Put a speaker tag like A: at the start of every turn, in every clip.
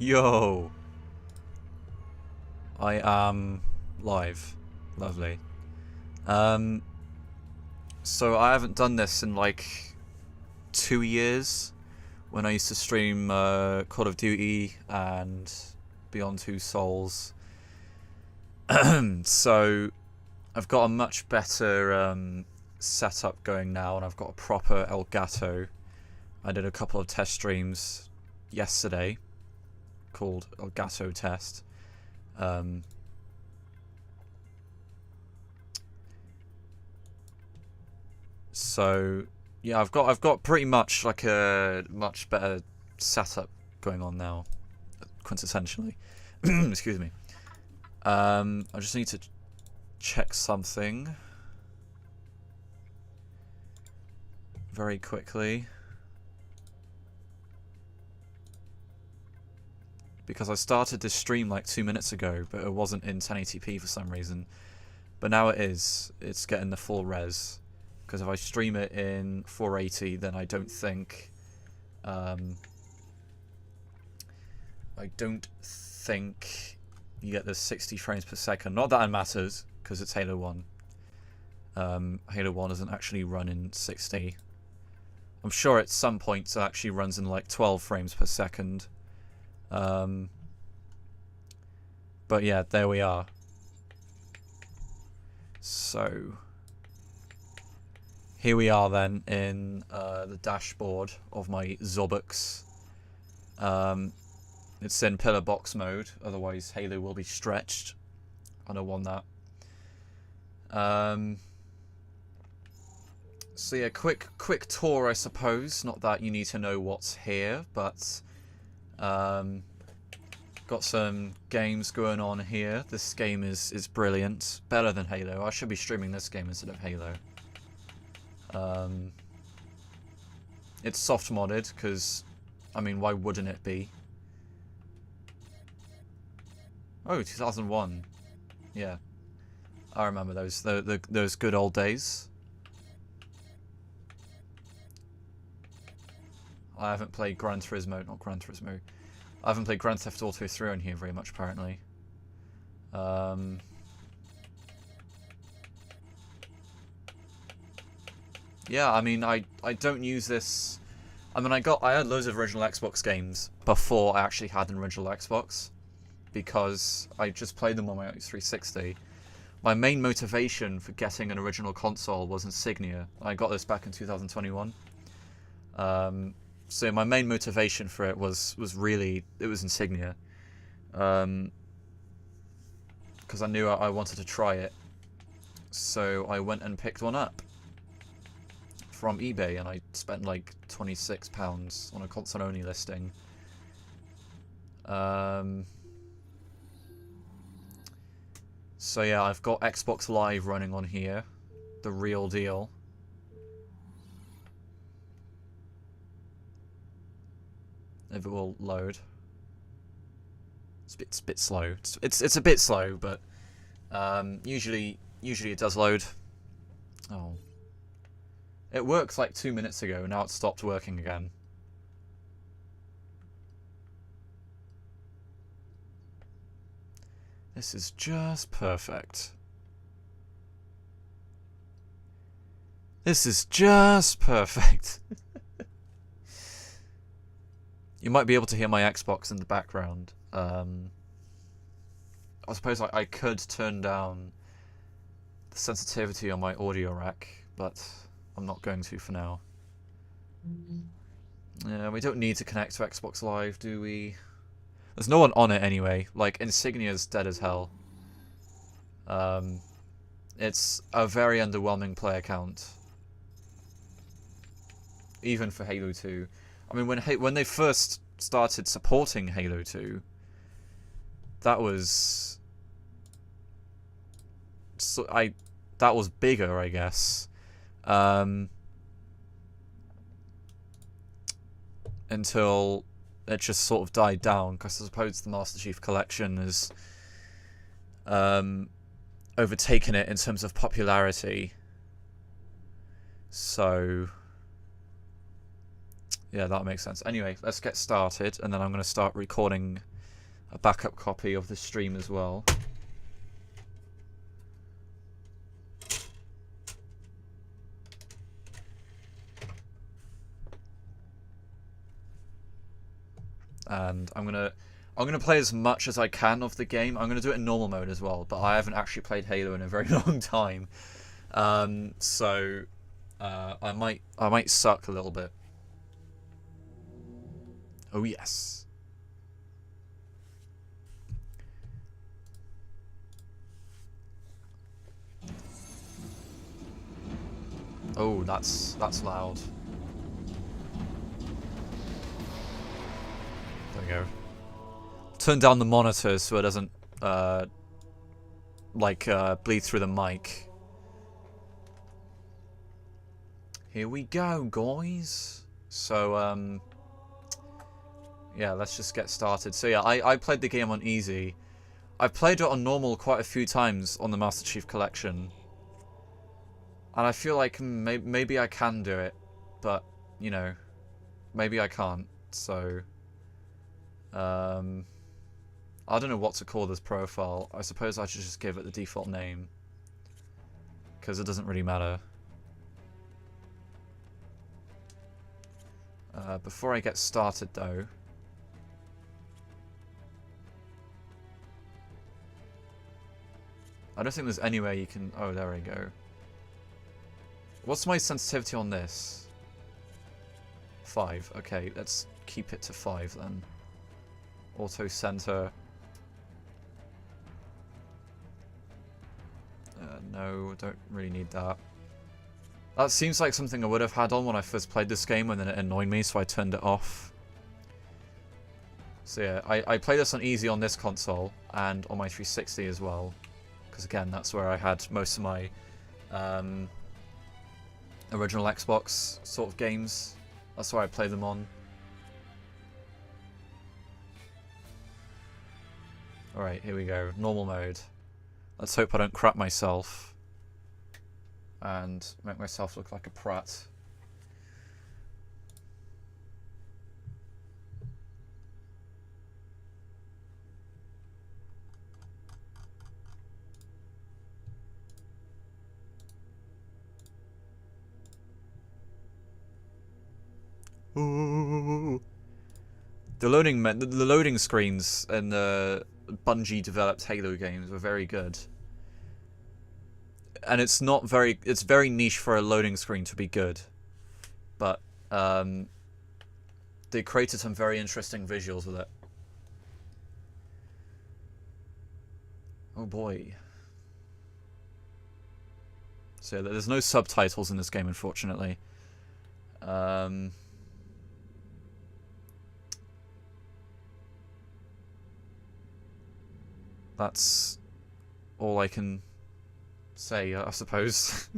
A: Yo, I am live. Lovely. Um, so I haven't done this in like 2 years when I used to stream Call of Duty and Beyond Two Souls. So I've got a much better setup going now, and I've got a proper Elgato. I did a couple of test streams yesterday called Elgato Test. So yeah, I've got pretty much like a much better setup going on now, quintessentially. Excuse me. I just need to check something very quickly because I started this stream like 2 minutes ago, but it wasn't in 1080p for some reason. But now it is. It's getting the full res. Because if I stream it in 480, then I don't think you get the 60 frames per second. Not that it matters, because it's Halo 1. Halo 1 doesn't actually run in 60. I'm sure at some points it actually runs in like 12 frames per second. But yeah, there we are. So here we are then in the dashboard of my Zobux. It's in pillar box mode, otherwise Halo will be stretched. I don't want that. So yeah, quick tour, I suppose. Not that you need to know what's here, but got some games going on here. This game is brilliant, better than Halo. I should be streaming this game instead of Halo. It's soft modded because, I mean, why wouldn't it be? Oh, 2001. Yeah, I remember those those good old days. I haven't played Gran Turismo, not Gran Turismo. I haven't played Grand Theft Auto 3 on here very much, apparently. Yeah, I mean, I don't use this. I mean, I had loads of original Xbox games before I actually had an original Xbox, because I just played them on my 360. My main motivation for getting an original console was Insignia. I got this back in 2021. So my main motivation for it was really, it was Insignia. Because I knew I wanted to try it. So I went and picked one up from eBay, and I spent like £26 on a console only listing. So yeah, I've got Xbox Live running on here, the real deal. If it will load. It's a bit slow. It's a bit slow, but usually it does load. Oh. It worked like 2 minutes ago, now it's stopped working again. This is just perfect. This is just perfect. You might be able to hear my Xbox in the background. I suppose I could turn down the sensitivity on my audio rack, but I'm not going to for now. Yeah, we don't need to connect to Xbox Live, do we? There's no one on it anyway. Like, Insignia's dead as hell. It's a very underwhelming player count, even for Halo 2. I mean, when they first started supporting Halo 2, that was that was bigger, I guess. Until it just sort of died down, because I suppose the Master Chief Collection has overtaken it in terms of popularity. So Yeah, that makes sense. Anyway, let's get started, and then I'm going to start recording a backup copy of the stream as well. And I'm gonna play as much as I can of the game. I'm gonna do it in normal mode as well, but I haven't actually played Halo in a very long time, so I might suck a little bit. Oh yes. Oh, that's loud. There we go. Turn down the monitor so it doesn't bleed through the mic. Here we go, guys. So yeah, let's just get started. So yeah, I played the game on easy. I've played it on normal quite a few times on the Master Chief Collection. And I feel like maybe I can do it, but, you know, maybe I can't, so... I don't know what to call this profile. I suppose I should just give it the default name, because it doesn't really matter. Before I get started, though... I don't think there's anywhere you can... Oh, there we go. What's my sensitivity on this? 5. Okay, let's keep it to 5 then. Auto center. No, don't really need that. That seems like something I would have had on when I first played this game, and then it annoyed me, so I turned it off. So yeah, I play this on easy on this console, and on my 360 as well. Because again, that's where I had most of my... original Xbox sort of games. That's why I play them on. Alright, here we go. Normal mode. Let's hope I don't crap myself and make myself look like a prat. Ooh. The loading screens in the Bungie developed Halo games were very good. And it's very niche for a loading screen to be good. But they created some very interesting visuals with it. Oh boy. So yeah, there's no subtitles in this game, unfortunately. That's all I can say, I suppose.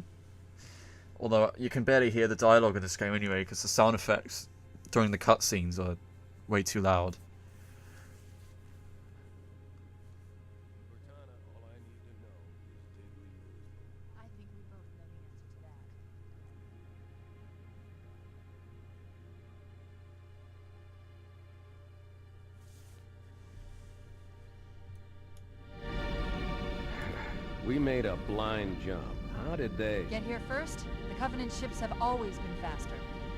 A: Although you can barely hear the dialogue in this game anyway, because the sound effects during the cutscenes are way too loud.
B: We made a blind jump. How did they...
C: Get here first? The Covenant ships have always been faster.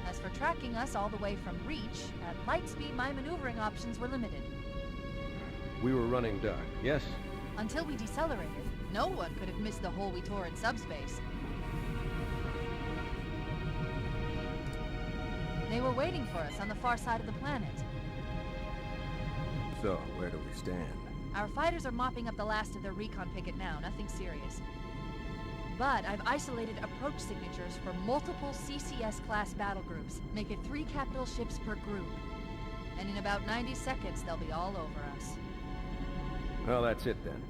C: As for tracking us all the way from Reach, at light speed my maneuvering options were limited.
B: We were running dark, yes?
C: Until we decelerated, no one could have missed the hole we tore in subspace. They were waiting for us on the far side of the planet.
B: So, where do we stand?
C: Our fighters are mopping up the last of their recon picket now, nothing serious. But I've isolated approach signatures for multiple CCS-class battle groups. Make it 3 capital ships per group. And in about 90 seconds, they'll be all over us.
B: Well, that's it then.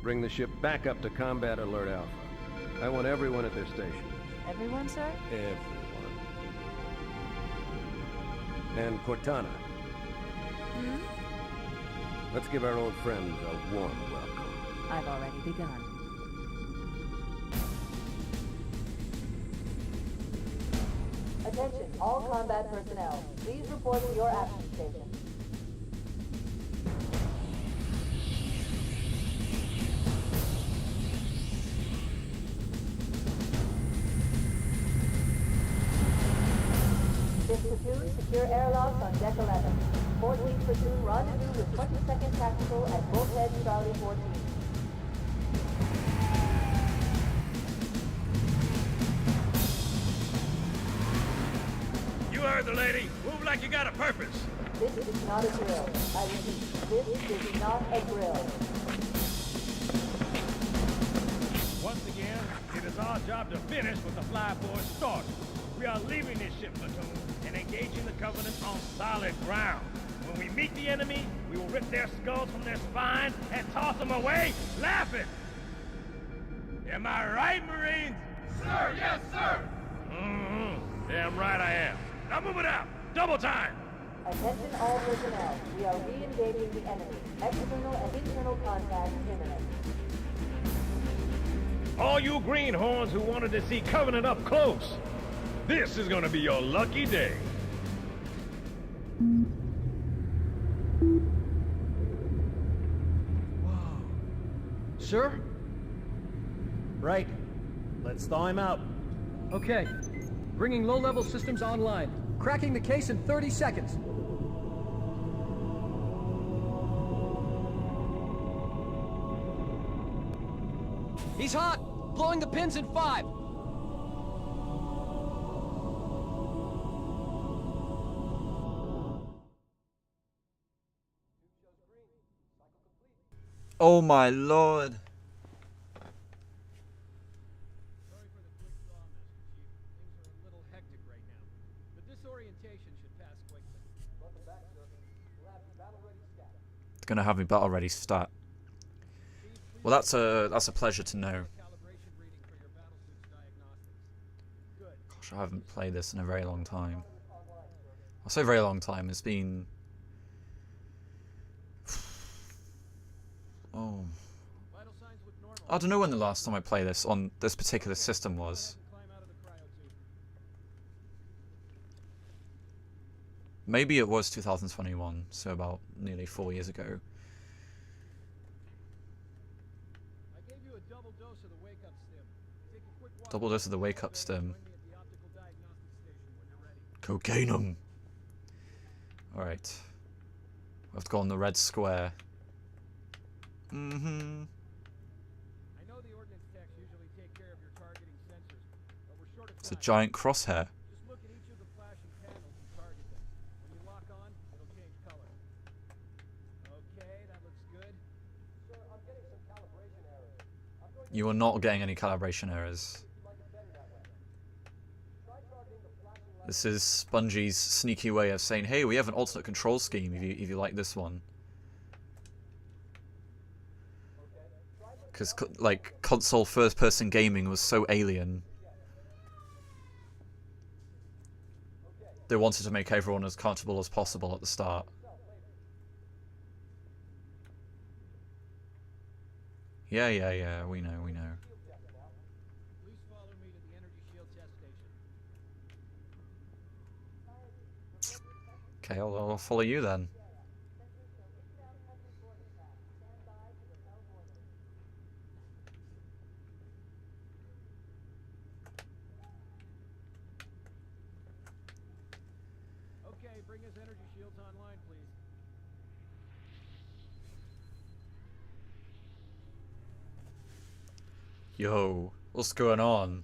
B: Bring the ship back up to Combat Alert Alpha. I want everyone at their station.
C: Everyone, sir?
B: Everyone. And Cortana.
C: Hmm?
B: Let's give our old friends a warm welcome.
C: I've already begun.
D: Attention, all combat personnel. Please report to your action station. Fifth platoon, secure airlocks on deck 11. 14th platoon, rendezvous with 22nd Tactical at Bullhead Charlie 14.
B: You heard the lady. Move like you got a purpose.
D: This is not a drill. I repeat, this is not a drill.
B: Once again, it is our job to finish what the flyboys started. We are leaving this ship platoon and engaging the Covenant on solid ground. When we meet the enemy, we will rip their skulls from their spines and toss them away, laughing. Am I right, Marines? Sir, yes, sir! Mm-hmm. Damn right I am. Now move it out! Double time!
D: Attention all personnel. We are re-engaging the enemy. External and internal contact imminent.
B: All you greenhorns who wanted to see Covenant up close, this is gonna be your lucky day.
E: Sir? Right. Let's thaw him out.
F: Okay. Bringing low-level systems online. Cracking the case in 30 seconds. He's hot! Blowing the pins in 5!
A: Oh my lord.
F: Sorry for the quick thaw, Master Chief. Things are a little hectic right now. The disorientation should pass quickly. Welcome back, sir. We'll have you battle-ready stat.
A: It's gonna have me battle ready stat. Well, that's a pleasure to know.
F: Calibration reading for your battlesuit's diagnostics. Good.
A: Gosh, I haven't played this in a very long time. I'll say very long time. It's been... Oh.
F: Vital signs look normal.
A: I don't know when the last time I played this on this particular system was.
F: Climb out of the cryotube.
A: Maybe it was 2021, so about nearly 4 years ago.
F: I gave you a double dose of the wake-up stim. Take a quick walk.
A: Double dose of the wake-up stim.
F: Join me at the optical diagnostic station when you're ready.
A: Cocaine 'em. Alright. We have to go on the red square.
F: I know the ordnance techs usually take care of your targeting sensors, but we're short of
A: It's a
F: time.
A: giant crosshair.
F: Just look at each of the flashing panels and target them. When you lock on, it'll change color. Okay, that looks good. Sir, I'm getting some calibration errors. I'm going
A: You are not getting any calibration errors.
F: to like it better that way. Try targeting the flashing light.
A: This is Bungie's sneaky way of saying, hey, we have an alternate control scheme if you like this one. Because, like, console first-person gaming was so alien. They wanted to make everyone as comfortable as possible at the start. Yeah, we know.
F: Please follow me to the energy shield test station.
A: Okay, I'll follow you then.
F: Okay, bring his energy shields online, please.
A: Yo, what's going on?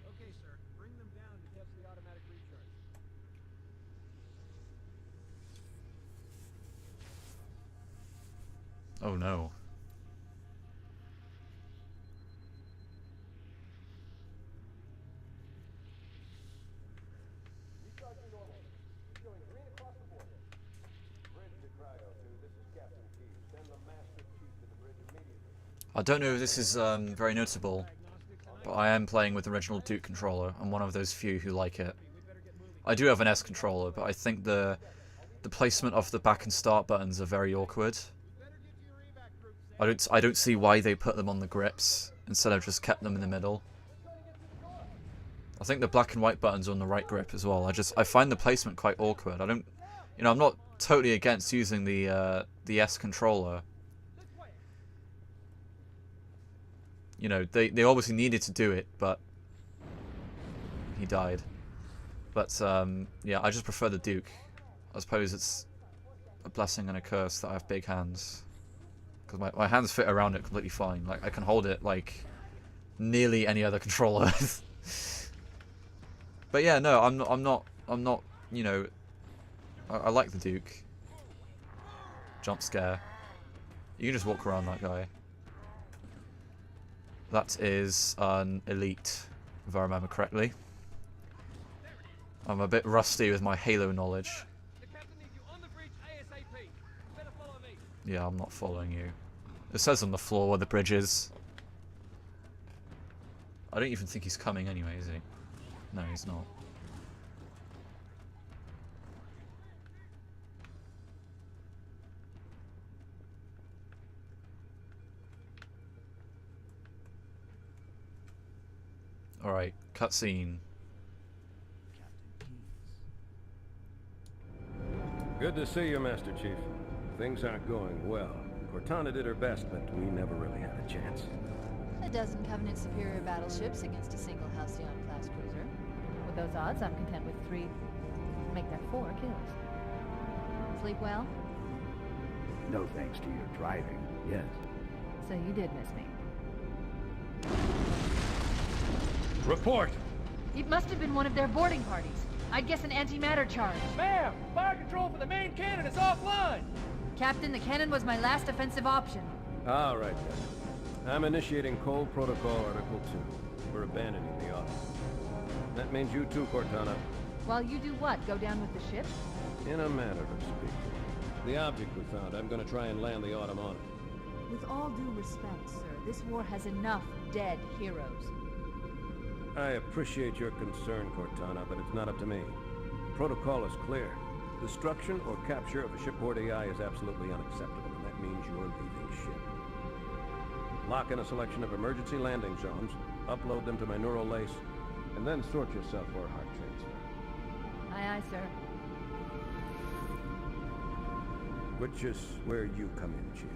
F: Okay, sir. Bring them down to test the automatic recharge.
A: Oh no. I don't know if this is very notable, but I am playing with the original Duke controller. I'm one of those few who like it. I do have an S controller, but I think the placement of the back and start buttons are very awkward. I don't see why they put them on the grips instead of just kept them in the middle. I think the black and white buttons are on the right grip as well. I find the placement quite awkward. I don't, you know, I'm not totally against using the S controller. You know, they obviously needed to do it, but he died. But yeah, I just prefer the Duke. I suppose it's a blessing and a curse that I have big hands, because my hands fit around it completely fine. Like I can hold it like nearly any other controller. But yeah, no, I'm not. You know, I like the Duke. Jump scare. You can just walk around that guy. That is an elite, if I remember correctly. I'm a bit rusty with my Halo knowledge. Yeah, I'm not following you. It says on the floor where the bridge is. I don't even think he's coming anyway, is he? No, he's not. Alright, cutscene.
F: Good to see you, Master Chief. Things aren't going well. Cortana did her best, but we never really had a chance.
C: A dozen Covenant superior battleships against a single Halcyon-class cruiser. With those odds, I'm content with 3, make that 4 kills. Sleep well?
G: No thanks to your driving, yes.
C: So you did miss me.
B: Report!
C: It must have been one of their boarding parties. I'd guess an antimatter charge.
B: Ma'am, fire control for the main cannon is offline!
C: Captain, the cannon was my last offensive option.
F: All right, then. I'm initiating Cole Protocol Article 2. We're abandoning the Autumn. That means you too, Cortana.
C: While you do what? Go down with the ship?
F: In a manner of speaking. The object we found, I'm gonna try and land the Autumn on it.
C: With all due respect, sir, this war has enough dead heroes.
F: I appreciate your concern, Cortana, but it's not up to me. Protocol is clear. Destruction or capture of a shipboard AI is absolutely unacceptable, and that means you're leaving ship. Lock in a selection of emergency landing zones, upload them to my neural lace, and then sort yourself for a heart transfer.
C: Aye, aye, sir.
F: Which is where you come in, Chief.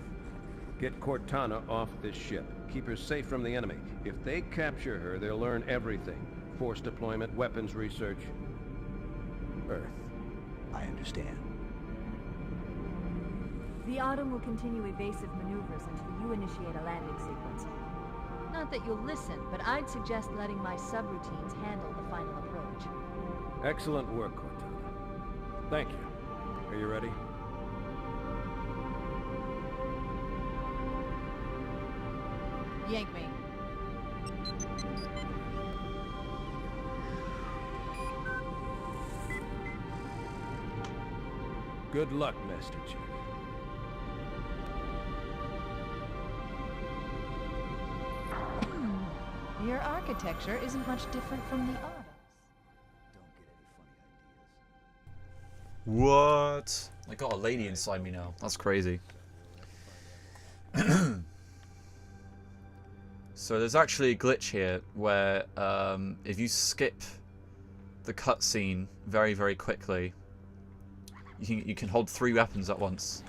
F: Get Cortana off this ship. Keep her safe from the enemy. If they capture her, they'll learn everything. Force deployment, weapons research. Earth.
G: I understand.
H: The Autumn will continue evasive maneuvers until you initiate a landing sequence.
C: Not that you'll listen, but I'd suggest letting my subroutines handle the final approach.
F: Excellent work, Cortana. Thank you. Are you ready?
C: Yank me.
F: Good luck, Master Chief.
C: Your architecture isn't much different from the Autumn's.
G: Don't get any funny ideas.
A: What? I got a lady inside me now. That's crazy. So there's actually a glitch here where if you skip the cutscene very, very quickly, you can hold 3 weapons at once.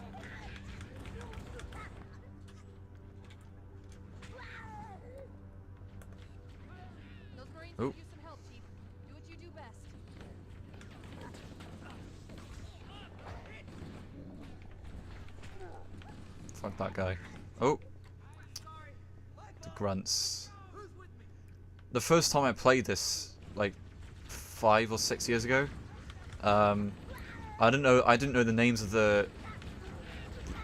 C: Those Marines
A: Oh.
C: could use some help, Chief. Do what you do best.
A: Fuck that guy. Oh. The grunts. The first time I played this, like 5 or 6 years ago, I didn't know the names of the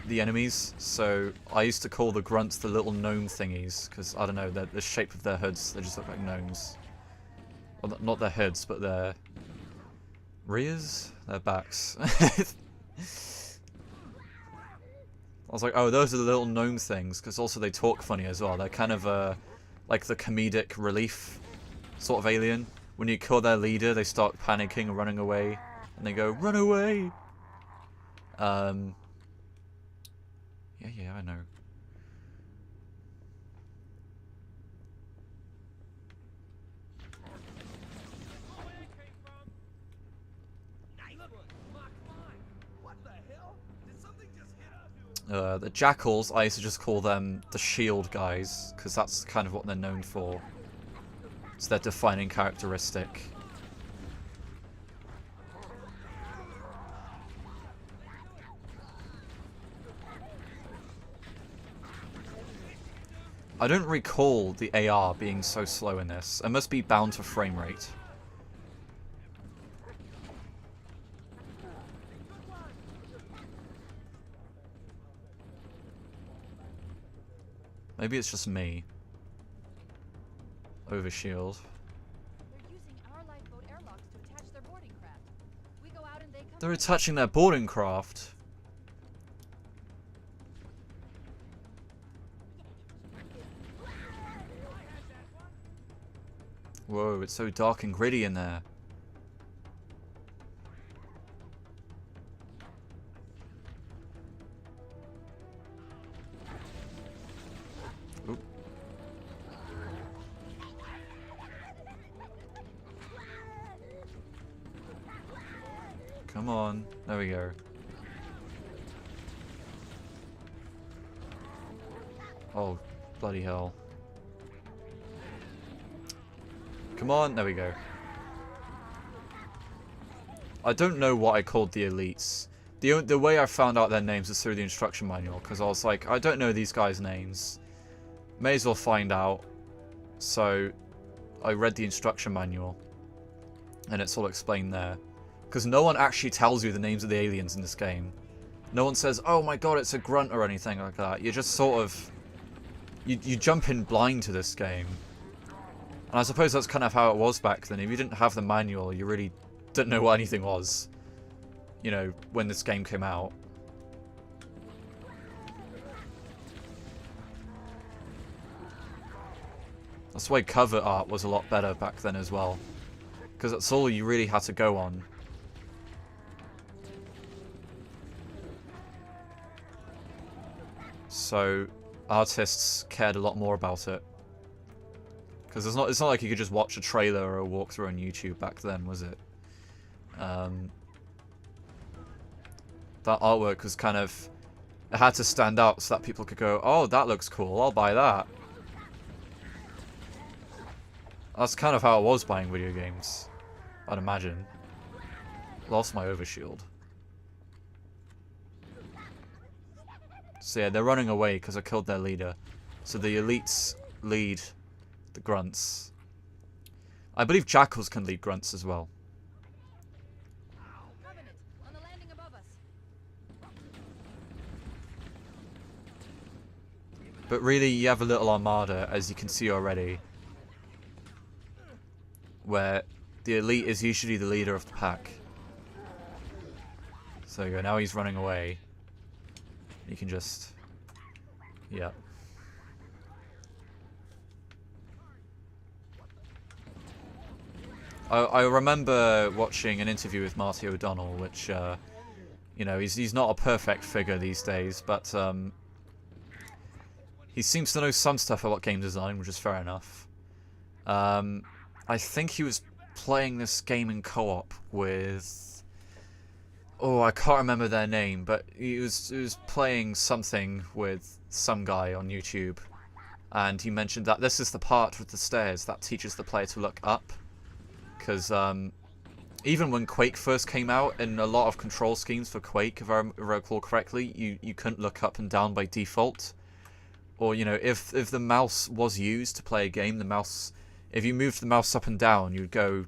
A: enemies, so I used to call the grunts the little gnome thingies, because I don't know, the shape of their hoods, they just look like gnomes. Well, not their hoods, but their rears, their backs. I was like, oh, those are the little gnome things, because also they talk funny as well. They're kind of like the comedic relief sort of alien. When you kill their leader, they start panicking and running away, and they go, run away! Yeah, I know. The Jackals, I used to just call them the shield guys, because that's kind of what they're known for. It's their defining characteristic. I don't recall the AR being so slow in this. It must be bound to frame rate. Maybe it's just me. Overshield.
C: They're using our lifeboat airlocks to attach their boarding craft. We go out and they come.
A: They're attaching their boarding craft. Whoa, it's so dark and gritty in there. Oop. Come on. There we go. Oh, bloody hell. Come on, there we go. I don't know what I called the elites. The way I found out their names is through the instruction manual, because I was like, I don't know these guys' names. May as well find out. So, I read the instruction manual, and it's all explained there. Because no one actually tells you the names of the aliens in this game. No one says, oh my god, it's a grunt or anything like that. You just sort of... You jump in blind to this game. And I suppose that's kind of how it was back then. If you didn't have the manual, you really didn't know what anything was. You know, when this game came out. That's why cover art was a lot better back then as well. Because that's all you really had to go on. So, artists cared a lot more about it. Because it's not like you could just watch a trailer or a walkthrough on YouTube back then, was it? That artwork was kind of... It had to stand out so that people could go, oh, that looks cool, I'll buy that. That's kind of how it was buying video games, I'd imagine. Lost my overshield. So yeah, they're running away because I killed their leader. So the elites lead the grunts. I believe jackals can lead grunts as well.
C: Covenant, on the landing above us.
A: But really, you have a little armada, as you can see already, where the elite is usually the leader of the pack. So there you go, now he's running away. You can just... yeah. I remember watching an interview with Marty O'Donnell, which, you know, he's not a perfect figure these days, but he seems to know some stuff about game design, which is fair enough. I think he was playing this game in co-op with... oh, I can't remember their name, but he was playing something with some guy on YouTube, and he mentioned that this is the part with the stairs that teaches the player to look up. Because even when Quake first came out, in a lot of control schemes for Quake, if I recall correctly, you couldn't look up and down by default. Or, you know, if the mouse was used to play a game, the mouse, if you moved the mouse up and down, you'd go,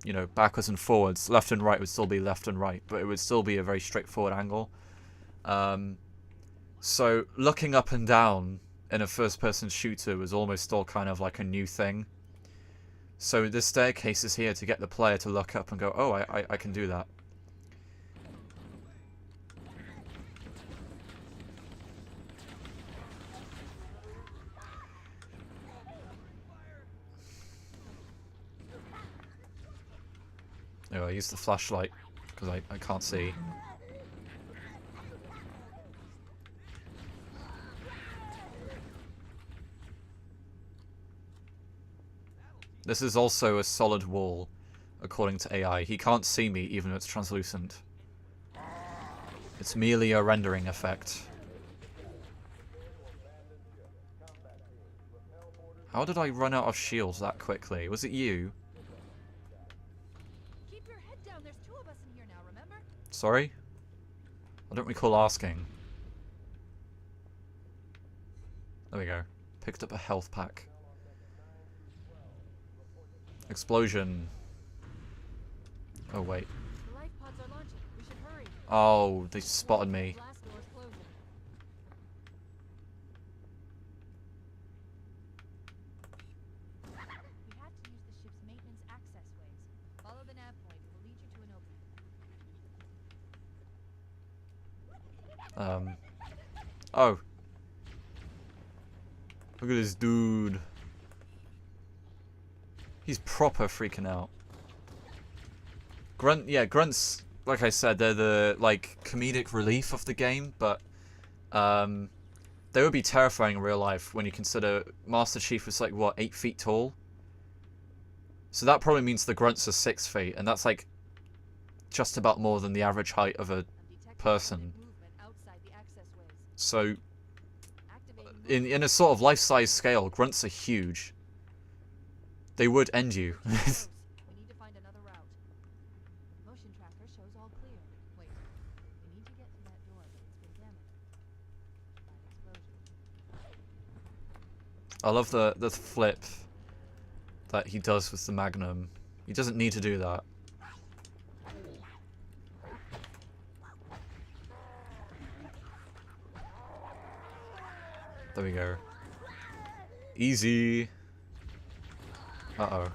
A: you know, backwards and forwards. Left and right would still be left and right, but it would still be a very straightforward angle. So looking up and down in a first-person shooter was almost still kind of like a new thing. So this staircase is here to get the player to look up and go, oh, I can do that. Oh, I use the flashlight because I can't see. This is also a solid wall, according to AI. He can't see me even though it's translucent. It's merely a rendering effect. How did I run out of shields that quickly? Was it you?
C: Keep your head down. There's 2 of us in here now, remember?
A: Sorry? I don't recall asking. There we go. Picked up a health pack. Explosion. Oh, wait.
C: The life pods are launching. We should hurry.
A: Oh, they spotted me.
C: Blast door's closing. We have to use the ship's maintenance access ways. Follow the nav point. It will lead you to an opening.
A: Oh. Look at this dude. He's proper freaking out. Grunts, like I said, they're the, like, comedic relief of the game, but, they would be terrifying in real life when you consider Master Chief is, like, what, 8 feet tall? So that probably means the grunts are 6 feet, and that's, like, just about more than the average height of a person. So, in a sort of life-size scale, grunts are huge. They would end you.
C: We need to find another route. Motion tracker shows all clear. Wait, we need to get through that door, but it's been damaged by an explosion.
A: I love the flip that he does with the Magnum. He doesn't need to do that. There we go. Easy. Uh-oh.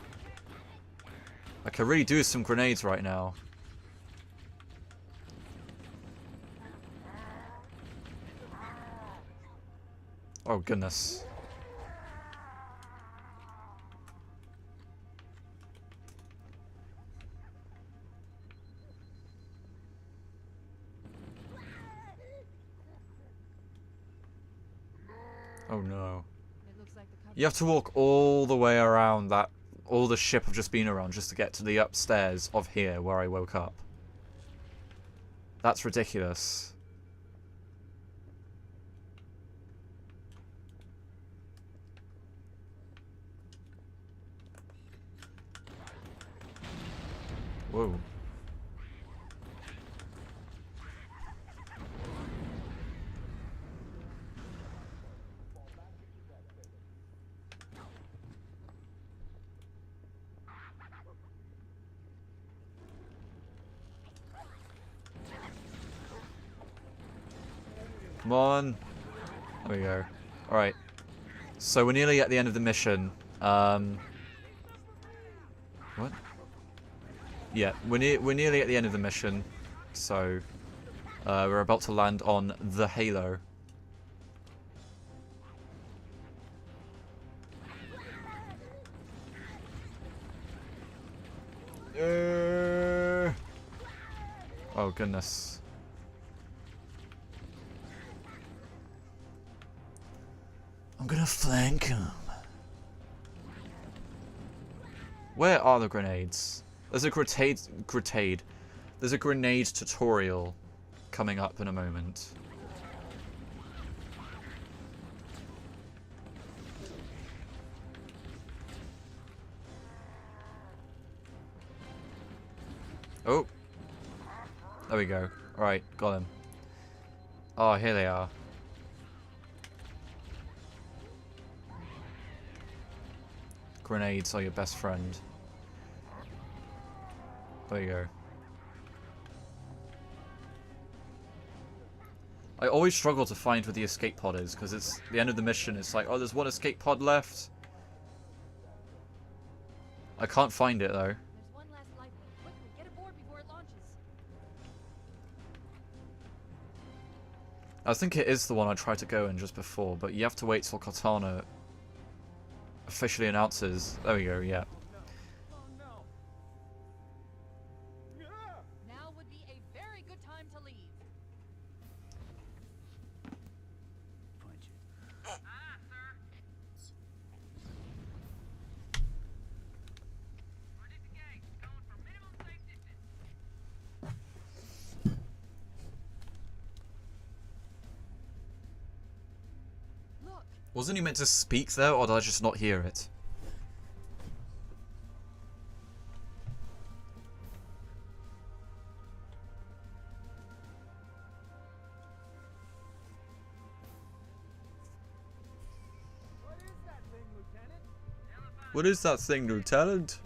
A: I could really do some grenades right now. Oh, goodness. Oh, no.
C: It looks like the cover.
A: You have to walk all the way around that, all the ship I've just been around just to get to the upstairs of here where I woke up. That's ridiculous. Whoa. Come on. There we go. Alright. So we're nearly at the end of the mission. What? Yeah, we're nearly at the end of the mission. So we're about to land on the Halo. Oh goodness. I'm gonna flank him. Where are the grenades? There's a grenade. There's a grenade tutorial coming up in a moment. Oh. There we go. Alright, got him. Oh, here they are. Grenades are your best friend. There you go. I always struggle to find where the escape pod is, because it's the end of the mission. It's like, oh, there's one escape pod left. I can't find it, though.
C: There's one last life ring. Quickly, get aboard before it launches.
A: I think it is the one I tried to go in just before, but you have to wait till Cortana officially announces. There we go, yeah.
C: Now would be a very good time to leave.
G: Punch it.
B: Aye, sir. Ready to gate. Going for minimum safe distance.
C: Look,
A: Wasn't he meant to speak there, or did I just not hear it? What is that thing, Lieutenant?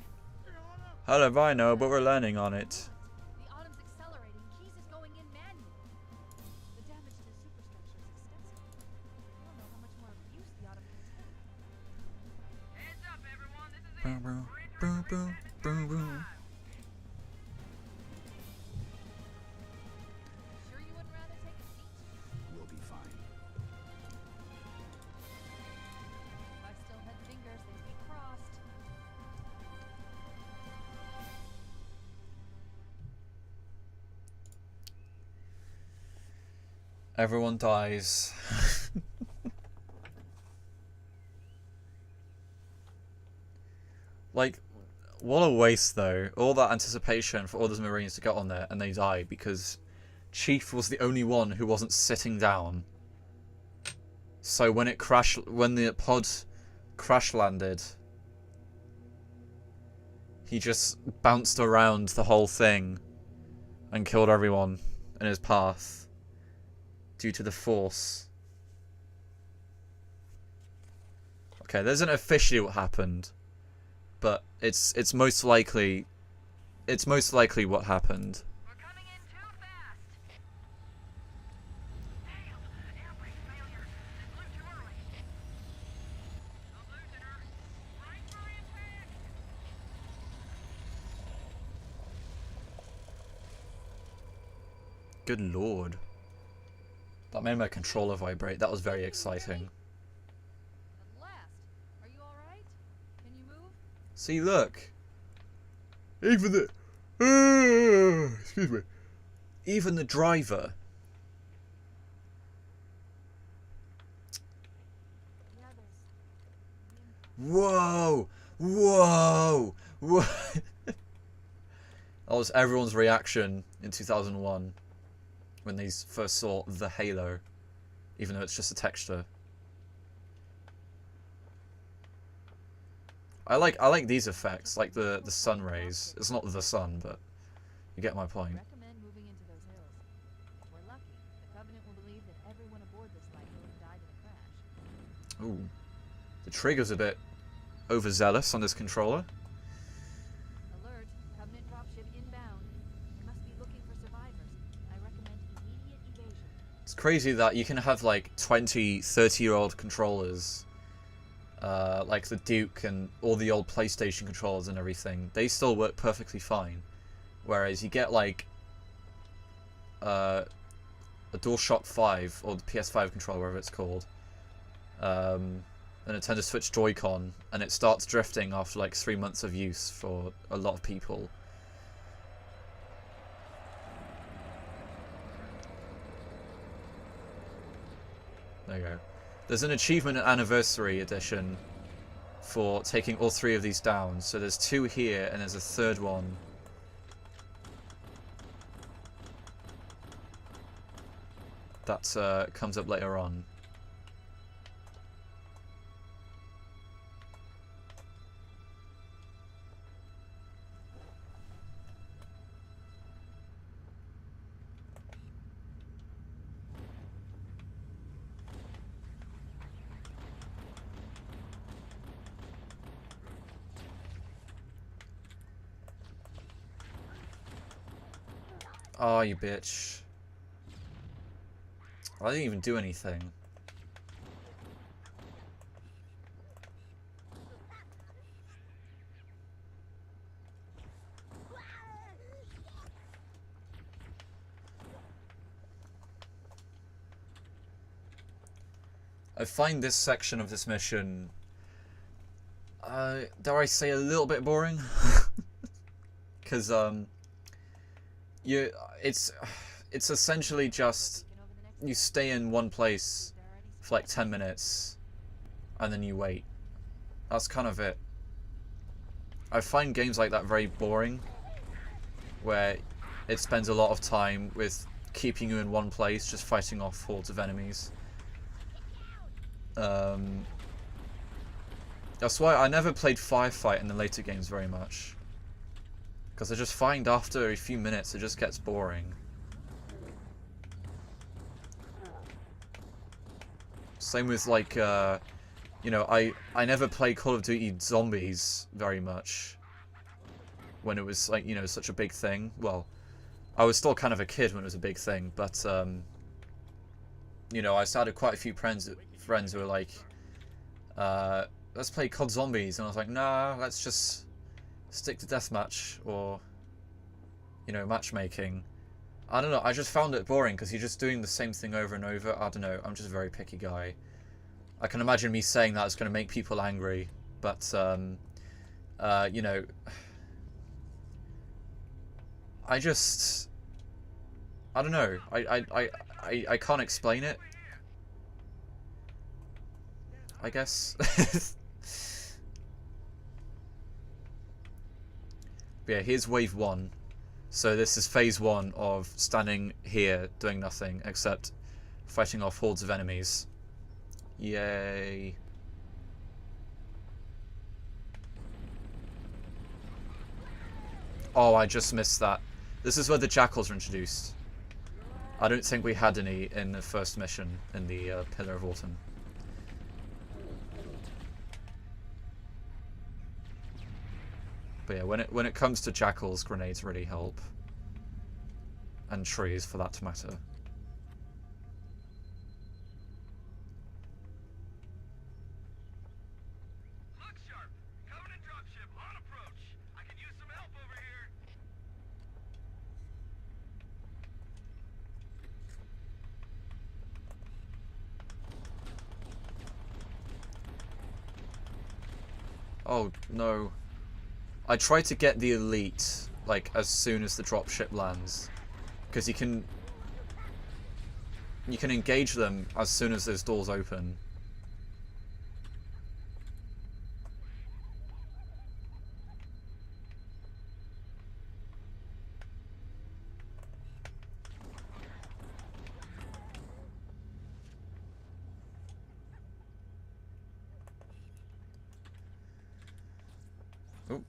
A: How do I know, but we're landing on it.
C: The Autumn's accelerating. Keys is going in manually. The damage to the superstructure is extensive. I don't know how much more abuse the Autumn can take.
B: Heads up, everyone. This is
A: Boom, boom, boom, boom, boom, boom.
C: Sure you wouldn't rather take a seat?
G: We'll be fine.
C: If I still had fingers, they'd be crossed.
A: Everyone dies. Like, what a waste though. All that anticipation for all those Marines to get on there and they die because Chief was the only one who wasn't sitting down. So when the pod crash landed, he just bounced around the whole thing and killed everyone in his path. Due to the force. Okay, that isn't officially what happened, but it's most likely what happened.
B: We're coming in too fast. Damn, air brake failure. It flew too early. I'm losing her. Right for impact.
A: Good lord. That made my controller vibrate. That was very exciting.
C: At last. Are you alright? Can you move?
A: See, look. Even the excuse me. Even the driver.
H: The others.
A: Whoa! Whoa! Whoa! That was everyone's reaction in 2001 when they first saw the halo, even though it's just a texture. I like these effects, like the sun rays. It's not the sun, but you get my point.
H: Recommend moving into those hills. If we're lucky, the Covenant will believe that everyone aboard this lifeboat died in a crash.
A: Ooh, the trigger's a bit overzealous on this controller.
H: Alert! Covenant dropship inbound. They must be looking for survivors. I recommend immediate evasion.
A: It's crazy that you can have like 20, 30-year-old controllers, like the Duke and all the old PlayStation controllers and everything. They still work perfectly fine. Whereas you get like a DualShock 5 or the PS5 controller, whatever it's called, a Nintendo Switch Joy-Con, and it starts drifting after like 3 months of use for a lot of people. There you go. There's an achievement anniversary edition for taking all 3 of these down. So there's 2 here and there's a 3rd one. That comes up later on. Oh, you bitch. I didn't even do anything. I find this section of this mission, dare I say, a little bit boring. Because, it's essentially just, you stay in one place for like 10 minutes, and then you wait. That's kind of it. I find games like that very boring, where it spends a lot of time with keeping you in one place, just fighting off hordes of enemies. That's why I never played Firefight in the later games very much. Because I just find after a few minutes it just gets boring. Same with like, you know, I never played Call of Duty Zombies very much. When it was like, you know, such a big thing. Well, I was still kind of a kid when it was a big thing, but, you know, I started quite a few friends who were like, let's play COD Zombies, and I was like, nah, let's just stick to deathmatch, or, you know, matchmaking. I don't know, I just found it boring, because you're just doing the same thing over and over. I don't know, I'm just a very picky guy. I can imagine me saying that is going to make people angry, but, you know, I don't know, I can't explain it, I guess. But yeah, here's wave 1. So this is phase 1 of standing here doing nothing except fighting off hordes of enemies. Yay. Oh, I just missed that. This is where the jackals are introduced. I don't think we had any in the first mission in the Pillar of Autumn. But yeah, when it comes to jackals, grenades really help. And trees, for that to matter.
B: Look sharp! Covenant dropship on approach! I can use some help over here!
A: Oh, no. I tried to get the elite, like, as soon as the dropship lands. Because you can engage them as soon as those doors open. Oh.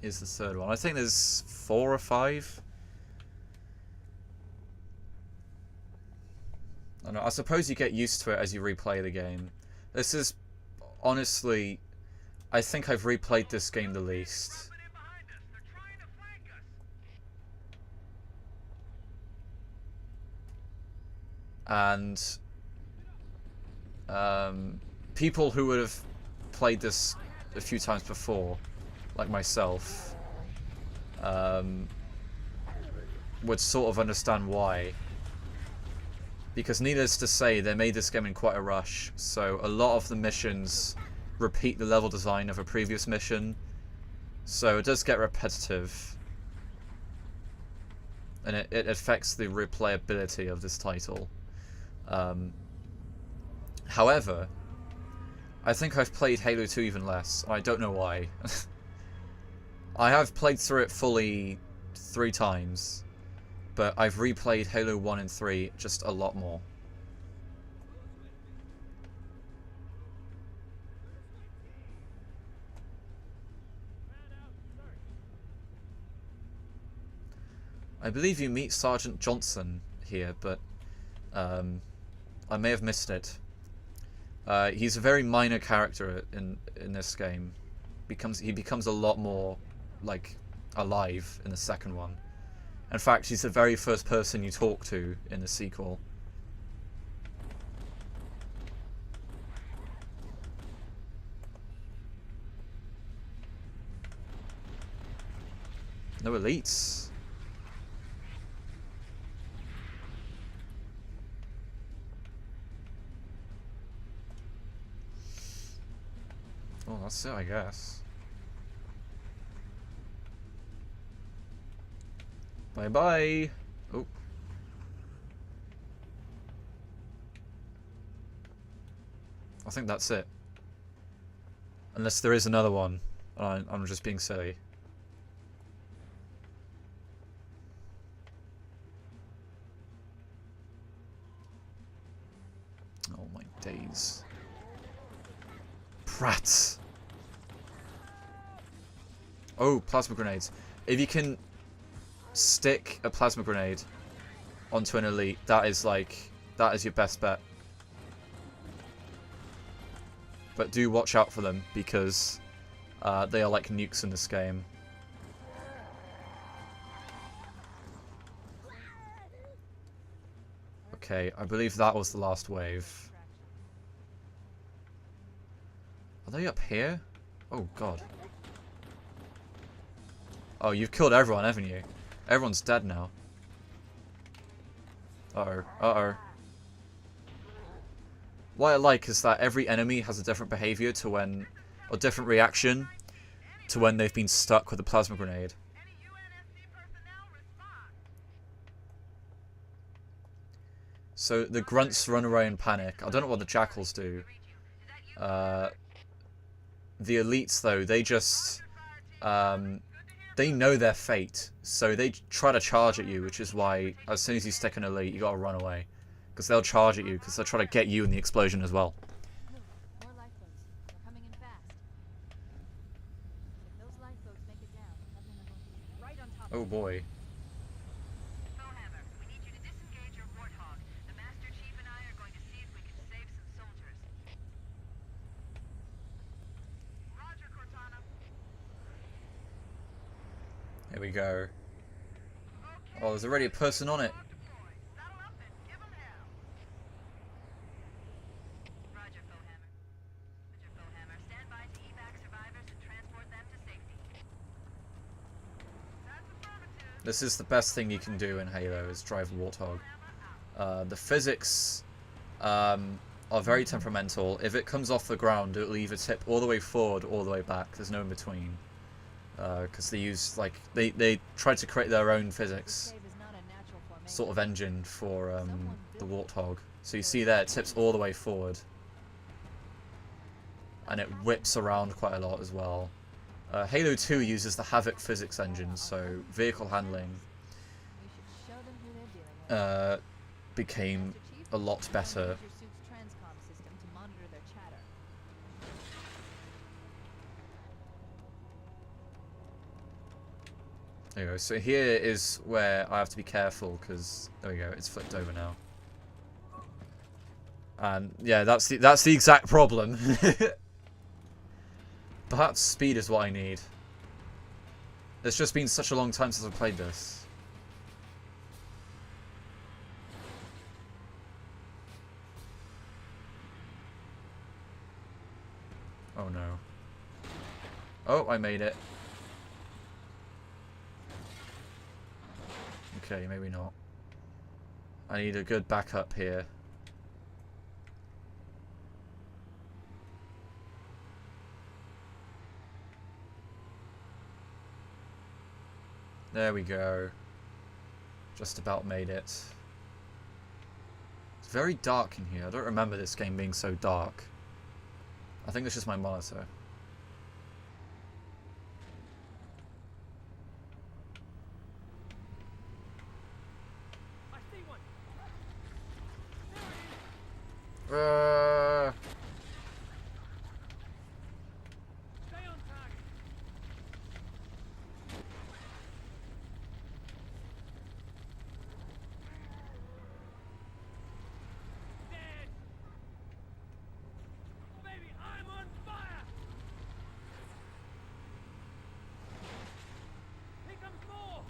A: Here's the third one. I think there's 4 or 5. I don't know. I suppose you get used to it as you replay the game. This is, honestly, I think I've replayed this game the least. And people who would have played this a few times before, like myself, would sort of understand why. Because needless to say, they made this game in quite a rush, so a lot of the missions repeat the level design of a previous mission, so it does get repetitive. And it affects the replayability of this title. However, I think I've played Halo 2 even less. I don't know why. I have played through it fully 3 times, but I've replayed Halo 1 and 3 just a lot more. I believe you meet Sergeant Johnson here, but I may have missed it. He's a very minor character in this game. He becomes a lot more like alive in the second one. In fact, he's the very first person you talk to in the sequel. No elites. Well, that's it, I guess. Bye-bye. Oh. I think that's it. Unless there is another one. I'm just being silly. Oh my days. Prats! Oh, plasma grenades. If you can stick a plasma grenade onto an elite, that is your best bet. But do watch out for them, because they are like nukes in this game. Okay, I believe that was the last wave. Are they up here? Oh god. Oh, you've killed everyone, haven't you? Everyone's dead now. Uh-oh. Uh-oh. What I like is that every enemy has a different behavior to when... or different reaction to when they've been stuck with a plasma grenade. So the grunts run away in panic. I don't know what the jackals do. The elites, though, they just... they know their fate, so they try to charge at you, which is why as soon as you stick an elite, you gotta run away. Because they'll charge at you, because they'll try to get you in the explosion as well.
H: Look, more lifeboats. They're coming in fast. If those lifeboats make it down, that means they're going to be right on top
A: Oh boy.
I: Bowhammer, we need you to disengage your Warthog. The Master Chief and I are going to see if we can save some soldiers. Roger, Cortana.
A: Here we go. Oh, there's already a person on it.
I: Saddle up and give 'em hell. Roger, Bowhammer. Roger, Bowhammer. Stand by to evac survivors and transport them to safety. That's affirmative.
A: This is the best thing you can do in Halo, is drive a Warthog. The physics are very temperamental. If it comes off the ground, it'll either tip all the way forward or all the way back. There's no in between. Because they use, like, they try to create their own physics sort of engine for the Warthog. So you see there, it tips all the way forward. And it whips around quite a lot as well. Halo 2 uses the Havoc physics engine, so vehicle handling became a lot better. There we go. So here is where I have to be careful, because there we go, it's flipped over now. And yeah, that's the exact problem. Perhaps speed is what I need. It's just been such a long time since I've played this. Oh no. Oh, I made it. Okay, maybe not. I need a good backup here. There we go. Just about made it. It's very dark in here. I don't remember this game being so dark. I think it's just my monitor.
B: I see one. Stay on target. Dead. Baby, I'm on fire. Here comes more.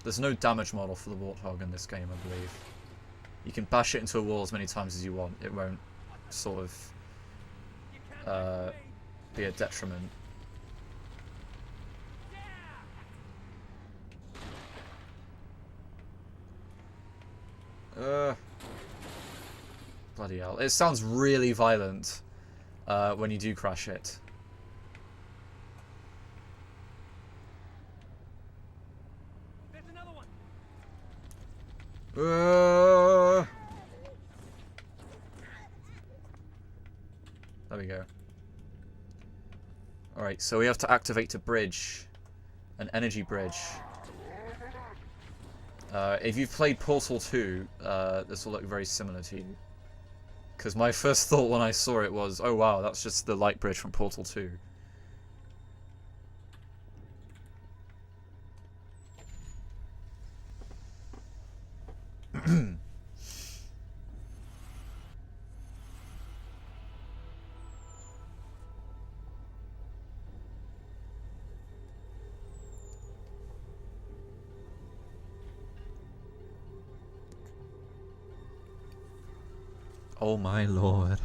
A: There's no damage model for the Warthog in this game, I believe. You can bash it into a wall as many times as you want. It won't sort of
B: You can't
A: be a detriment. Bloody hell. It sounds really violent when you do crash it.
B: There's another one.
A: we go. Alright, so we have to activate a bridge. An energy bridge. If you've played Portal 2, this will look very similar to you. Because my first thought when I saw it was, oh wow, that's just the light bridge from Portal 2. Oh my lord.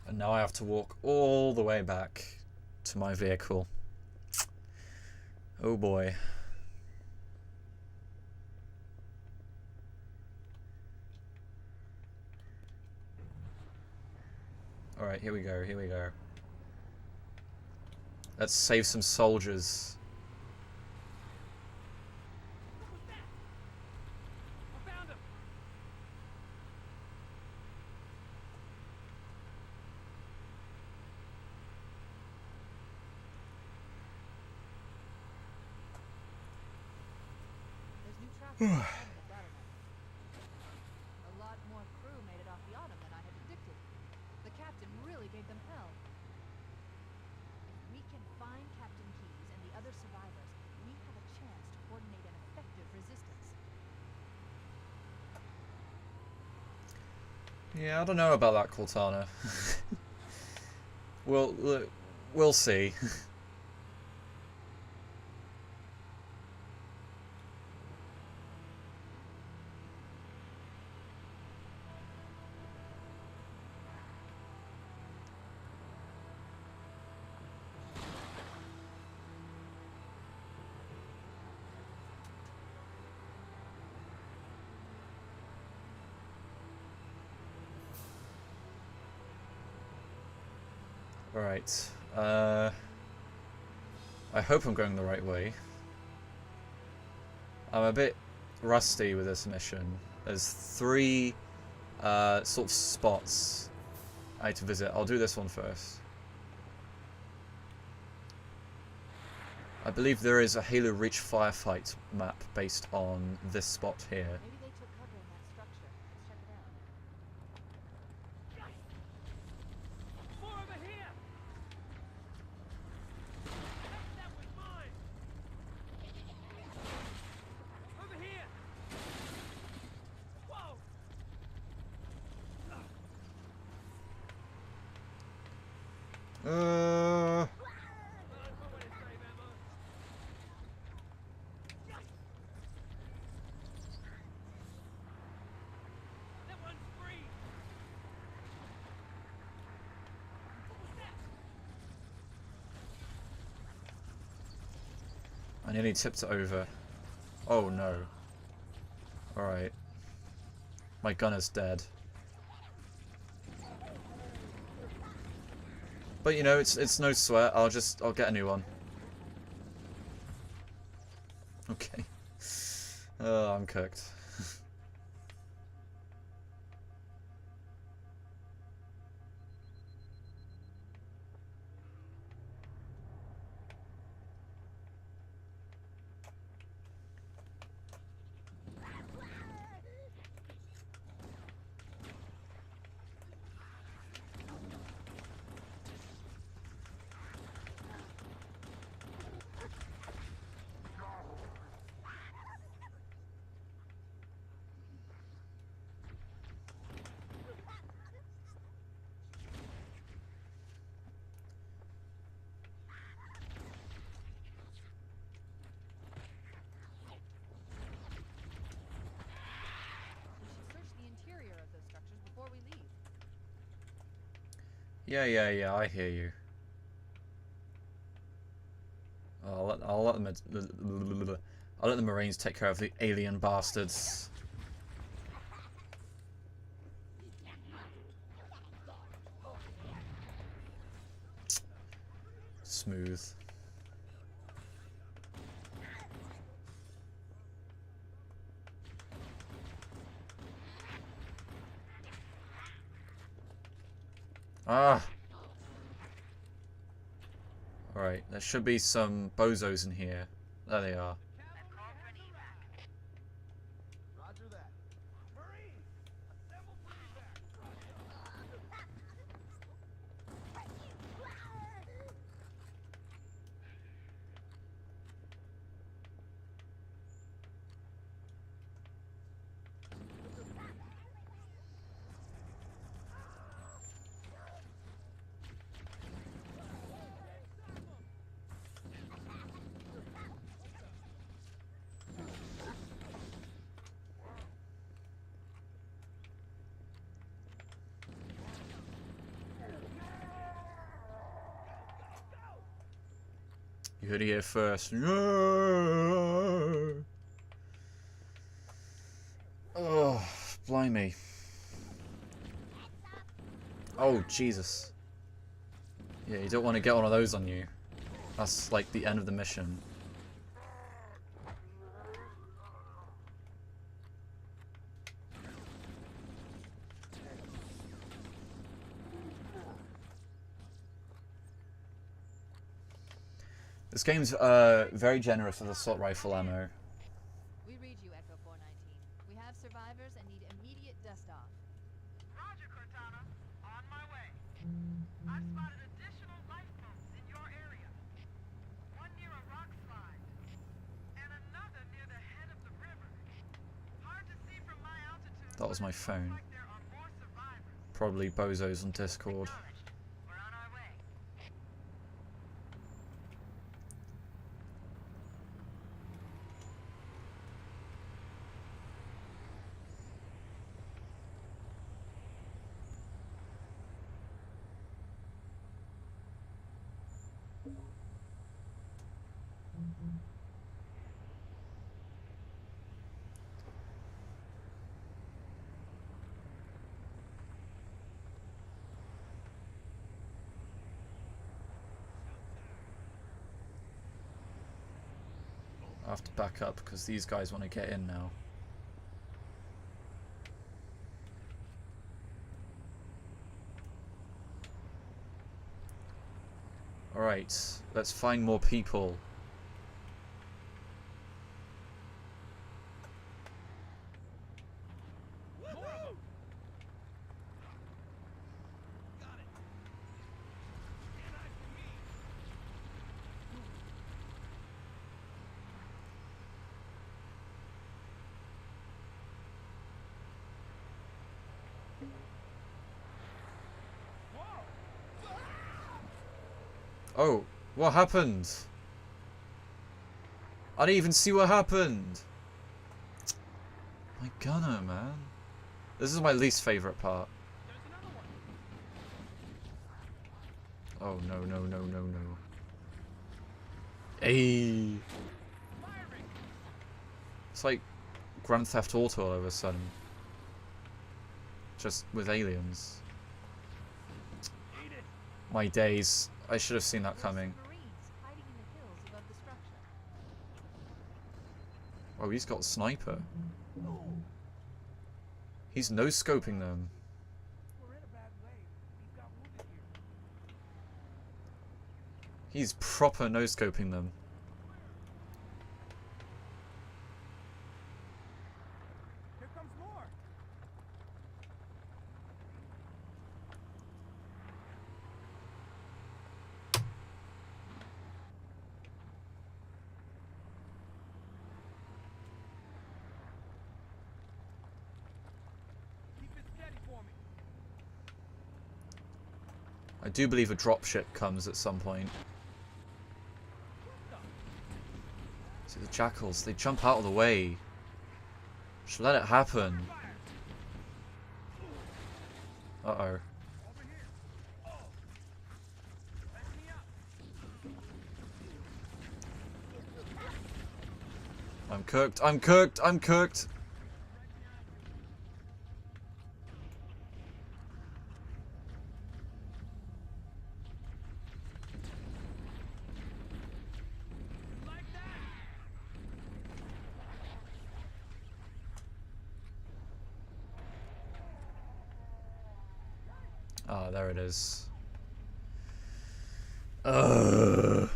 A: And now I have to walk all the way back to my vehicle. Oh boy. Alright, here we go, here we go. Let's save some soldiers.
C: A lot more crew made it off the Autumn than I had predicted. The captain really gave them hell. If we can find Captain Keyes and the other survivors, we have a chance to coordinate an effective resistance.
A: Yeah, I don't know about that, Cortana. We'll see. Alright, I hope I'm going the right way. I'm a bit rusty with this mission. There's 3 sort of spots I need to visit. I'll do this one first. I believe there is a Halo Reach firefight map based on this spot here.
C: Maybe they took cover in that structure. Let's check it out.
B: More over here! That was mine! Over here! Whoa! That one's free!
A: I nearly tipped it over. Oh no. Alright. My gun is dead. But you know, it's no sweat. I'll get a new one. Okay. Oh, I'm cooked. Yeah, I hear you. I'll let the Marines take care of the alien bastards. Smooth. Ah! Alright, there should be some bozos in here. There they are. You heard it here first. Oh, blimey. Oh, Jesus. Yeah, you don't want to get one of those on you. That's like the end of the mission. This game's very generous with assault rifle ammo.
H: We read you, Echo 419. We have survivors and need immediate dust off.
I: Roger, Cortana. On my way. I spotted additional lifeboats in your area. One near a rock slide, and another near the head of the river. Hard to see from my altitude.
A: That was my phone.
I: Like there are more survivors.
A: Probably bozos on Discord.
I: We're on our way.
A: I have to back up because these guys want to get in now. Alright, let's find more people. Oh, what happened? I didn't even see what happened. My gunner, man. This is my least favorite part. Oh, no, no, no, no, no. Hey. It's like Grand Theft Auto all of a sudden. Just with aliens. My days. I should have seen that coming.
H: Marines hiding in the hills above the structure.
A: Oh, he's got a sniper. He's no-scoping them. He's proper no-scoping them.
B: Here comes more. Keep it steady for me.
A: I do believe a dropship comes at some point. See the jackals, they jump out of the way. Just let it happen. Uh-oh. I'm cooked, I'm cooked, I'm cooked! Oh, there it is. Ugh.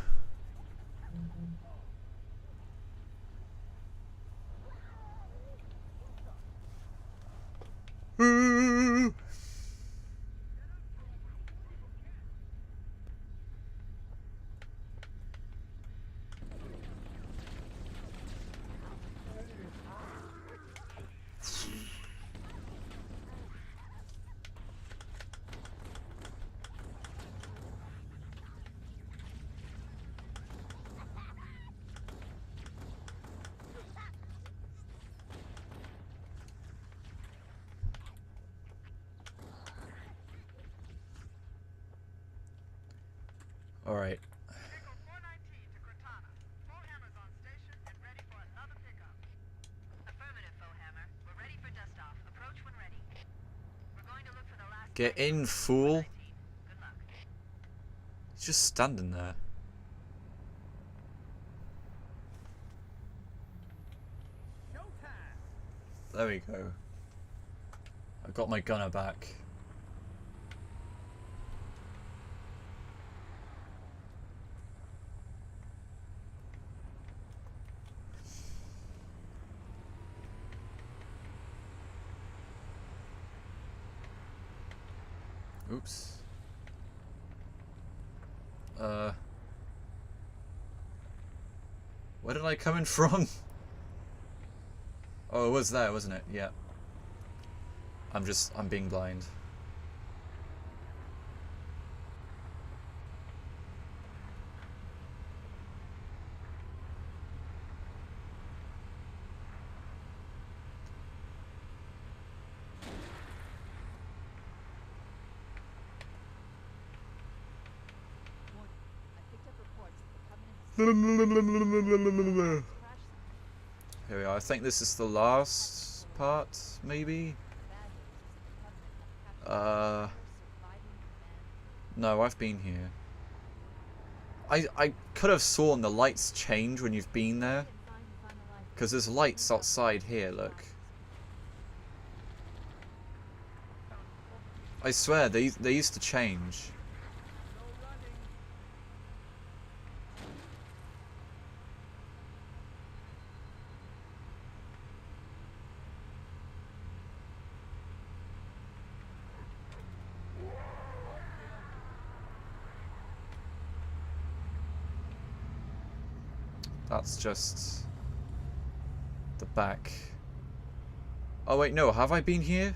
A: All right.
I: Vehicle 419 to Cortana. Foehammer's on station and ready for another pickup. Affirmative, Foehammer. We're ready for dust-off. Approach when ready. We're going to look for the last...
A: Get in, fool.
I: Good luck.
A: He's just standing there. There we go. I got my gunner back. Oops. Where did I come in from? Oh, it was there, wasn't it? Yeah. I'm being blind.
H: I picked up reports that the Covenant
A: Here we are. I think this is the last part, maybe? No, I've been here. I could have sworn the lights change when you've been there. Because there's lights outside here, look. I swear, they used to change. That's just the back. Oh wait, no, have I been here?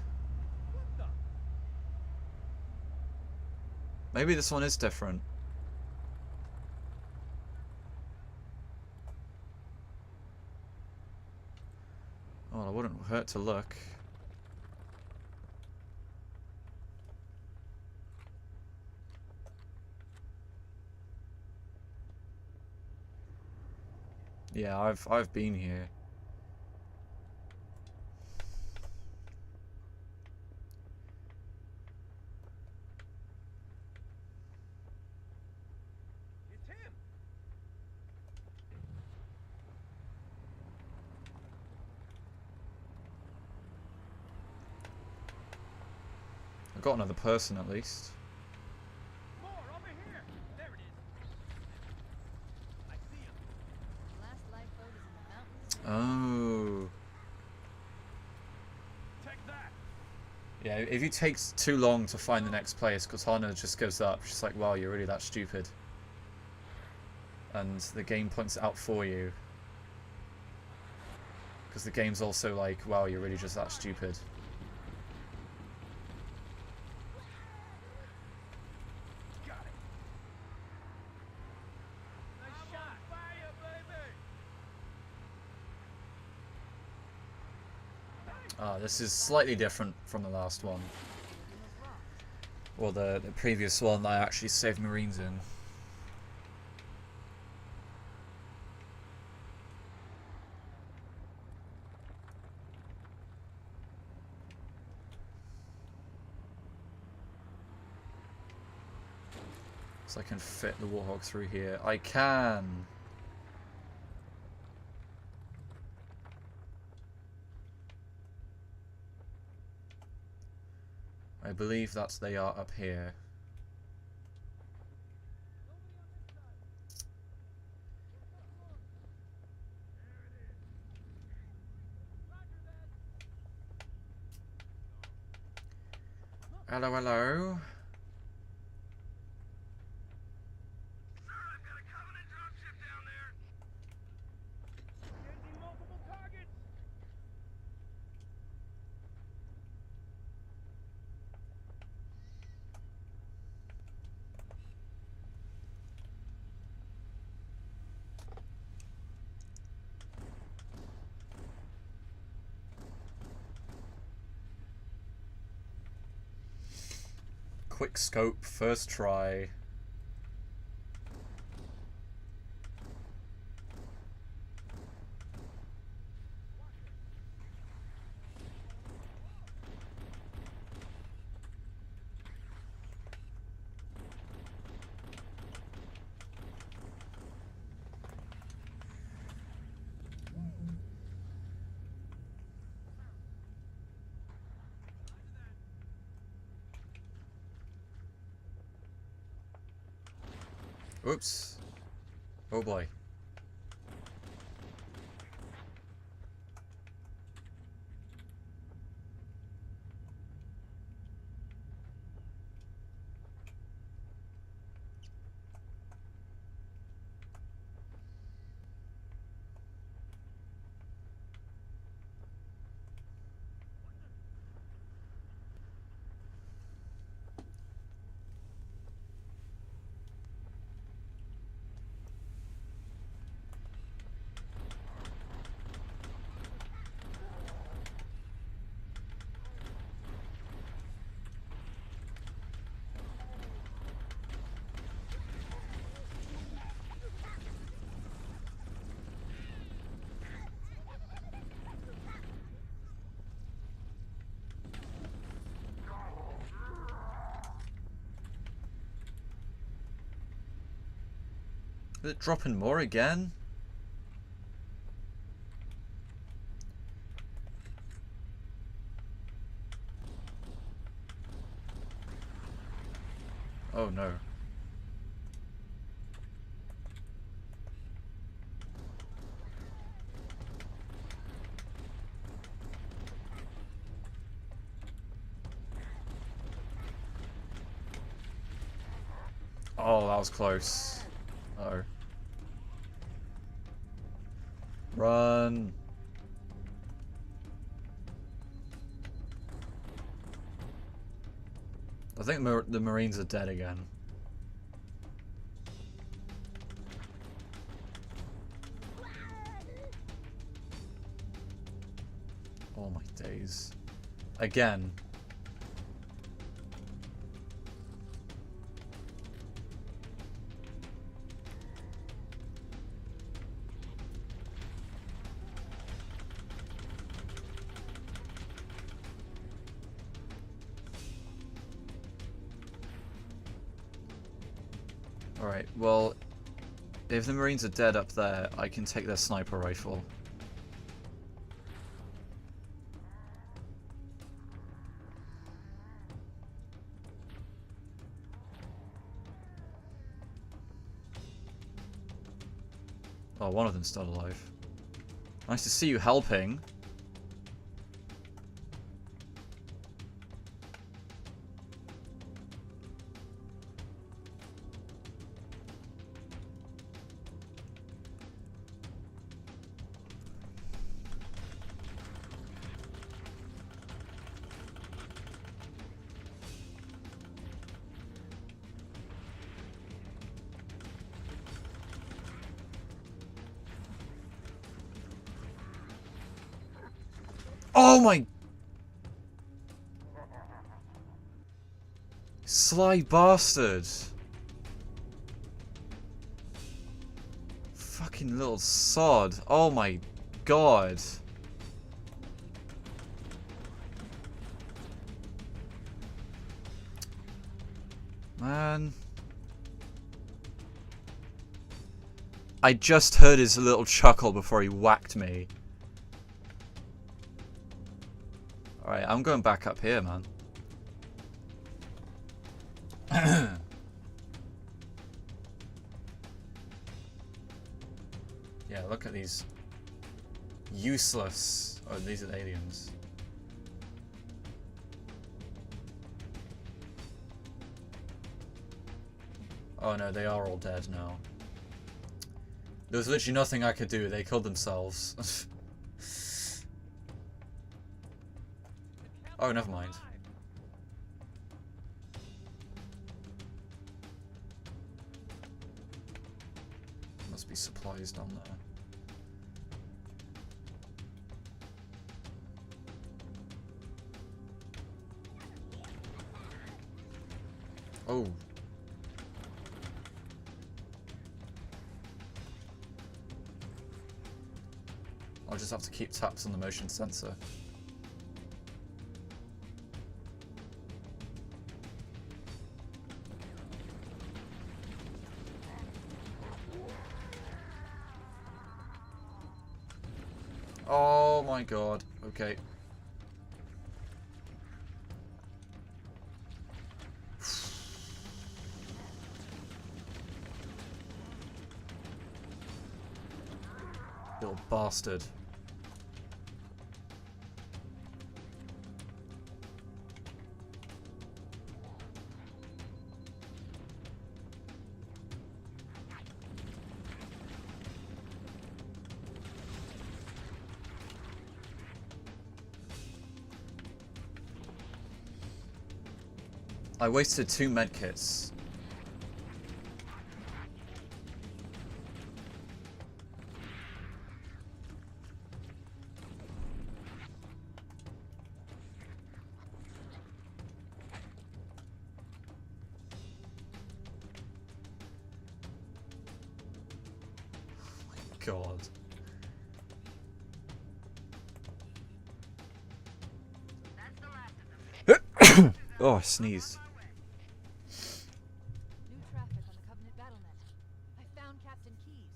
A: Maybe this one is different. Oh, it wouldn't hurt to look. Yeah, I've been here.
B: It's him.
A: I got another person at least.
B: More over here. There it is. I see him.
H: last lifeboat is in the mountains.
A: Oh.
B: Take that.
A: Yeah, if it takes too long to find the next place, Cortana just gives up. She's like, wow, you're really that stupid. And the game points it out for you. Because the game's also like, wow, you're really just that stupid.
B: Got it. Nice shot. Fire, baby.
A: Ah, this is slightly different from the last one. Or the previous one that I actually saved Marines in. So I can fit the Warthog through here. I can! I believe that they are up here. Hello, hello.
B: Sir, I've got a Covenant dropship down there. Engaging multiple targets.
A: Quick scope, first try. Oops. Oh boy. Is it dropping more again? Oh no. Oh, that was close. Uh-oh. Run. I think the Marines are dead again. Oh my days. Again. Alright, well, if the Marines are dead up there, I can take their sniper rifle. Oh, one of them's still alive. Nice to see you helping. Oh my... Sly bastard. Fucking little sod. Oh my god. Man. I just heard his little chuckle before he whacked me. Alright, I'm going back up here, man. Yeah, look at these useless. Oh, these are aliens. Oh no, they are all dead now. There was literally nothing I could do. They killed themselves. Oh, never mind. Must be supplies down there. Oh. I'll just have to keep taps on the motion sensor. Oh my god. Okay. Little bastard. I wasted 2 medkits. God. Oh, I sneezed.
C: New traffic on the Covenant Battlenet. I found Captain Keyes.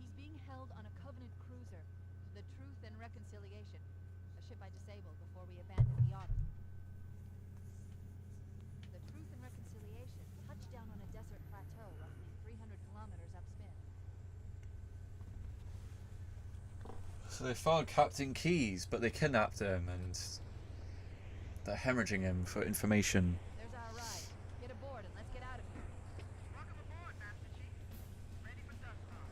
C: He's being held on a Covenant cruiser, the Truth and Reconciliation, a ship I disabled before we abandoned the Autumn. The Truth and Reconciliation touched down on a desert plateau roughly 300 kilometers upspin.
A: So they found Captain Keyes, but they kidnapped him and they're hemorrhaging him for information.
C: There's our ride. Get aboard and let's get out of here.
I: Welcome aboard, Master Chief. Ready for dust off.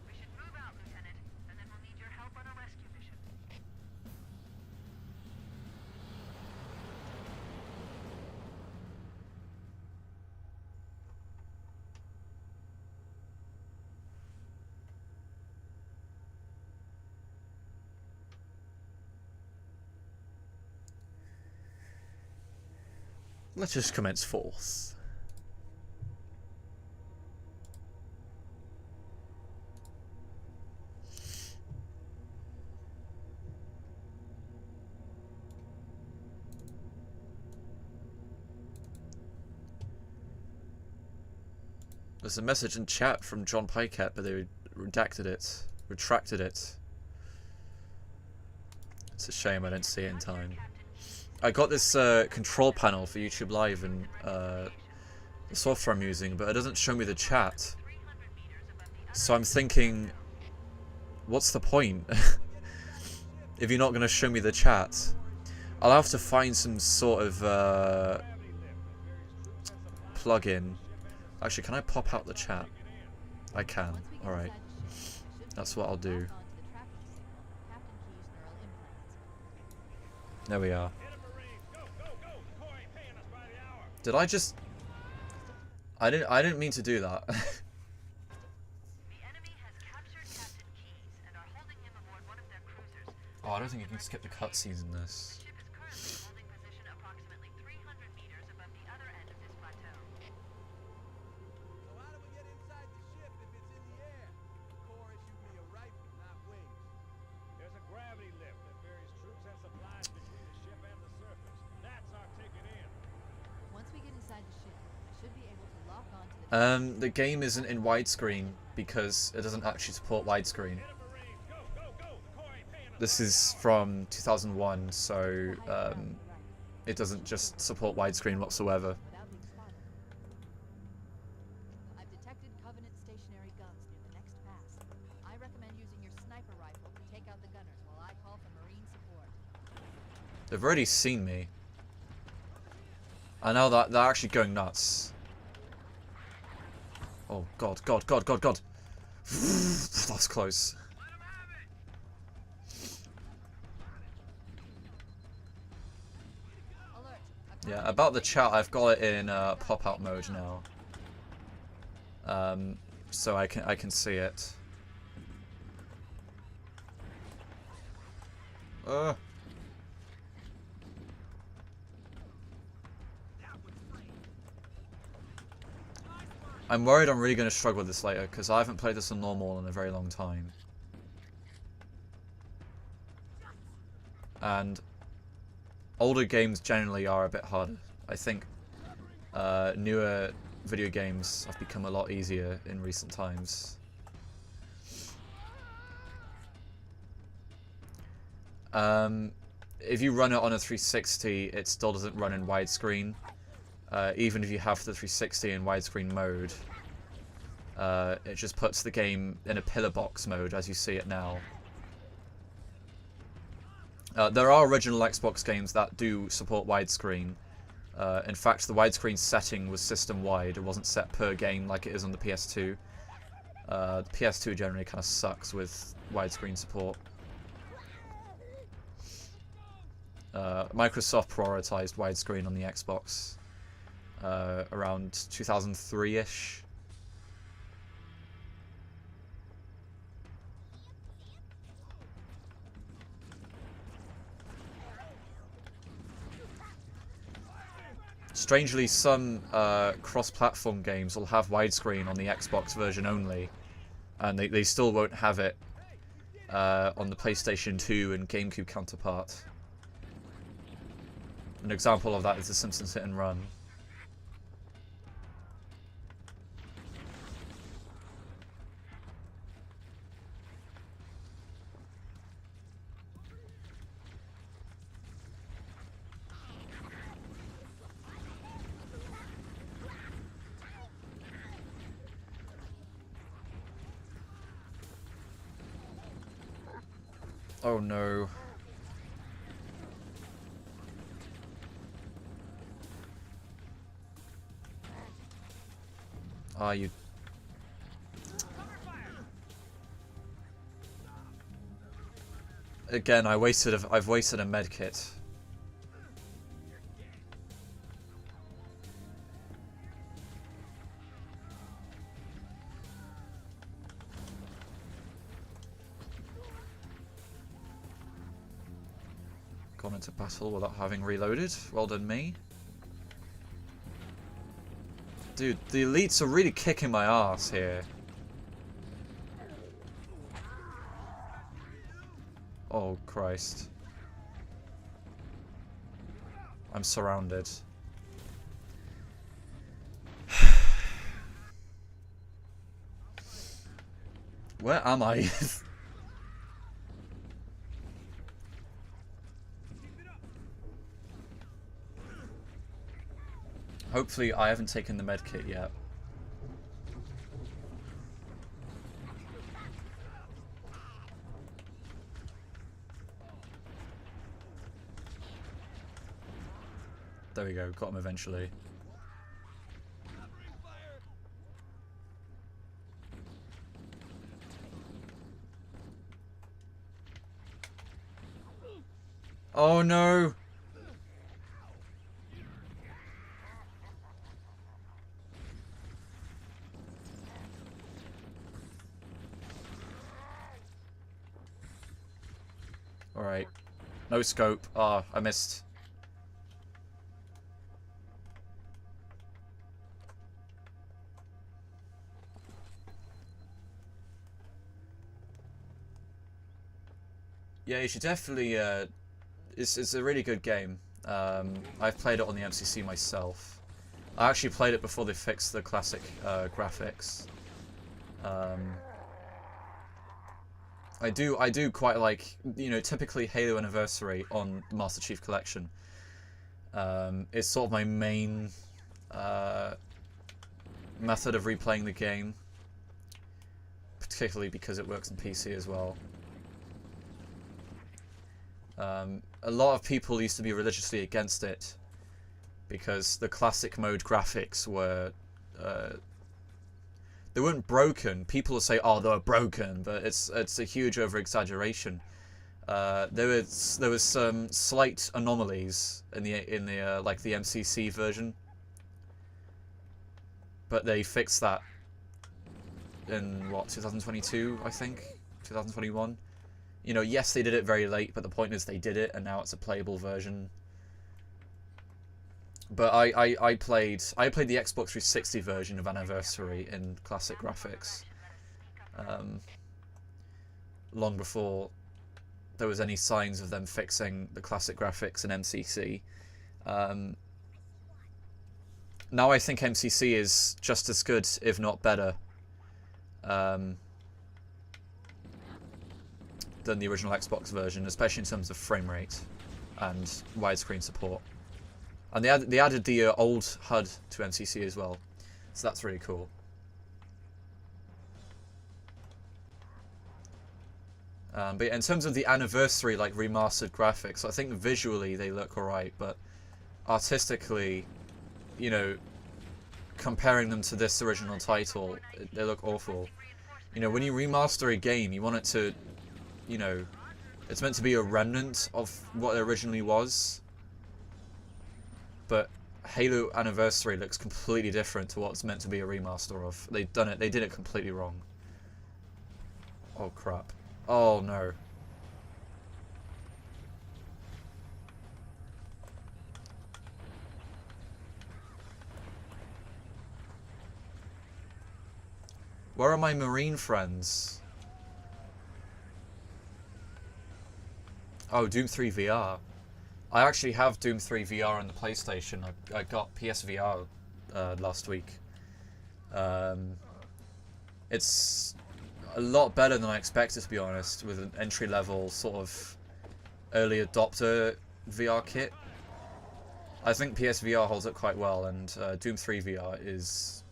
I: We should move out, Lieutenant, and then we'll need your help on a rescue mission.
A: Let's just commence forth. There's a message in chat from John Picat, but they retracted it. It's a shame I didn't see it in time. I got this control panel for YouTube Live and the software I'm using, but it doesn't show me the chat. So I'm thinking, what's the point? If you're not going to show me the chat. I'll have to find some sort of plug-in. Actually, can I pop out the chat? I can. Alright. That's what I'll do. There we are. Did I just... I didn't mean to do that.
I: The enemy has captured Captain Keyes and are holding him aboard one of their cruisers.
A: Oh, I don't think you can skip the cutscenes in this.
I: The ship is currently holding position approximately 300 meters above the other end of this plateau.
J: So how do we get inside the ship if it's in the air? The Corps issued me a rifle, not wings.
B: There's a gravity lift that ferries troops and supplies between the ship and the surface. That's our ticket in.
C: Once we get inside the ship, I should be able to lock on to
A: The game isn't in widescreen because it doesn't actually support widescreen. This is from 2001, so it doesn't just support widescreen whatsoever.
C: without being spotted.
A: They've already seen me. I know that they're actually going nuts. Oh god, god, god, god, god. That's close. Yeah, about the chat, I've got it in pop-out mode now. So I can see it. I'm worried I'm really going to struggle with this later, because I haven't played this on normal in a very long time. And older games generally are a bit harder. I think newer video games have become a lot easier in recent times. If you run it on a 360, it still doesn't run in widescreen. Even if you have the 360 in widescreen mode, it just puts the game in a pillar box mode as you see it now. There are original Xbox games that do support widescreen. In fact, the widescreen setting was system-wide. It wasn't set per game like it is on the PS2. The PS2 generally kind of sucks with widescreen support. Microsoft prioritized widescreen on the Xbox around 2003-ish. Strangely, some cross-platform games will have widescreen on the Xbox version only, and they still won't have it on the PlayStation 2 and GameCube counterpart. An example of that is The Simpsons Hit and Run. Oh no. Ah, you... Again, I've wasted a medkit. Gone into battle without having reloaded. Well done, me. Dude, the elites are really kicking my ass here. Oh, Christ. I'm surrounded. Where am I? Hopefully I haven't taken the medkit yet. There we go, got him eventually. Oh no! Alright. No scope. Ah, I missed. Yeah, you should definitely, it's a really good game. I've played it on the MCC myself. I actually played it before they fixed the classic graphics. I do quite like, you know, typically Halo Anniversary on the Master Chief Collection. It's sort of my main method of replaying the game, particularly because it works on PC as well. a lot of people used to be religiously against it because the classic mode graphics were they weren't broken. People will say, "Oh, they were broken," but it's a huge over exaggeration. There was some slight anomalies in the like the MCC version, but they fixed that in what 2022, I think, 2021. You know, yes, they did it very late, but the point is they did it, and now it's a playable version. But I played the Xbox 360 version of Anniversary in classic graphics, long before there was any signs of them fixing the classic graphics in MCC. Now I think MCC is just as good, if not better, than the original Xbox version, especially in terms of frame rate and widescreen support. And they added the old HUD to MCC as well, so that's really cool. But in terms of the Anniversary, like, remastered graphics, I think visually they look alright, but artistically, you know, comparing them to this original title, they look awful. You know, when you remaster a game, you want it to, you know, it's meant to be a remnant of what it originally was. But Halo Anniversary looks completely different to what's meant to be a remaster of. They did it completely wrong. Oh crap. Oh no. Where are my Marine friends? Oh, Doom 3 VR. I actually have Doom 3 VR on the PlayStation. I got PSVR last week. It's a lot better than I expected, to be honest, with an entry-level sort of early adopter VR kit. I think PSVR holds up quite well, and Doom 3 VR is...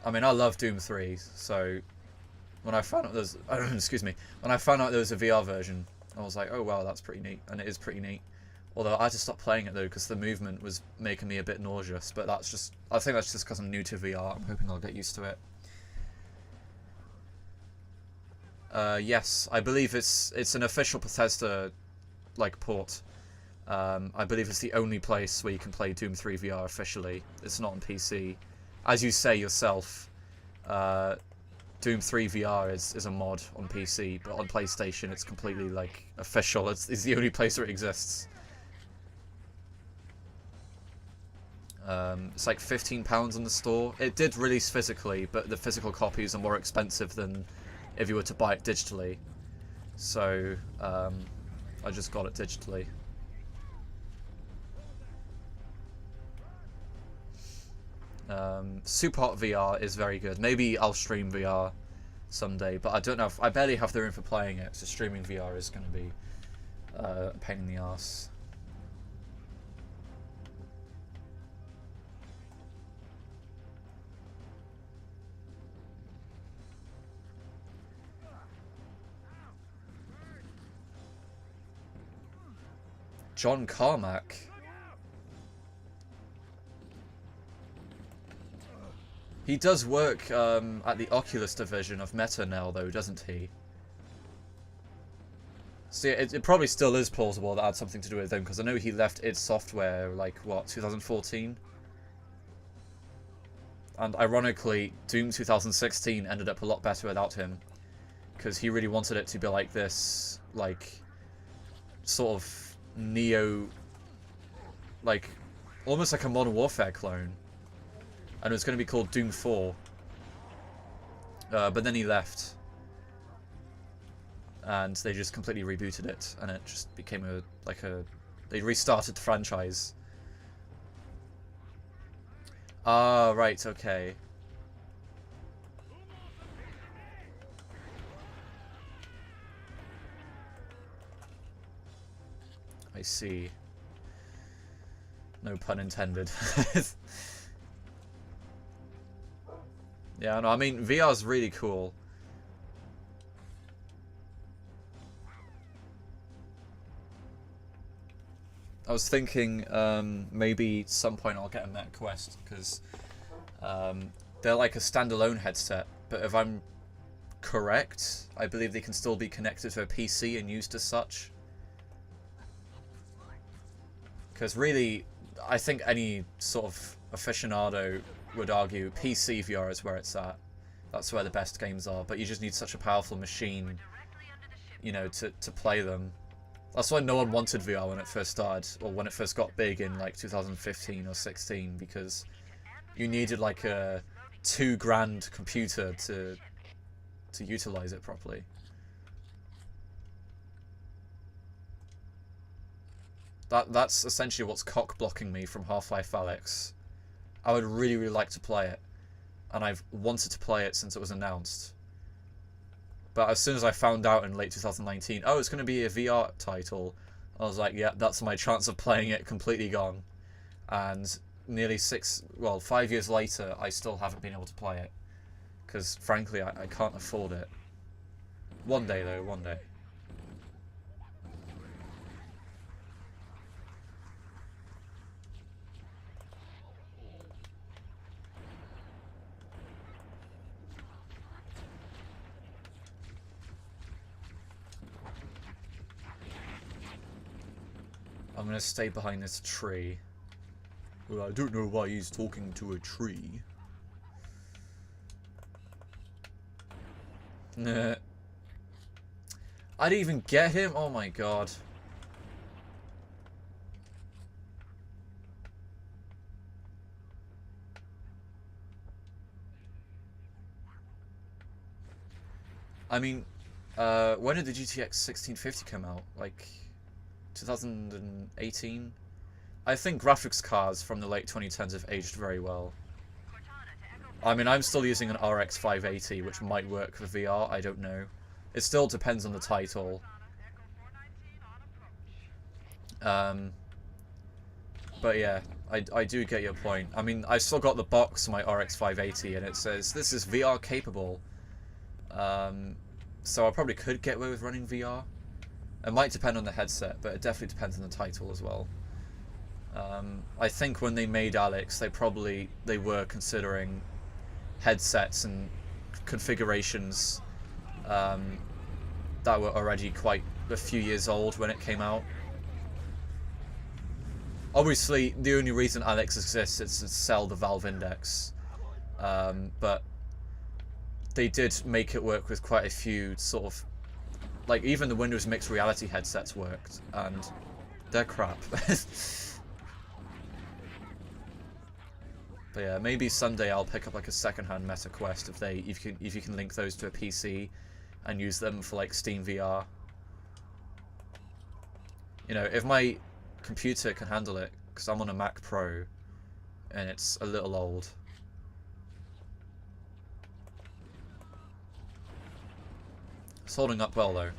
A: I mean, I love Doom 3, so when I found out there's... excuse me. When I found out there was a VR version, I was like, oh wow, that's pretty neat, and it is pretty neat. Although I had to stop playing it though because the movement was making me a bit nauseous, but that's just... I think that's just because I'm new to VR. I'm hoping I'll get used to it. Yes, I believe it's an official Bethesda like port. I believe it's the only place where you can play Doom 3 VR officially. It's not on PC. As you say yourself, Doom 3 VR is a mod on PC, but on PlayStation it's completely like official. It's the only place where it exists. It's like £15 in the store. It did release physically, but the physical copies are more expensive than if you were to buy it digitally. So I just got it digitally. Superhot VR is very good. Maybe I'll stream VR someday, but I don't know if I barely have the room for playing it, so streaming VR is going to be a pain in the ass. John Carmack. He does work at the Oculus division of Meta now, though, doesn't he? See, it probably still is plausible that had something to do with him, because I know he left id Software, like, what, 2014? And ironically, Doom 2016 ended up a lot better without him, because he really wanted it to be like this, like, sort of Neo, like, almost like a Modern Warfare clone. And it was going to be called Doom 4. But then he left. And they just completely rebooted it. And it just became they restarted the franchise. Ah, right, okay. I see. No pun intended. Yeah, no, I mean, VR's really cool. I was thinking maybe at some point I'll get a Meta Quest, because they're like a standalone headset, but if I'm correct, I believe they can still be connected to a PC and used as such. Because really, I think any sort of aficionado would argue PC VR is where it's at. That's where the best games are, but you just need such a powerful machine, you know, to play them. That's why no one wanted VR when it first started, or when it first got big in like 2015 or 16, because you needed like a $2,000 computer to utilize it properly. That's essentially what's cock blocking me from Half-Life Alyx. I would really, really like to play it, and I've wanted to play it since it was announced. But as soon as I found out in late 2019, oh, it's going to be a VR title, I was like, yeah, that's my chance of playing it completely gone. And nearly 5 years later, I still haven't been able to play it. Because, frankly, I can't afford it. One day, though, one day. I'm gonna stay behind this tree. Well, I don't know why he's talking to a tree. Nah. I didn't even get him? Oh my god. I mean, when did the GTX 1650 come out? Like 2018? I think graphics cards from the late 2010s have aged very well. I mean, I'm still using an RX 580, which might work for VR, I don't know. It still depends on the title. But yeah, I do get your point. I mean, I've still got the box for my RX 580, and it says, this is VR capable. So I probably could get away with running VR. It might depend on the headset, but it definitely depends on the title as well. I think when they made Alyx, they were considering headsets and configurations that were already quite a few years old when it came out. Obviously, the only reason Alyx exists is to sell the Valve Index, but they did make it work with quite a few sort of, like, even the Windows Mixed Reality headsets worked, and they're crap. But yeah, maybe someday I'll pick up like a second-hand Meta Quest if you can link those to a PC and use them for like Steam VR. You know, if my computer can handle it, because I'm on a Mac Pro and it's a little old. It's holding up well though.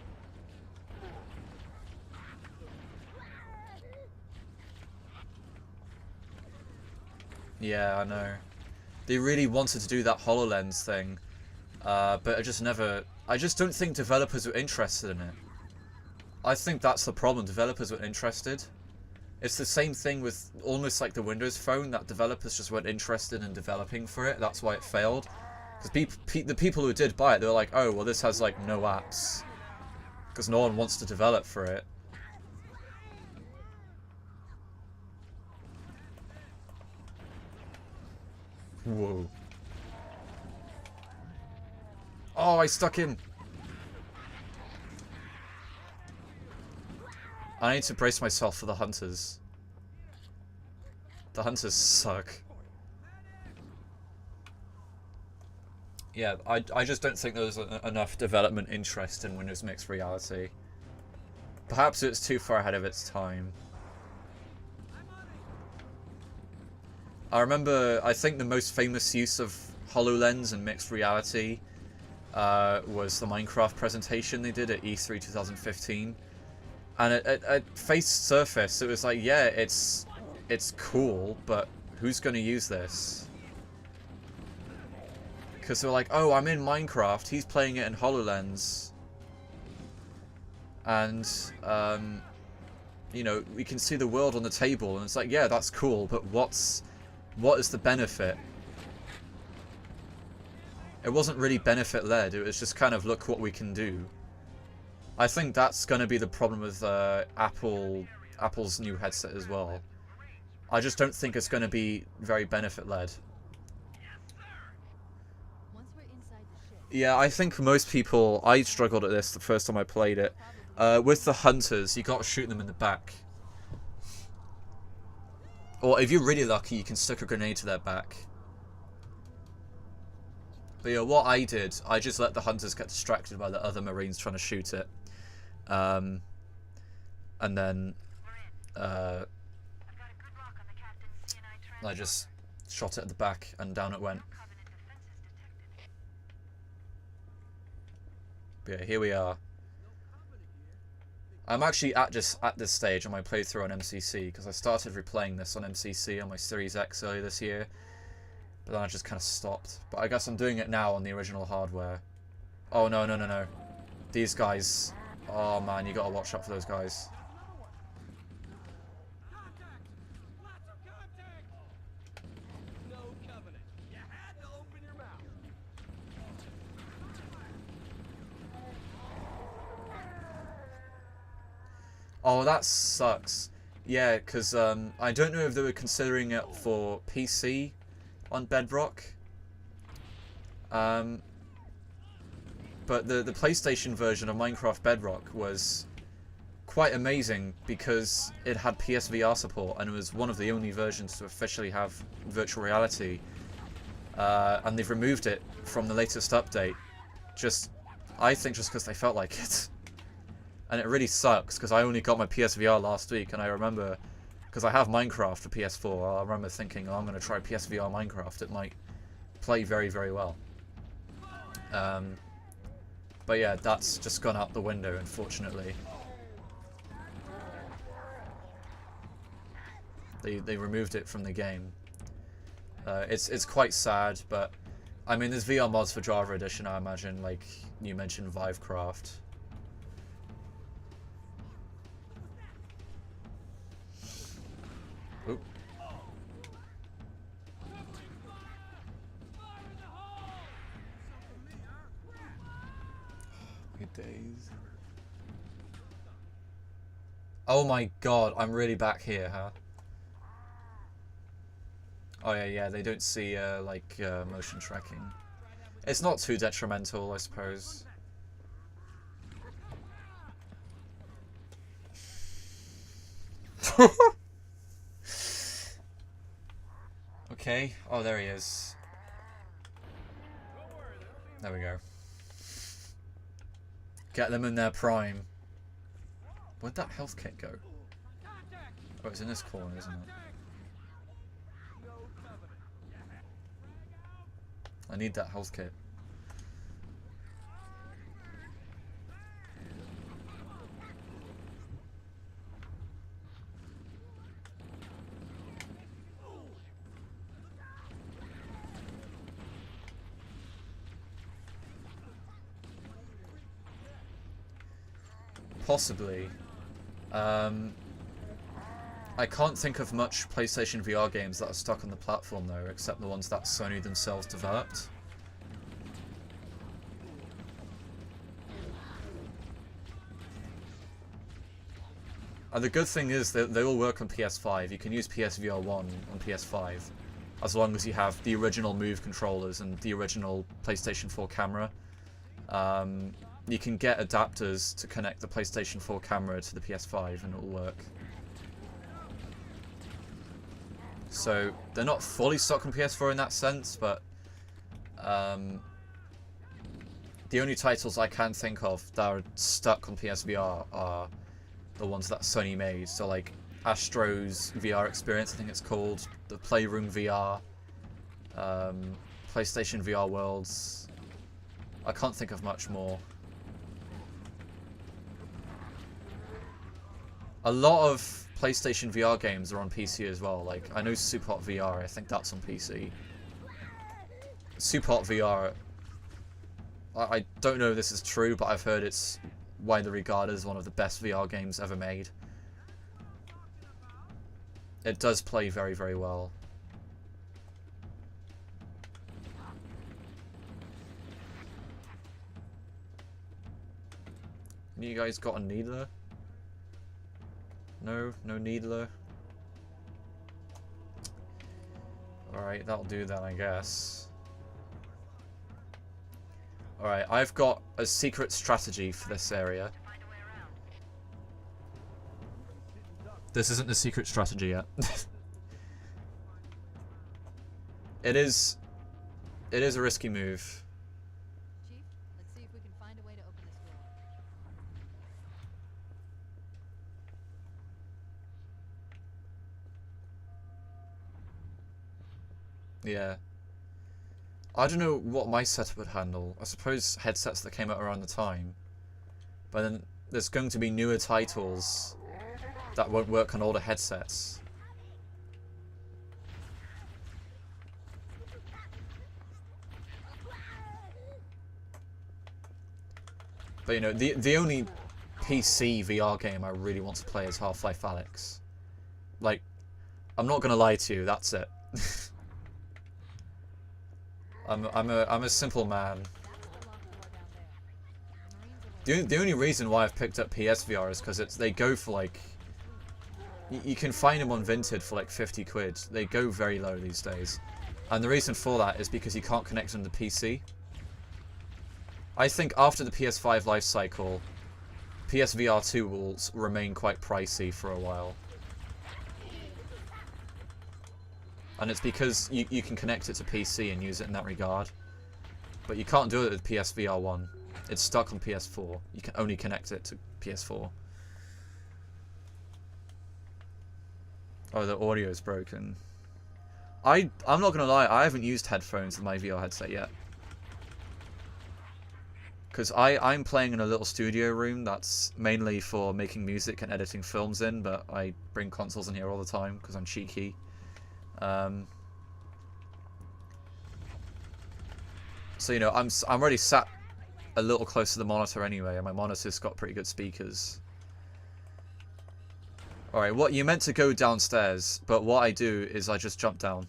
A: Yeah, I know. They really wanted to do that HoloLens thing, but I just don't think developers were interested in it. I think that's the problem, developers weren't interested. It's the same thing with almost like the Windows Phone, that developers just weren't interested in developing for it, that's why it failed. Because the people who did buy it, they were like, oh, well this has like no apps. Because no one wants to develop for it. Whoa. Oh, I stuck him. I need to brace myself for the hunters. The hunters suck. Yeah, I just don't think there's enough development interest in Windows Mixed Reality. Perhaps it's too far ahead of its time. I think the most famous use of HoloLens and Mixed Reality was the Minecraft presentation they did at E3 2015. And at face surface, it was like, yeah, it's cool, but who's going to use this? Because they're like, oh, I'm in Minecraft, he's playing it in HoloLens. And, you know, we can see the world on the table, and it's like, yeah, that's cool, but what is the benefit? It wasn't really benefit led, it was just kind of look what we can do. I think that's going to be the problem with Apple's new headset as well. I just don't think it's going to be very benefit led.
H: Once we're inside the ship,
A: Yeah, I think most people, I struggled at this the first time I played it. With the hunters, you got to shoot them in the back. Or if you're really lucky, you can stick a grenade to their back. But yeah, what I did, I just let the hunters get distracted by the other Marines trying to shoot it. And then I just shot it at the back and down it went. But yeah, here we are. I'm actually at this stage on my playthrough on MCC because I started replaying this on MCC on my Series X earlier this year, but then I just kind of stopped. But I guess I'm doing it now on the original hardware. Oh no, no, no, no. These guys. Oh man, you gotta watch out for those guys. Oh, that sucks. Yeah, because I don't know if they were considering it for PC on Bedrock. But the PlayStation version of Minecraft Bedrock was quite amazing because it had PSVR support and it was one of the only versions to officially have virtual reality. And they've removed it from the latest update. I think just because they felt like it. And it really sucks because I only got my PSVR last week, and I remember, because I have Minecraft for PS4, I remember thinking, oh, I'm going to try PSVR Minecraft. It might play very, very well. But yeah, that's just gone out the window, unfortunately. They removed it from the game. It's quite sad, but I mean, there's VR mods for Java Edition, I imagine, like you mentioned Vivecraft. Oop. Good days. Oh my god, I'm really back here, huh? Oh yeah, they don't see motion tracking. It's not too detrimental, I suppose. Okay. Oh, there he is. There we go. Get them in their prime. Where'd that health kit go? Oh, it's in this corner, isn't it? I need that health kit. Possibly. I can't think of much PlayStation VR games that are stuck on the platform though, except the ones that Sony themselves developed. And the good thing is that they all work on PS5. You can use PSVR 1 on PS5, as long as you have the original Move controllers and the original PlayStation 4 camera. You can get adapters to connect the PlayStation 4 camera to the PS5 and it'll work. So they're not fully stuck on PS4 in that sense, but the only titles I can think of that are stuck on PSVR are the ones that Sony made. So like Astro's VR Experience, I think it's called, the Playroom VR, PlayStation VR Worlds. I can't think of much more. A lot of PlayStation VR games are on PC as well. Like, I know Superhot VR, I think that's on PC. Superhot VR, I don't know if this is true, but I've heard it's widely regarded as one of the best VR games ever made. It does play very, very well. You guys got a needler? No? No needler? Alright, that'll do then, I guess. Alright, I've got a secret strategy for this area. This isn't the secret strategy yet. It is a risky move.
H: Chief, let's see if we can find a way to open this door.
A: Yeah. I don't know what my setup would handle. I suppose headsets that came out around the time. But then there's going to be newer titles that won't work on older headsets. But you know, the only PC VR game I really want to play is Half-Life Alyx. Like, I'm not gonna lie to you, that's it. I'm a simple man. The only reason why I've picked up PSVR is because they go for like, you can find them on Vinted for like 50 quid. They go very low these days, and the reason for that is because you can't connect them to PC. I think after the PS5 life cycle, PSVR 2 will remain quite pricey for a while. And it's because you can connect it to PC and use it in that regard. But you can't do it with PSVR 1. It's stuck on PS4. You can only connect it to PS4. Oh, the audio's broken. I'm not gonna lie, I haven't used headphones with my VR headset yet. Because I'm playing in a little studio room that's mainly for making music and editing films in, but I bring consoles in here all the time because I'm cheeky. So you know, I'm already sat a little close to the monitor anyway, and my monitor's got pretty good speakers. Alright, what you meant to go downstairs, but what I do is I just jump down.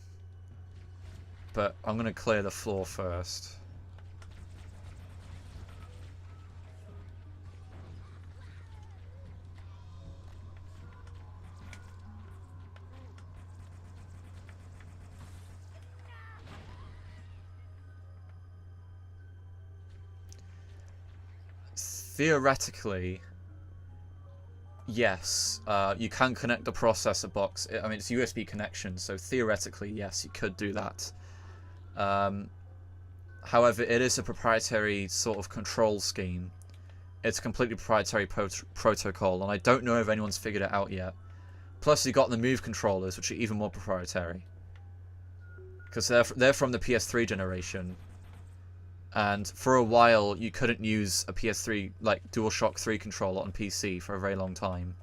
A: But I'm gonna clear the floor first. Theoretically, yes, you can connect the processor box. I mean, it's a USB connection, so theoretically, yes, you could do that. However, it is a proprietary sort of control scheme. It's a completely proprietary protocol, and I don't know if anyone's figured it out yet. Plus, you got the Move controllers, which are even more proprietary, because they're from the PS3 generation. And for a while, you couldn't use a PS3, like DualShock 3 controller on PC for a very long time.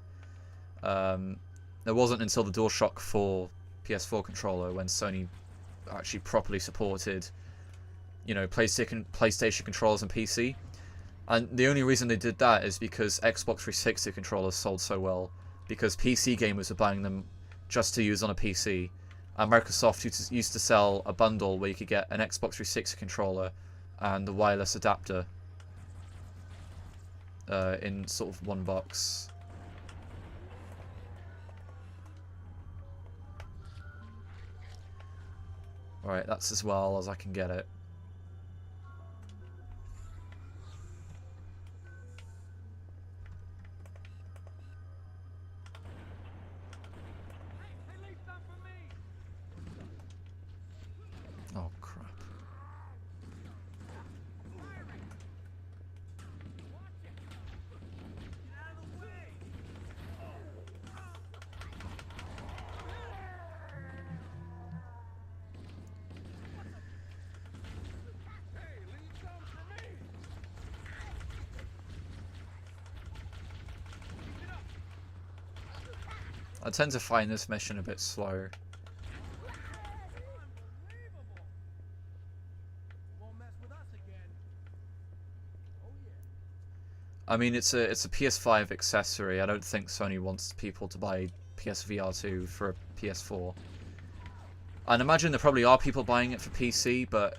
A: It wasn't until the DualShock 4 PS4 controller when Sony actually properly supported, you know, PlayStation controllers on PC. And the only reason they did that is because Xbox 360 controllers sold so well, because PC gamers were buying them just to use on a PC. And Microsoft used to sell a bundle where you could get an Xbox 360 controller and the wireless adapter in sort of one box. Alright, that's as well as I can get it. Oh crap. I tend to find this mission a bit slow. I mean, it's a PS5 accessory. I don't think Sony wants people to buy PSVR 2 for a PS4. And imagine there probably are people buying it for PC, but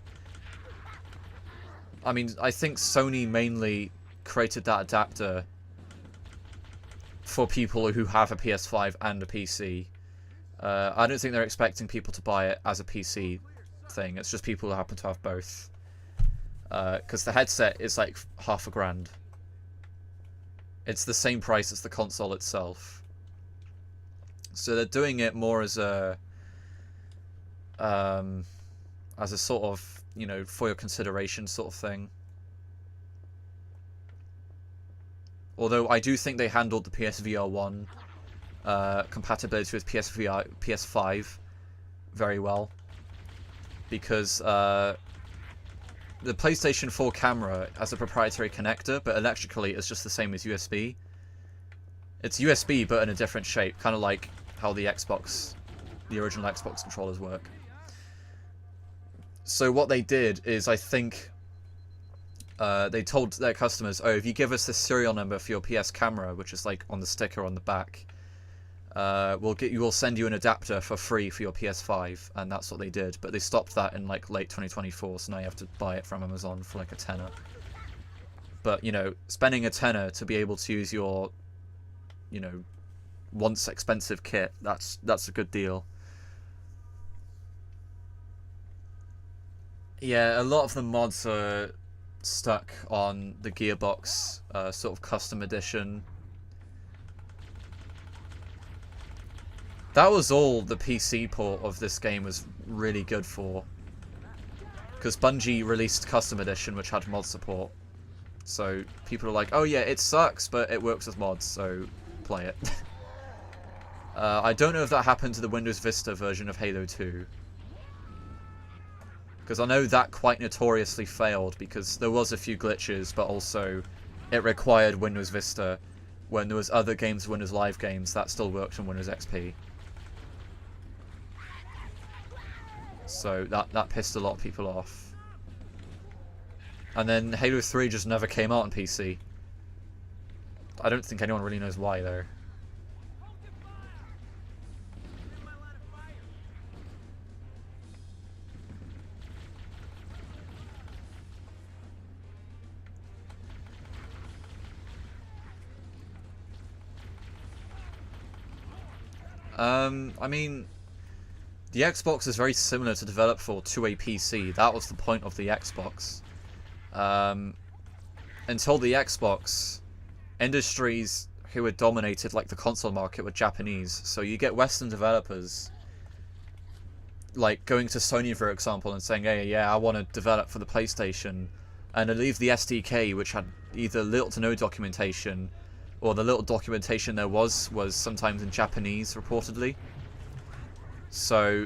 A: I mean, I think Sony mainly created that adapter for people who have a PS5 and a PC. I don't think they're expecting people to buy it as a PC thing. It's just people who happen to have both. Because the headset is like $50,000. It's the same price as the console itself. So they're doing it more as a sort of, you know, for your consideration sort of thing. Although I do think they handled the PSVR 1 compatibility with PS5 very well. Because the PlayStation 4 camera has a proprietary connector, but electrically it's just the same as USB. It's USB, but in a different shape, kind of like how the original Xbox controllers work. So what they did is, I think, they told their customers, oh, if you give us the serial number for your PS camera, which is like on the sticker on the back, we'll send you an adapter for free for your PS5, and that's what they did. But they stopped that in like late 2024, so now you have to buy it from Amazon for like a tenner. But, you know, spending a tenner to be able to use your, you know, once expensive kit, that's a good deal. Yeah, a lot of the mods are stuck on the Gearbox sort of custom edition. That was all the PC port of this game was really good for. Because Bungie released custom edition, which had mod support. So people are like, oh yeah, it sucks, but it works with mods, so play it. I don't know if that happened to the Windows Vista version of Halo 2. Because I know that quite notoriously failed, because there was a few glitches, but also it required Windows Vista. When there was other games, Windows Live games, that still worked on Windows XP. So that pissed a lot of people off. And then Halo 3 just never came out on PC. I don't think anyone really knows why, though. I mean, the Xbox is very similar to develop for to a PC. That was the point of the Xbox. Until the Xbox, industries who had dominated like the console market were Japanese. So you get Western developers like going to Sony, for example, and saying, hey, yeah, I want to develop for the PlayStation. And they leave the SDK, which had either little to no documentation, or the little documentation there was sometimes in Japanese, reportedly. So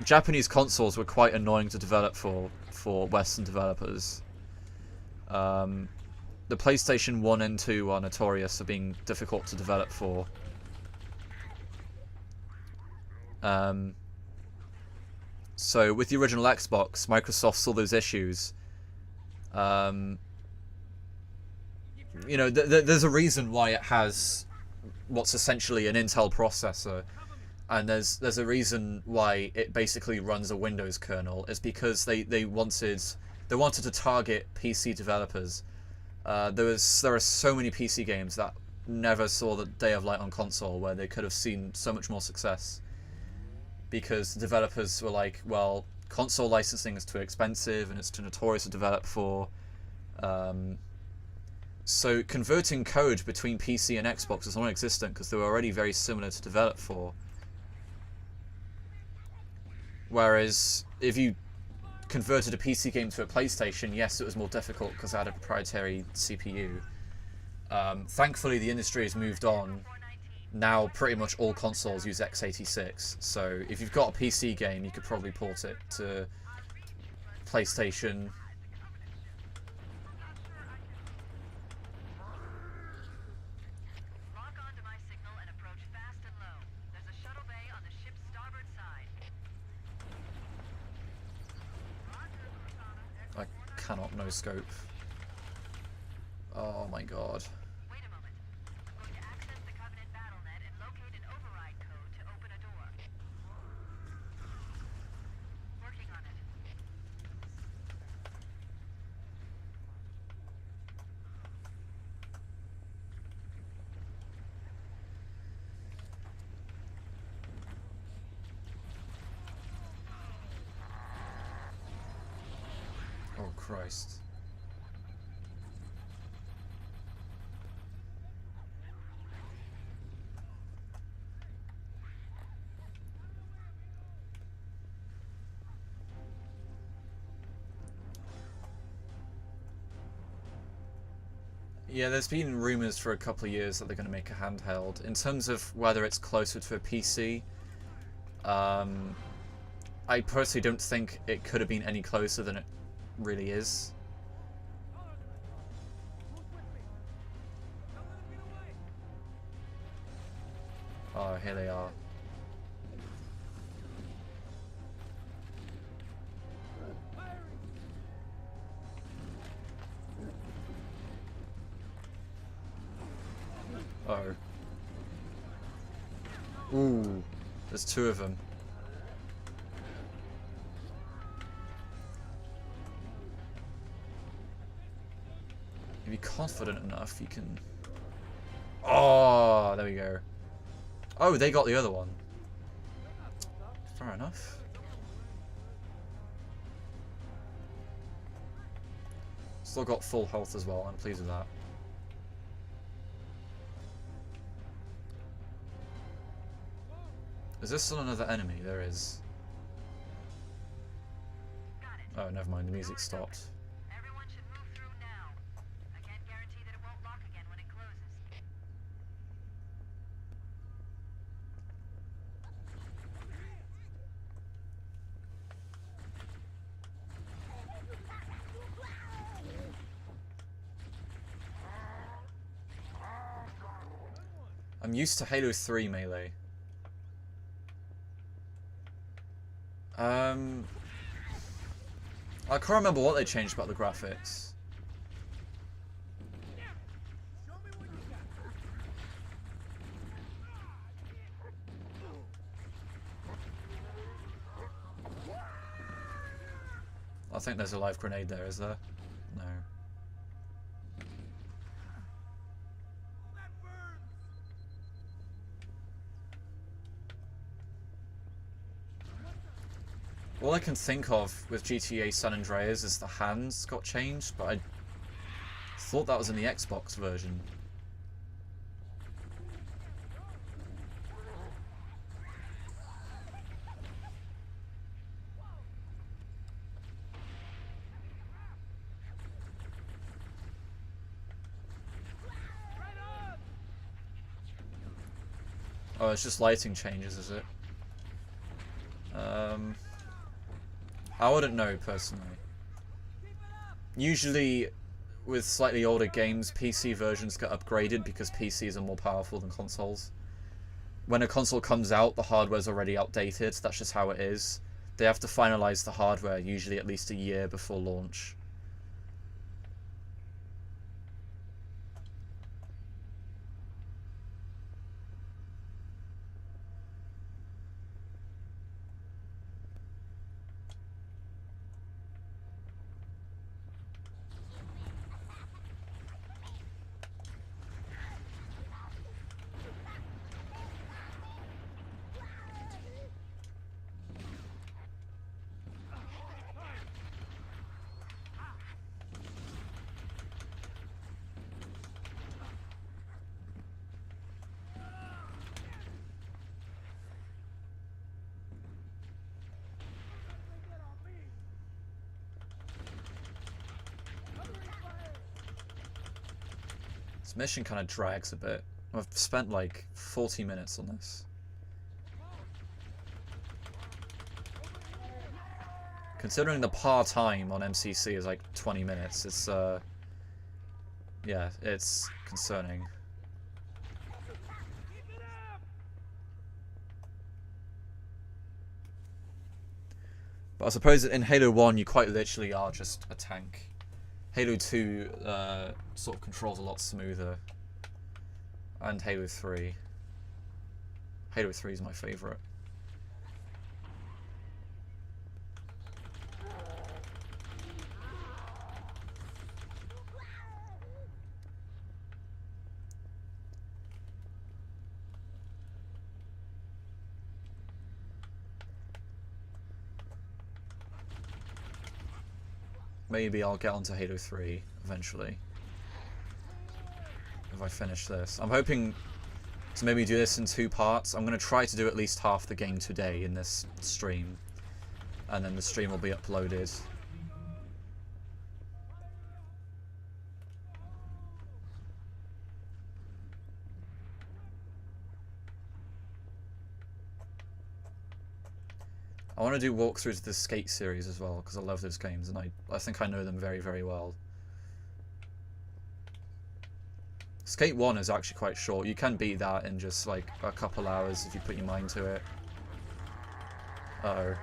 A: Japanese consoles were quite annoying to develop for Western developers. The PlayStation 1 and 2 are notorious for being difficult to develop for. So with the original Xbox, Microsoft saw those issues. You know, there's a reason why it has what's essentially an Intel processor, and there's a reason why it basically runs a Windows kernel. It's because they wanted to target PC developers. There are so many PC games that never saw the day of light on console, where they could have seen so much more success, because the developers were like, well, console licensing is too expensive and it's too notorious to develop for. So converting code between PC and Xbox is non-existent, because they were already very similar to develop for. Whereas if you converted a PC game to a PlayStation, yes, it was more difficult because it had a proprietary CPU. Thankfully, the industry has moved on. Now pretty much all consoles use x86, so if you've got a PC game, you could probably port it to PlayStation. I cannot no scope. Oh my god.
I: Wait a moment. I'm going to access the Covenant BattleNet and locate an override code
A: Christ. Yeah, there's been rumours for a couple of years that they're going to make a handheld. In terms of whether it's closer to a PC, I personally don't think it could have been any closer than it really is. Oh, here they are. Uh-oh. Ooh, there's two of them. If you're confident enough, you can... Oh, there we go. Oh, they got the other one. Fair enough. Still got full health as well, I'm pleased with that. Is there still another enemy? There is. Oh, never mind, the music stopped.
I: Everyone should move through now. I can't guarantee that it won't lock again when it closes.
A: I'm used to Halo 3 melee. I can't remember what they changed about the graphics. I think there's a live grenade there, is there? No. All I can think of with GTA San Andreas is the hands got changed, but I thought that was in the Xbox version. Oh, it's just lighting changes, is it? I wouldn't know, personally. Usually, with slightly older games, PC versions get upgraded because PCs are more powerful than consoles. When a console comes out, the hardware's already outdated. That's just how it is. They have to finalize the hardware, usually at least a year before launch. This mission kind of drags a bit. I've spent like 40 minutes on this. Considering the par time on MCC is like 20 minutes, it's yeah, it's concerning. But I suppose that in Halo 1 you quite literally are just a tank. Halo 2 sort of controls a lot smoother. And Halo 3. Halo 3 is my favourite. maybe I'll get onto Halo 3 eventually. If I finish this. I'm hoping to maybe do this in 2 parts. I'm going to try to do at least half the game today in this stream. And then the stream will be uploaded. I want to do walkthroughs of the Skate series as well, because I love those games, and I think I know them very, very well. Skate 1 is actually quite short. You can beat that in just like a couple hours if you put your mind to it. Uh-oh.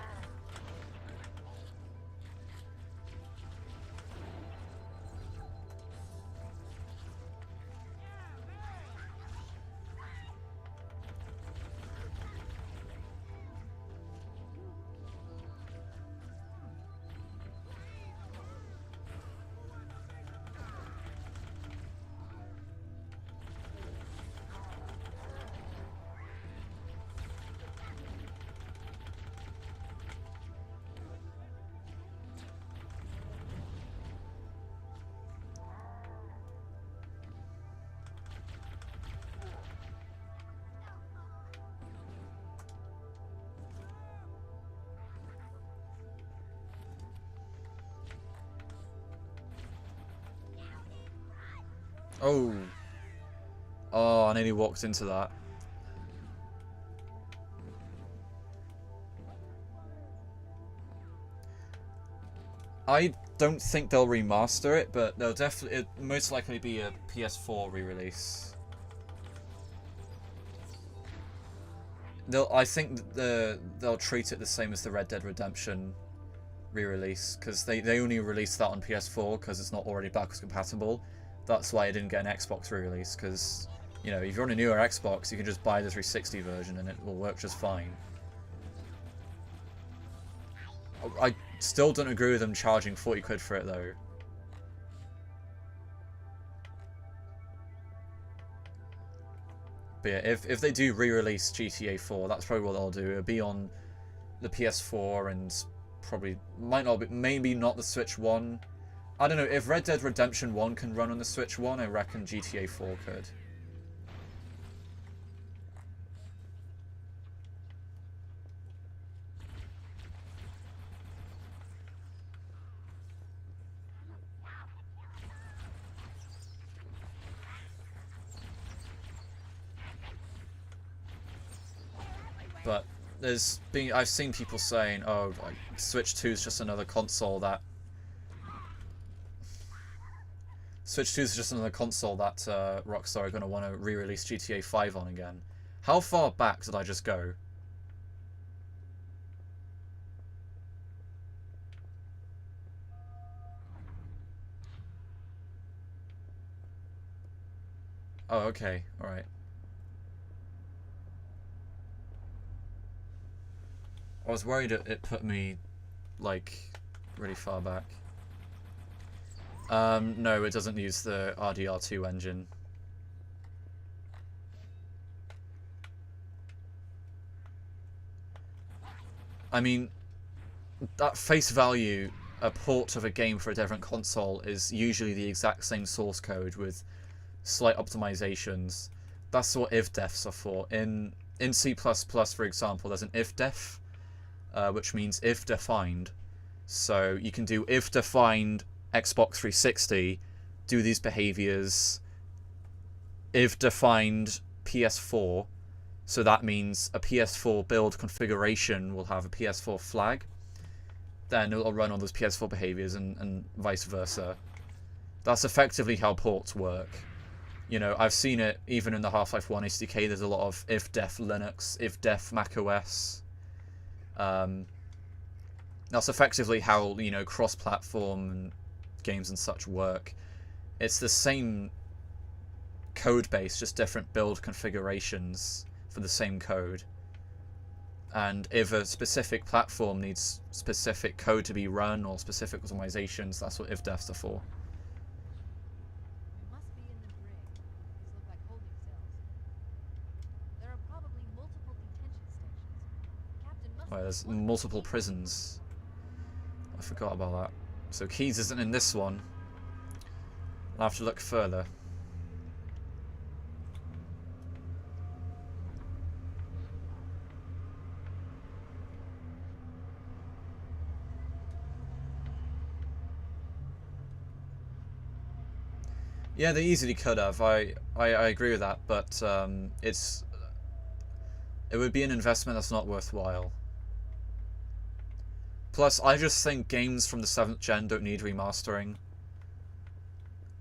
A: Oh. Oh, I nearly walked into that. I don't think they'll remaster it, but they'll definitely, it'll most likely be a PS4 re-release. I think they'll treat it the same as the Red Dead Redemption re-release, because they only released that on PS4 because it's not already backwards compatible. That's why I didn't get an Xbox re-release, because, you know, if you're on a newer Xbox, you can just buy the 360 version and it will work just fine. I still don't agree with them charging 40 quid for it, though. But yeah, if they do re-release GTA 4, that's probably what they'll do. It'll be on the PS4 and probably, might not be, maybe not the Switch 1. I don't know, if Red Dead Redemption 1 can run on the Switch 1, I reckon GTA 4 could. But I've seen people saying, oh, like, Switch 2 is just another console that Rockstar are going to want to re-release GTA 5 on again. How far back did I just go? Oh, okay, alright. I was worried it put me, like, really far back. No, it doesn't use the RDR2 engine. I mean, at face value, a port of a game for a different console is usually the exact same source code with slight optimizations. That's what if-defs are for. In C++, for example, there's an if-def, which means if-defined. So you can do if-defined Xbox 360, do these behaviors, if-defined PS4, so that means a PS4 build configuration will have a PS4 flag, then it'll run all those PS4 behaviors and vice versa. That's effectively how ports work. You know, I've seen it even in the Half-Life 1 SDK, there's a lot of if-def Linux, if-def macOS. That's effectively how, you know, cross-platform and games and such work. It's the same code base, just different build configurations for the same code. And if a specific platform needs specific code to be run or specific optimizations, that's what if-defs are for.
H: We must be in the brig. These look like holding cells. There are probably multiple detention stations. Captain must
A: Right, there's multiple prisons. I forgot about that. So Keys isn't in this one. I'll have to look further. Yeah, they easily could have. I agree with that, but it would be an investment that's not worthwhile. Plus, I just think games from the 7th gen don't need remastering.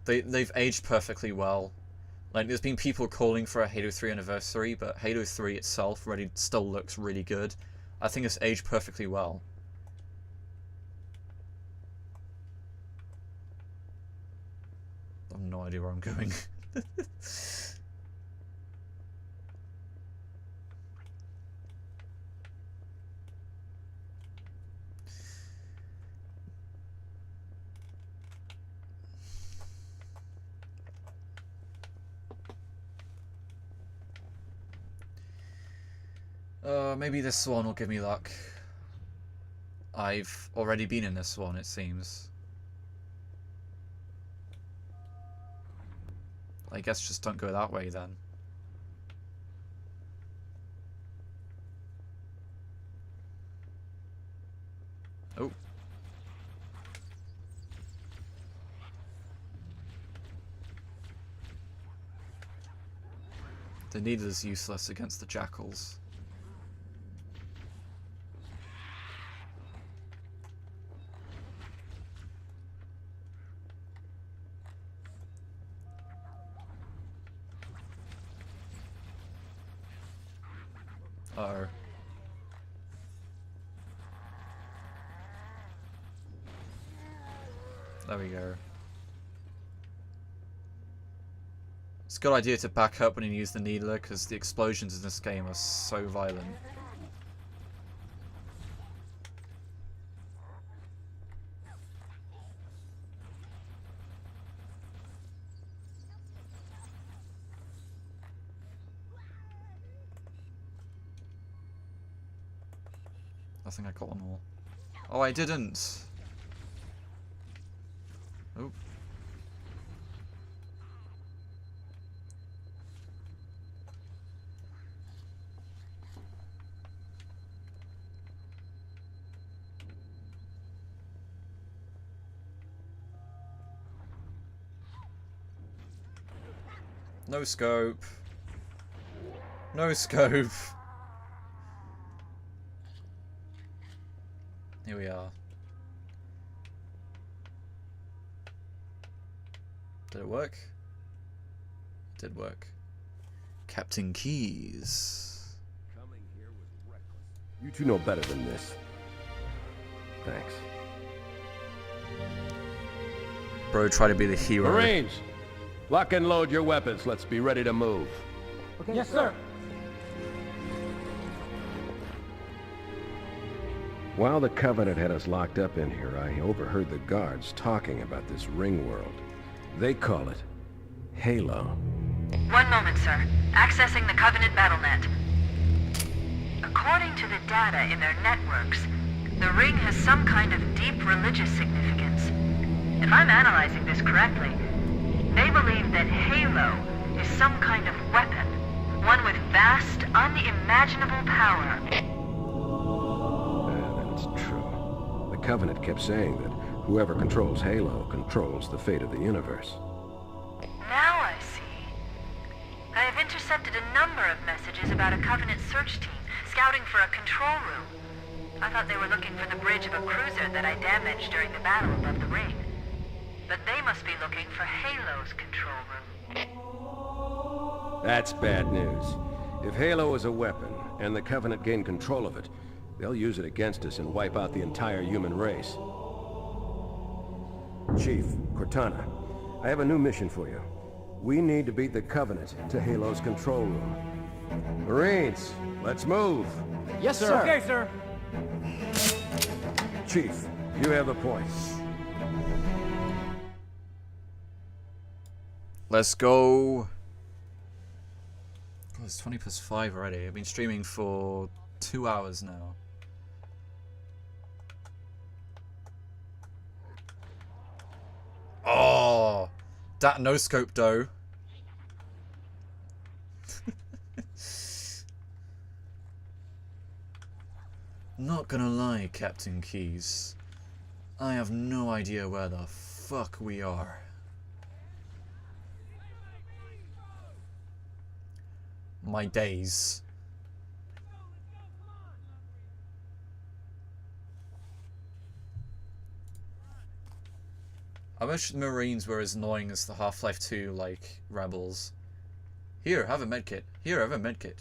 A: They've aged perfectly well. Like, there's been people calling for a Halo 3 anniversary, but Halo 3 itself still looks really good. I think it's aged perfectly well. I have no idea where I'm going. Maybe this one will give me luck. I've already been in this one, it seems. I guess just don't go that way then. Oh. The needle is useless against the jackals. Uh-oh. There we go. It's a good idea to back up when you use the needler, because the explosions in this game are so violent. I think I got them all. Oh, I didn't! Oh. No scope. No scope. Here we are. Did it work? It did work. Captain Keyes.
F: Coming here was reckless. You two know better than this. Thanks.
A: Bro, try to be the hero.
F: Marines, lock and load your weapons. Let's be ready to move.
E: Okay, yes, sir.
F: While the Covenant had us locked up in here, I overheard the guards talking about this ring world. They call it Halo.
C: One moment, sir. Accessing the Covenant BattleNet. According to the data in their networks, the ring has some kind of deep religious significance. If I'm analyzing this correctly, they believe that Halo is some kind of weapon, one with vast, unimaginable power.
F: That's true. The Covenant kept saying that whoever controls Halo controls the fate of the universe.
C: Now I see. I have intercepted a number of messages about a Covenant search team scouting for a control room. I thought they were looking for the bridge of a cruiser that I damaged during the battle above the ring. But they must be looking for Halo's control room.
F: That's bad news. If Halo is a weapon, and the Covenant gain control of it, they'll use it against us and wipe out the entire human race. Chief, Cortana, I have a new mission for you. We need to beat the Covenant to Halo's control room. Marines, let's move!
E: Yes, sir.
B: Okay, sir.
F: Chief, you have the point.
A: Let's go. God, it's 20+5 already. I've been streaming for 2 hours now. that no scope though. Not gonna lie, Captain Keyes. I have no idea where the fuck we are. My days. I wish the Marines were as annoying as the Half-Life 2, like, rebels. Here, have a medkit. Here, have a medkit.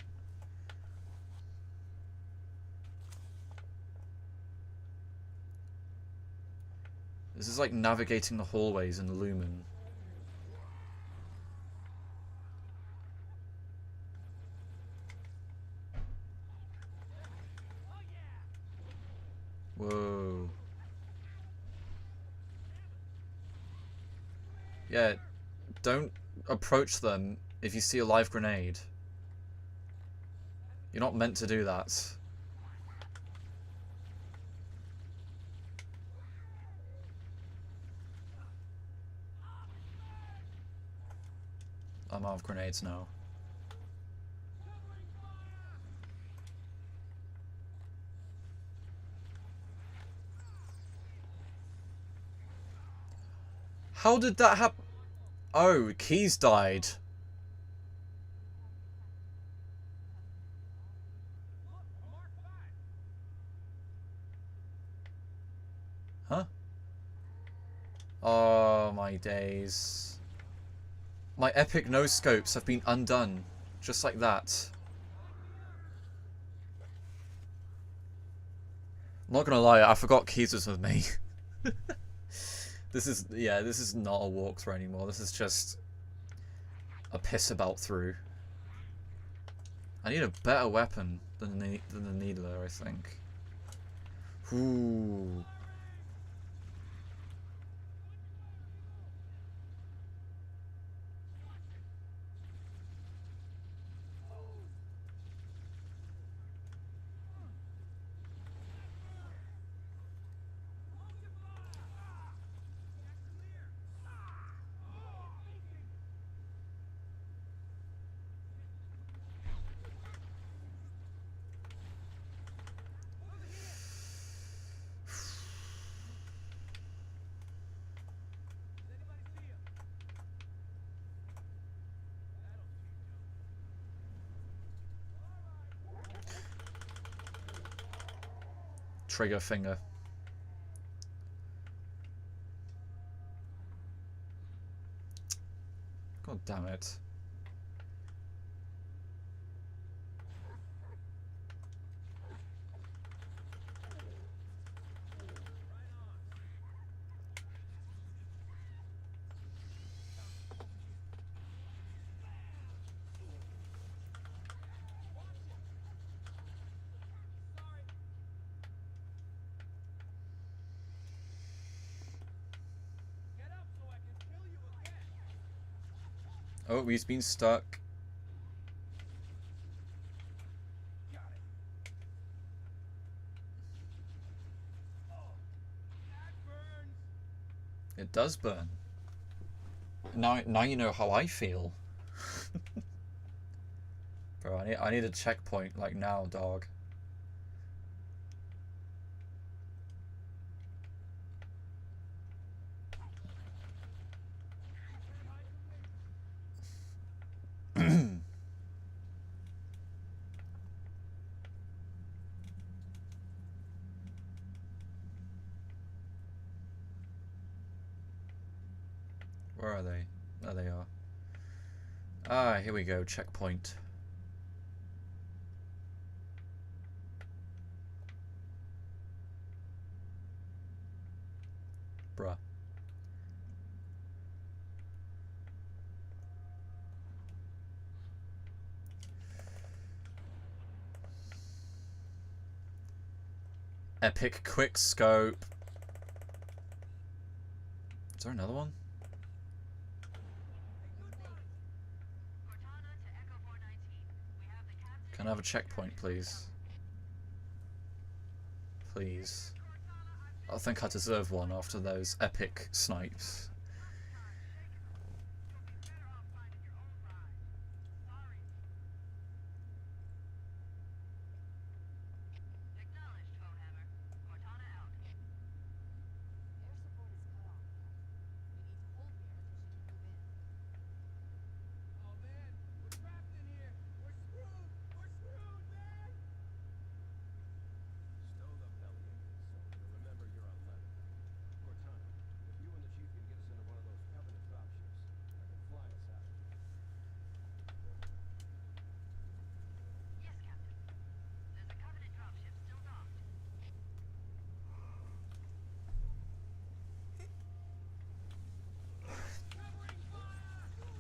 A: This is like navigating the hallways in Lumen. Whoa. Yeah, don't approach them if you see a live grenade. You're not meant to do that. I'm out of grenades now. How did that happen? Oh, Keyes died. Huh? Oh, my days. My epic no-scopes have been undone. Just like that. I'm not gonna lie, I forgot Keyes was with me. This is not a walkthrough anymore. This is just a piss about through. I need a better weapon than the Needler, I think. Ooh. Trigger finger. God damn it. Oh, he's been stuck. It does burn. Now you know how I feel. Bro, I need a checkpoint like now, dog. Where are they? There they are. Ah, here we go, checkpoint. Bruh. Epic quick scope. Is there another one? Can I have a checkpoint, please? Please. I think I deserve one after those epic snipes.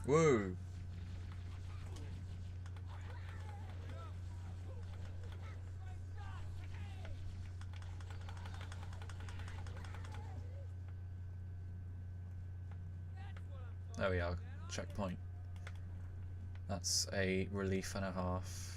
A: Woo! There we are. Checkpoint. That's a relief and a half.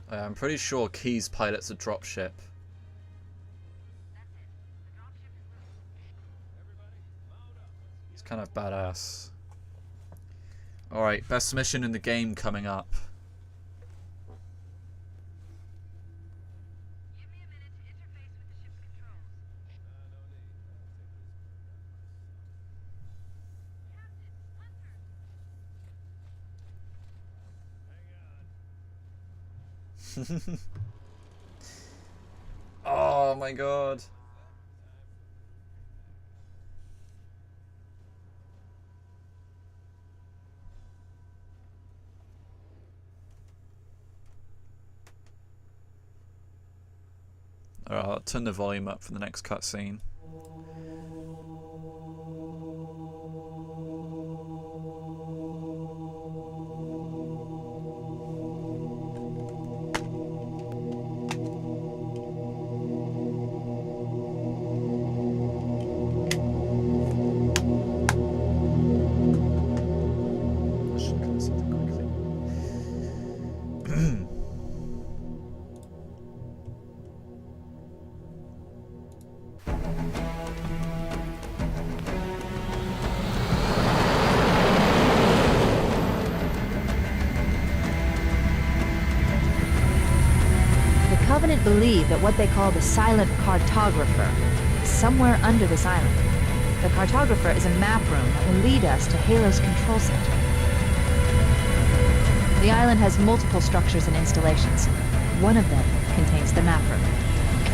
A: I'm pretty sure Keyes pilots a dropship. He's kind of badass. Alright, best mission in the game coming up. Oh my god. Alright, I'll turn the volume up for the next cutscene.
C: Covenant believe that what they call the Silent Cartographer is somewhere under this island. The Cartographer is a map room that will lead us to Halo's control center. The island has multiple structures and installations. One of them contains the map room.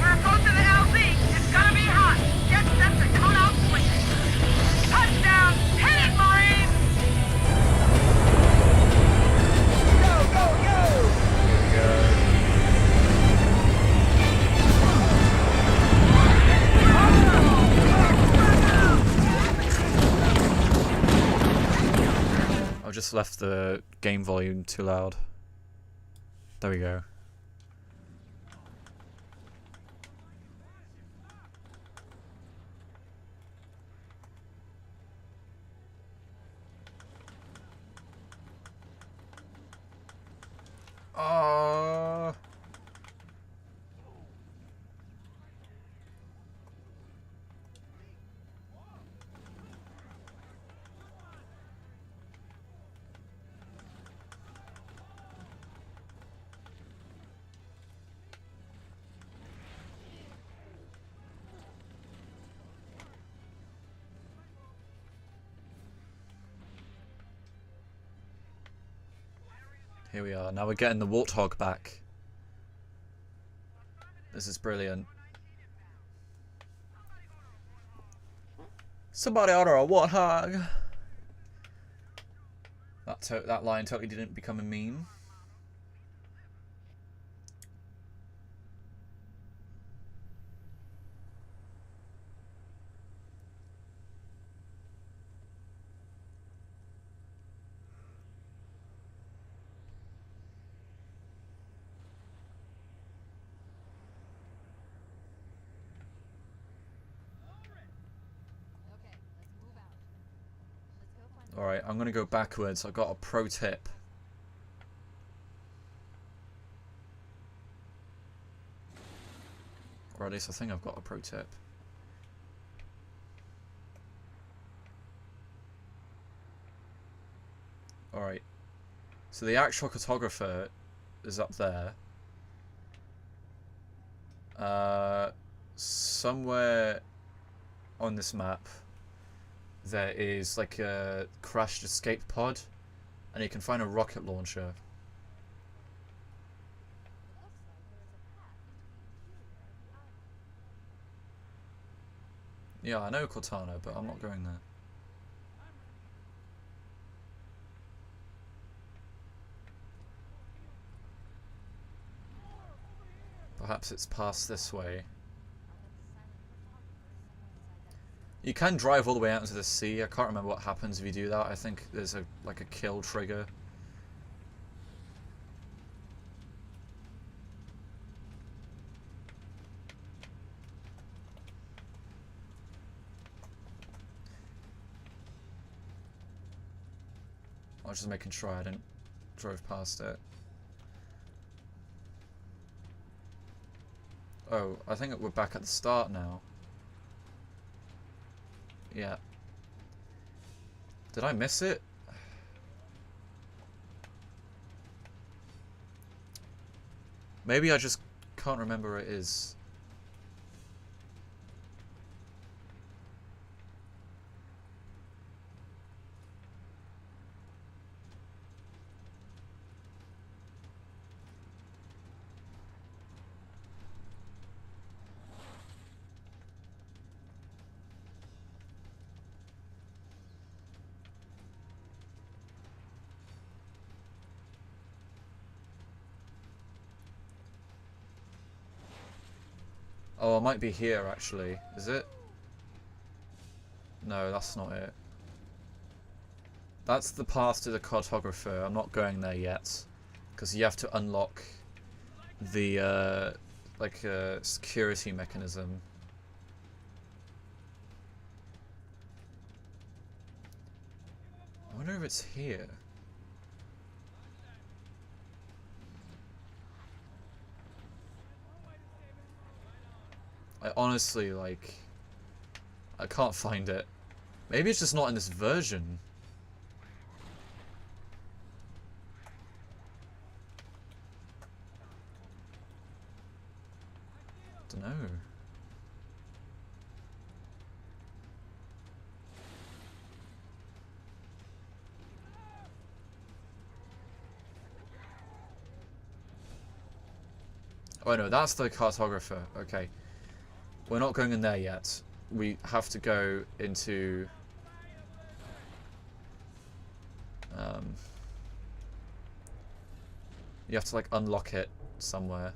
I: We're approaching the LZ. It's gonna be hot. Get set to cut out switches. Touchdown! Hit it, Marine! Go, go, go!
A: I just left the game volume too loud. There we go. Here we are. Now we're getting the Warthog back. This is brilliant. Somebody order a Warthog. That line totally didn't become a meme. Alright, I'm gonna go backwards. I've got a pro tip. Or at least I think I've got a pro tip. Alright. So the actual cartographer is up there. Somewhere on this map there is like a crashed escape pod, and you can find a rocket launcher. Yeah, I know Cortana, but I'm not going there. Perhaps it's past this way. You can drive all the way out into the sea. I can't remember what happens if you do that. I think there's a like a kill trigger. I was just making sure I didn't drove past it. Oh, I think we're back at the start now. Yeah. Did I miss it? Maybe I just can't remember where it is. Oh, I might be here actually. Is it? No, that's not it. That's the path to the cartographer. I'm not going there yet, because you have to unlock the security mechanism. I wonder if it's here. I honestly, like, I can't find it. Maybe it's just not in this version. Dunno. Oh no, that's the cartographer. Okay. We're not going in there yet. We have to go into... you have to, like, unlock it somewhere.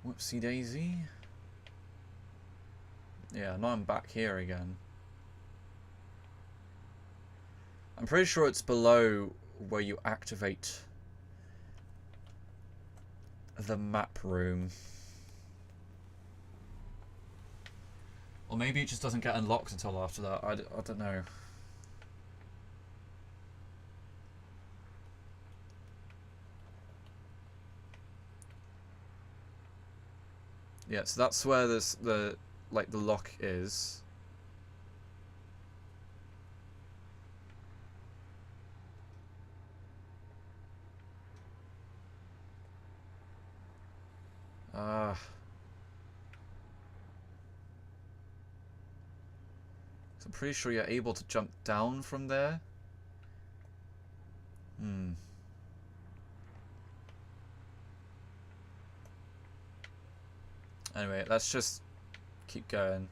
A: Whoopsie daisy. Yeah, now I'm back here again. I'm pretty sure it's below where you activate the map room. Or maybe it just doesn't get unlocked until after that. I don't know. Yeah, so that's where the lock is. So I'm pretty sure you're able to jump down from there. Anyway, let's just keep going.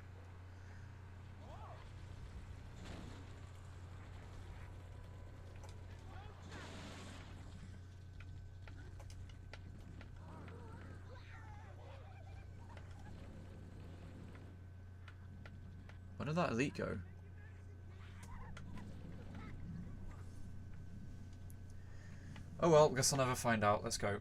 A: Where did that elite go? Oh well, guess I'll never find out. Let's go.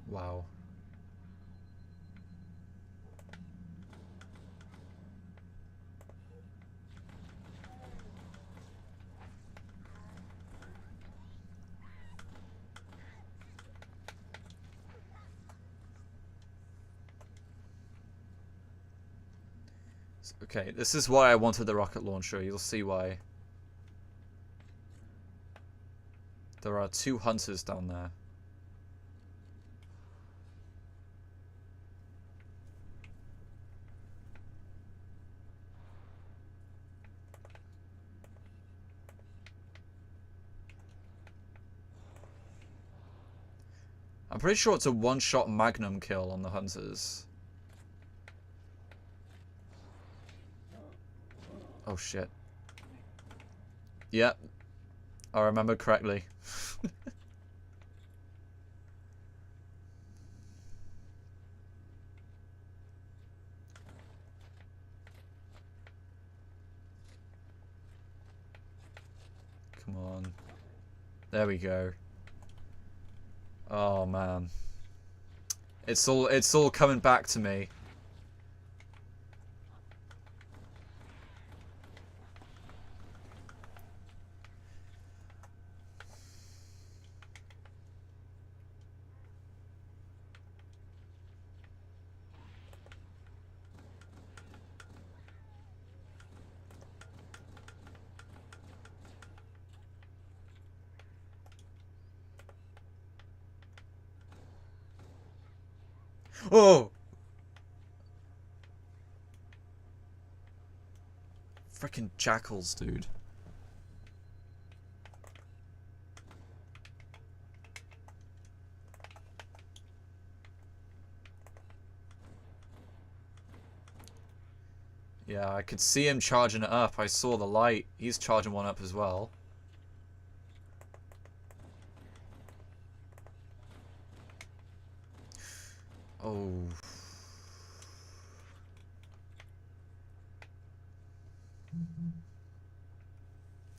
A: Wow. Okay, this is why I wanted the rocket launcher. You'll see why. There are 2 hunters down there. I'm pretty sure it's a one-shot magnum kill on the hunters. Oh shit. Yep. I remember correctly. Come on. There we go. Oh man. It's all coming back to me. Oh! Frickin' jackals, dude. Yeah, I could see him charging it up. I saw the light. He's charging one up as well. Oh.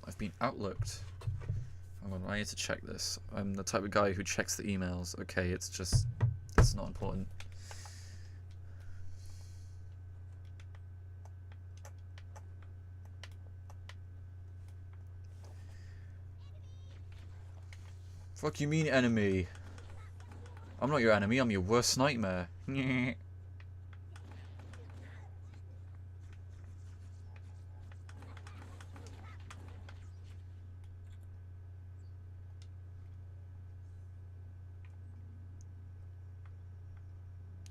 A: I've been outlooked. Hang on, I need to check this. I'm the type of guy who checks the emails. Okay, it's not important. Fuck you mean enemy? I'm not your enemy, I'm your worst nightmare. I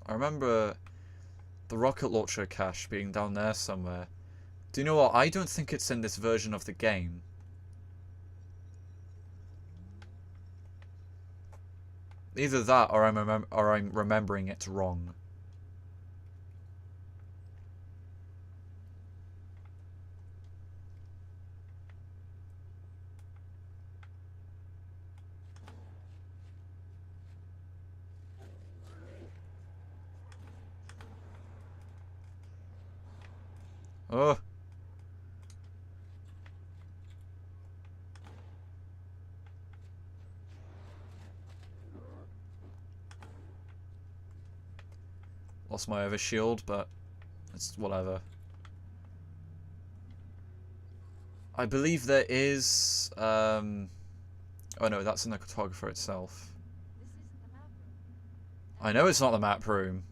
A: remember the rocket launcher cache being down there somewhere. Do you know what? I don't think it's in this version of the game. Either that or I'm remembering it wrong. Oh. Lost my other shield, but it's whatever. I believe there is... Oh no, that's in the cartographer itself. I know it's not the map room.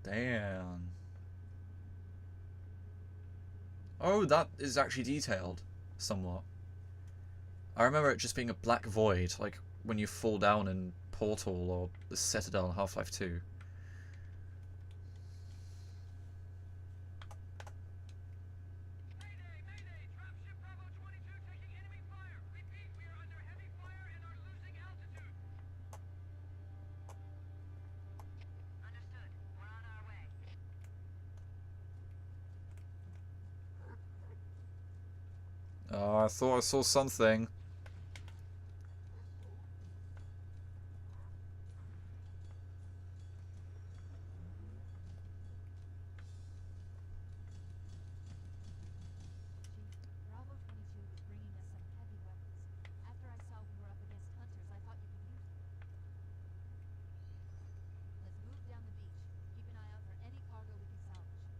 A: Damn. Oh, that is actually detailed somewhat. I remember it just being a black void, like when you fall down in Portal or the Citadel in Half-Life 2.
B: Mayday! Mayday! Dropship Bravo 22 taking enemy fire! Repeat, we are under heavy fire and are losing altitude!
D: Understood. We're on our way.
A: Oh, I thought I saw something.
H: Bravo 22 was bringing us some heavy weapons. After I saw we were up against hunters, I thought you could use them. Let's move down the beach. Keep an eye out for any cargo we can salvage.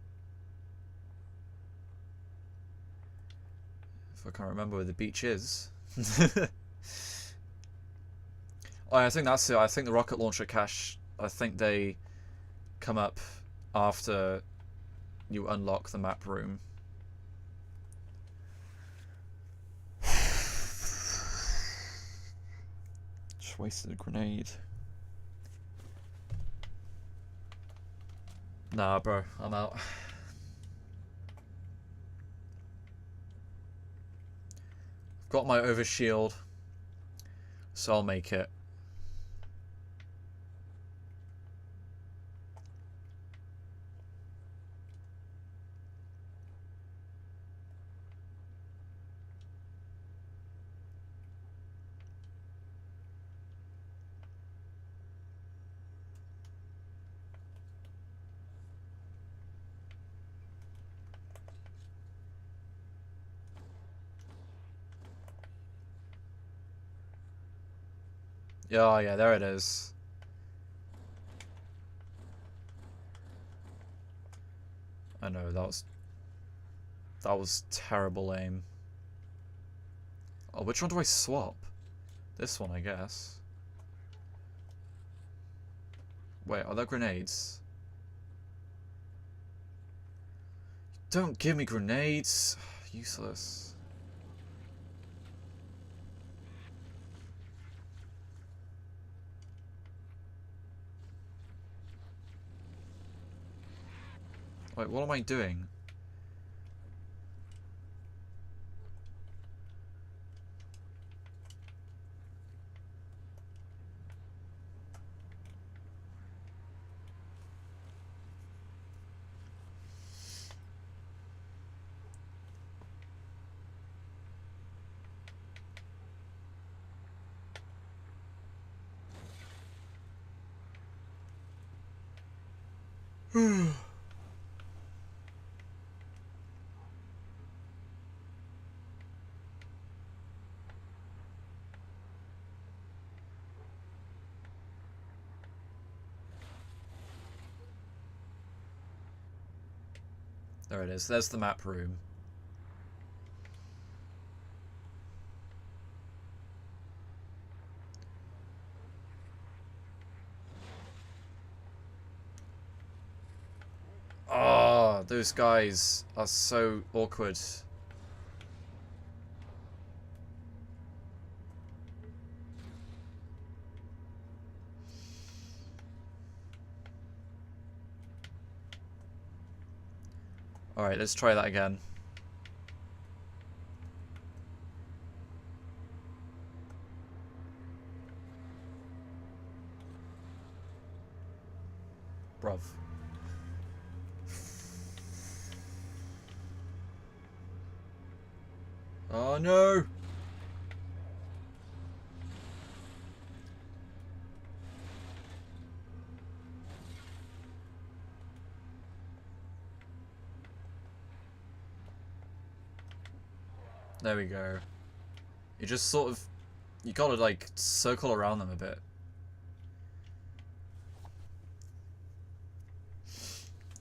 A: If I can't remember where the beach is. Oh, I think that's it. I think the rocket launcher cache, I think they come up after you unlock the map room. Just wasted a grenade. Nah, bro, I'm out. I've got my overshield, so I'll make it. Oh yeah, there it is. I know, that was terrible aim. Oh, which one do I swap? This one, I guess. Wait, are there grenades? Don't give me grenades! Useless. Wait, what am I doing? There it is. There's the map room. Oh, those guys are so awkward. Alright, let's try that again. Bruv. Oh no! There we go. You just sort of... You gotta, like, circle around them a bit.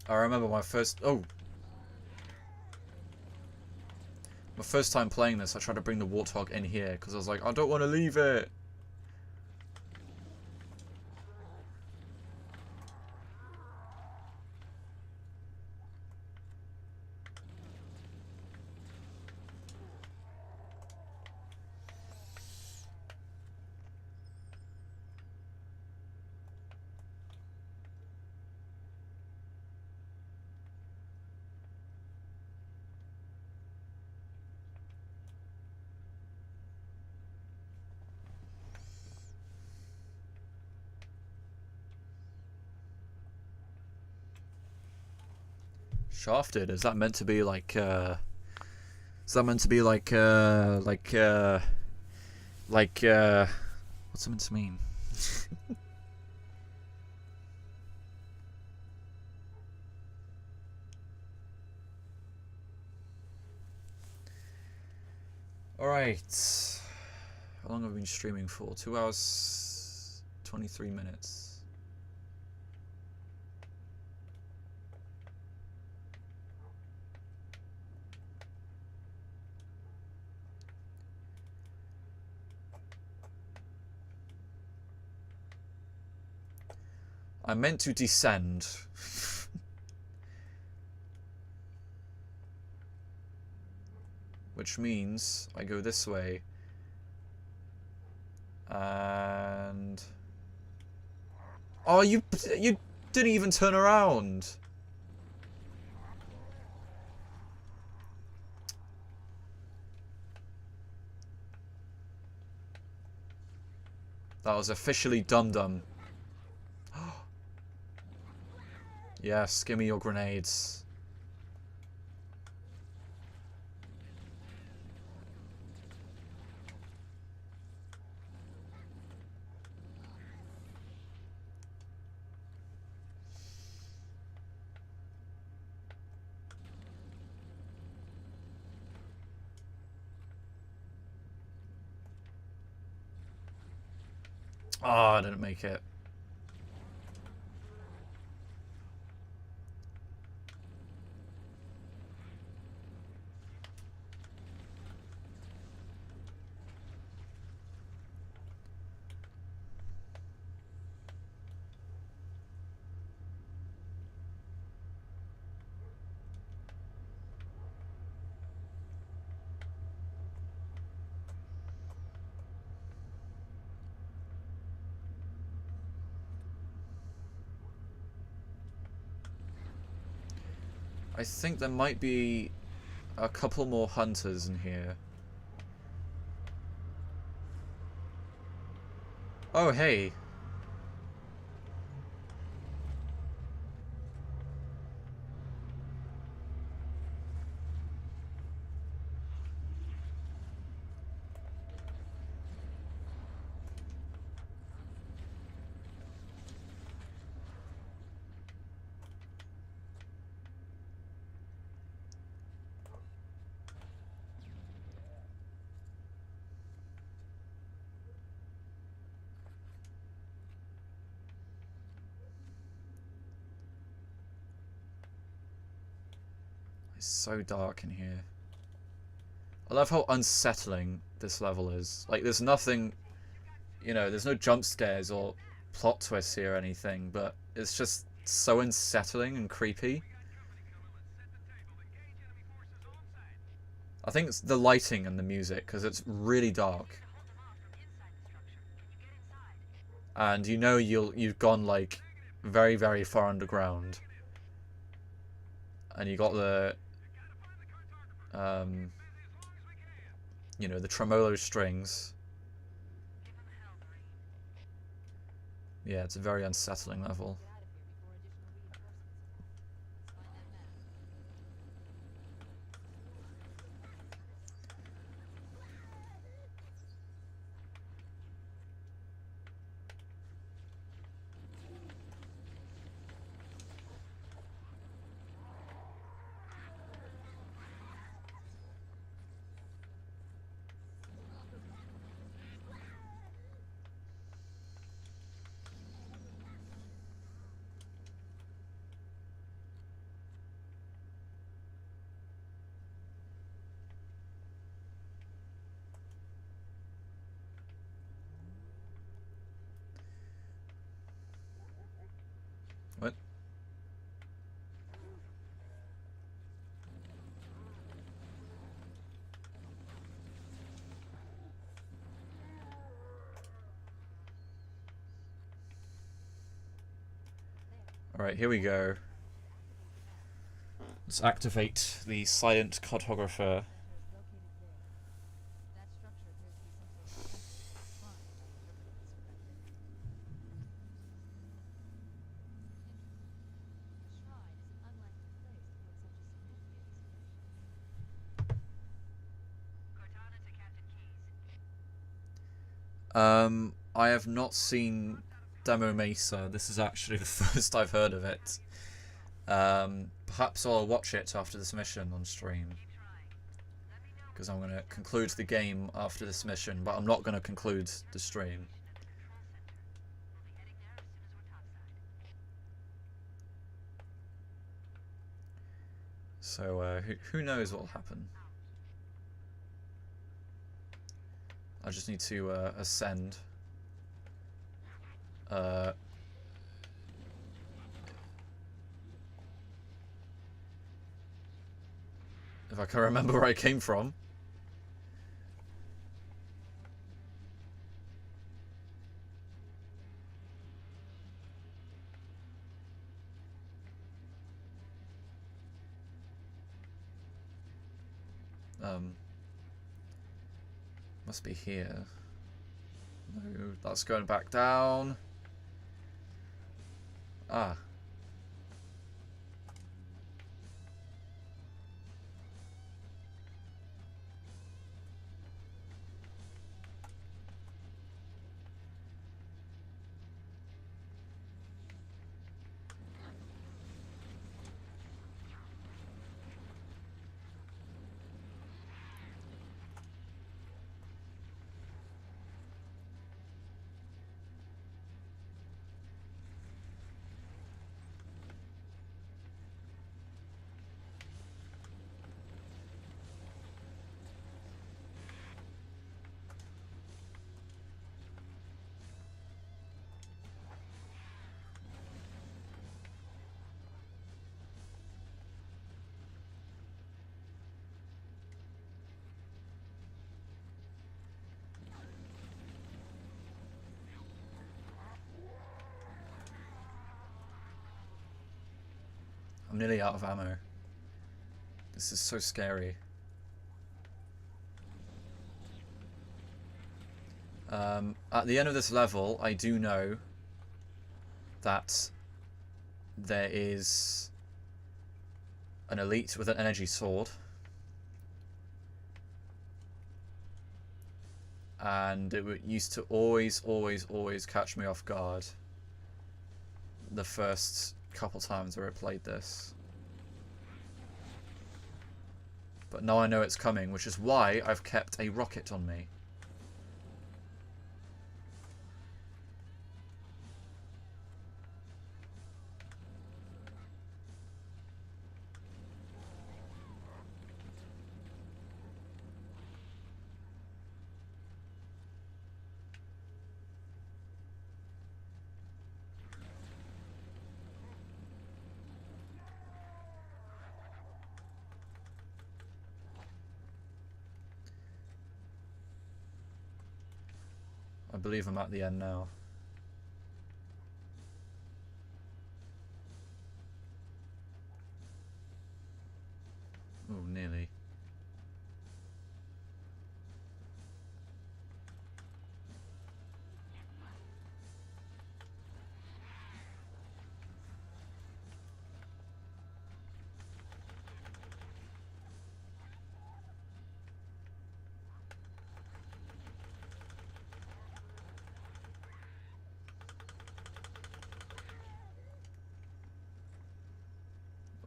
A: I remember my first... Oh! My first time playing this, I tried to bring the Warthog in here, because I was like, I don't want to leave it! Shafted, is that meant to be like, is that meant to be like, what's it meant to mean? Alright. How long have I been streaming for? 2 hours, 23 minutes. I meant to descend. Which means I go this way. And... Oh, you didn't even turn around. That was officially dum-dum. Yes, give me your grenades. Oh, I didn't make it. I think there might be a couple more hunters in here. Oh, hey. It's so dark in here. I love how unsettling this level is. Like, there's nothing, you know, there's no jump scares or plot twists here or anything, but it's just so unsettling and creepy. I think it's the lighting and the music, because it's really dark. And you know you've gone, like, very, very far underground. And you got the... you know, the tremolo strings. Yeah, it's a very unsettling level. What? Alright, here we go. Let's activate the silent cartographer. I have not seen Demo Mesa. This is actually the first I've heard of it. Perhaps I'll watch it after this mission on stream. Because I'm going to conclude the game after this mission, but I'm not going to conclude the stream. So, who knows what will happen. I just need to ascend. If I can remember where I came from. Must be here. No, that's going back down. Ah. I'm nearly out of ammo. This is so scary. At the end of this level, I do know that there is an elite with an energy sword. And it used to always catch me off guard the first couple times where I played this. But now I know it's coming, which is why I've kept a rocket on me. I believe I'm at the end now. Oh, nearly.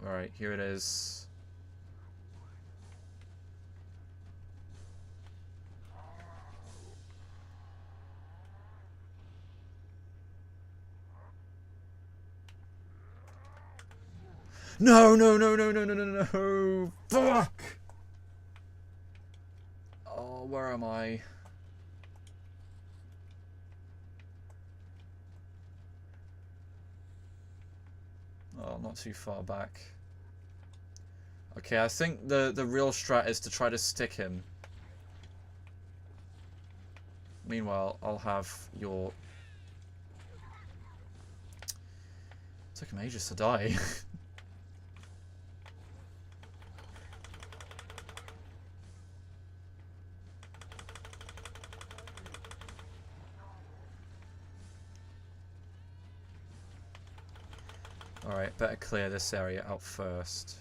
A: Alright, here it is. No, no, no, no, no, no, no, no. Fuck! Oh, where am I? Oh, not too far back. Okay, I think the real strat is to try to stick him. Meanwhile, I'll have your... It took him ages to die. Alright, better clear this area out first.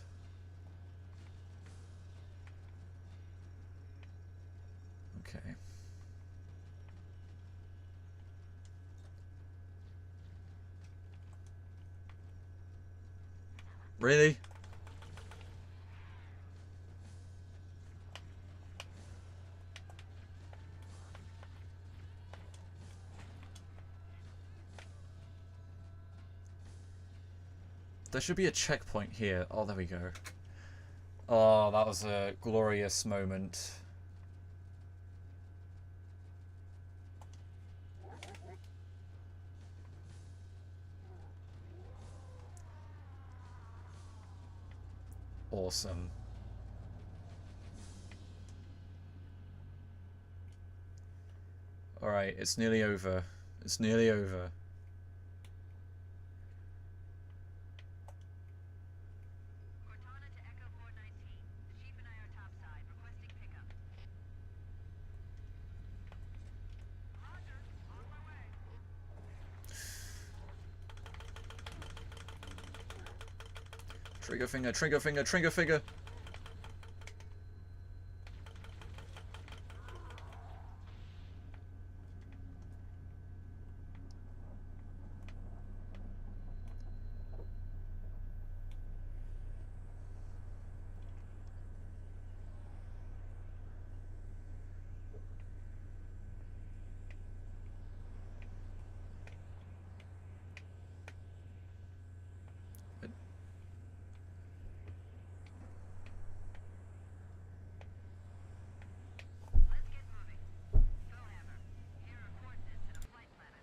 A: Okay. Really? There should be a checkpoint here. Oh, there we go. Oh, that was a glorious moment. Awesome. Alright, it's nearly over. It's nearly over.
H: Cortana to Echo 419. The Chief and I are topside, requesting pickup.
I: Roger, on my way.
A: Trigger finger, trigger finger, trigger finger.
H: Let's get moving. Bowhammer, here are coordinates and a flight plan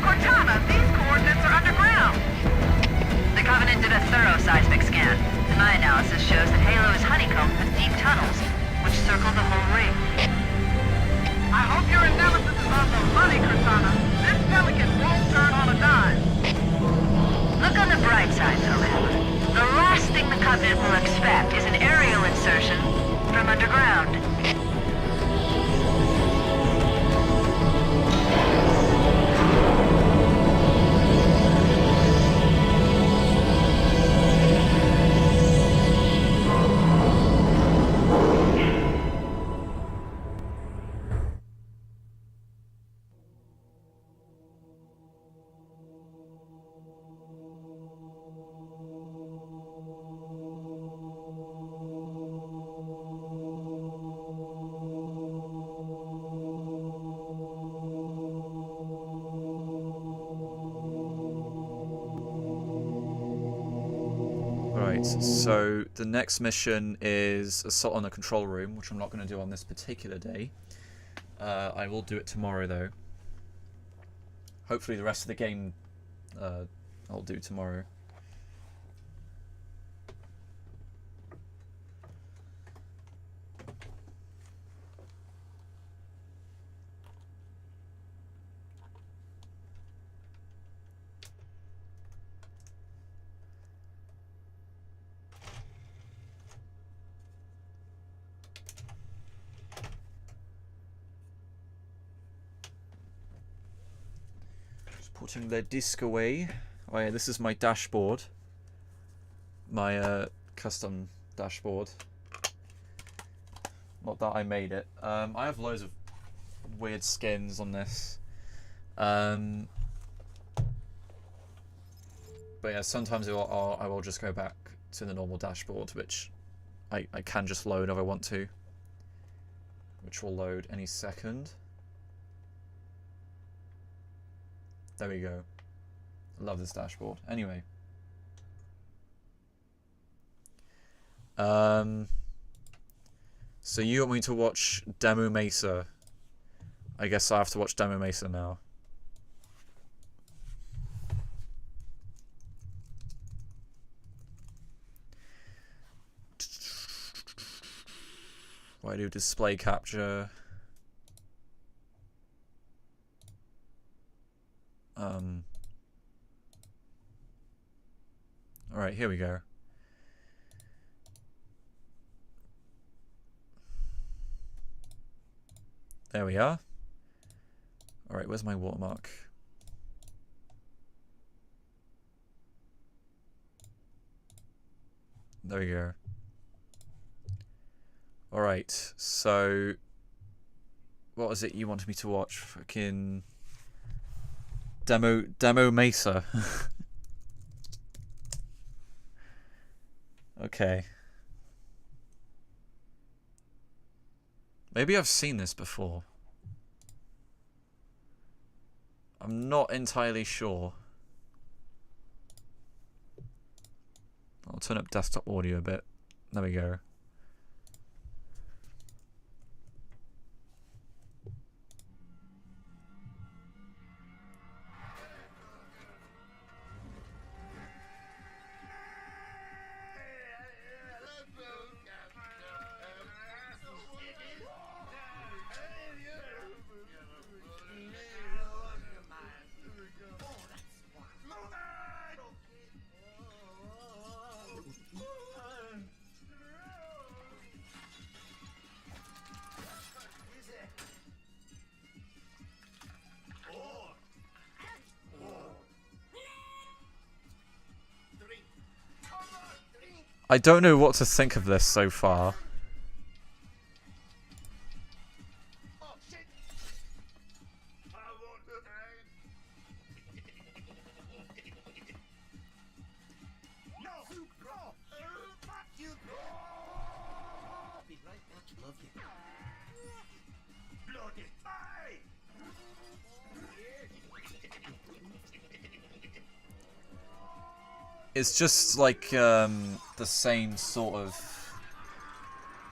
I: Cortana, these coordinates are underground.
H: The Covenant did a thorough seismic scan, and my analysis shows that Halo is honeycombed with deep tunnels, which circle the whole ring.
I: I hope your analysis is on the money, Cortana. This Pelican won't turn on a dime.
H: Look on the bright side, Bowhammer. The last thing the Covenant will expect is an aerial insertion from underground.
A: Right, so the next mission is Assault on the Control Room, which I'm not going to do on this particular day. I will do it tomorrow, though. Hopefully the rest of the game I'll do tomorrow. Putting the disc away. Oh yeah, this is my dashboard. My custom dashboard. Not that I made it. I have loads of weird skins on this. But yeah, sometimes I will just go back to the normal dashboard, which I can just load if I want to. Which will load any second. There we go. I love this dashboard. Anyway. So you want me to watch Demo Mesa. I guess I have to watch Demo Mesa now. Why do display capture? Alright, here we go. There we are. Alright, where's my watermark? There we go. Alright, so what was it you wanted me to watch? Fucking Demo Mesa. Okay. Maybe I've seen this before. I'm not entirely sure. I'll turn up desktop audio a bit. There we go. I don't know what to think of this so far. It's just like the same sort of,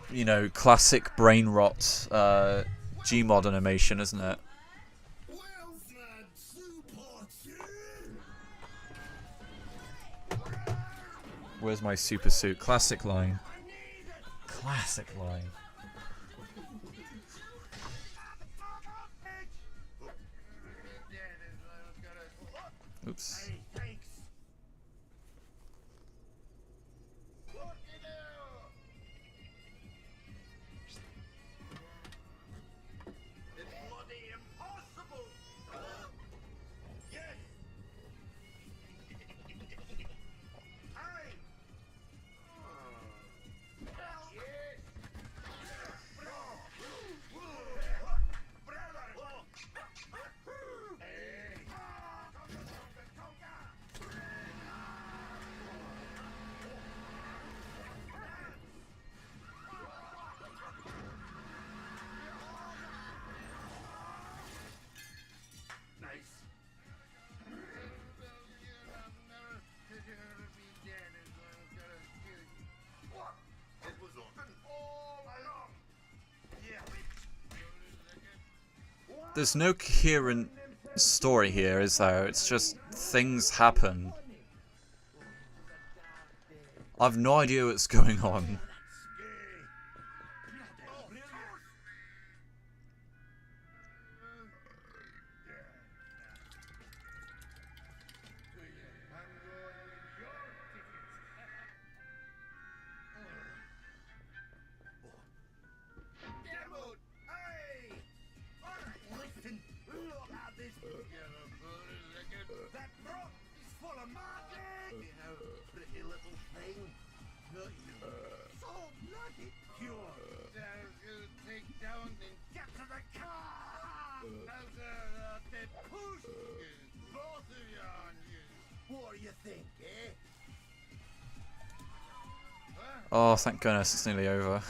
A: you know, classic brain rot Gmod animation, isn't it? Where's my super suit? Classic line. Classic line. Oops. There's no coherent story here, is there? It's just things happen. I've no idea what's going on. Oh, thank goodness, it's nearly over.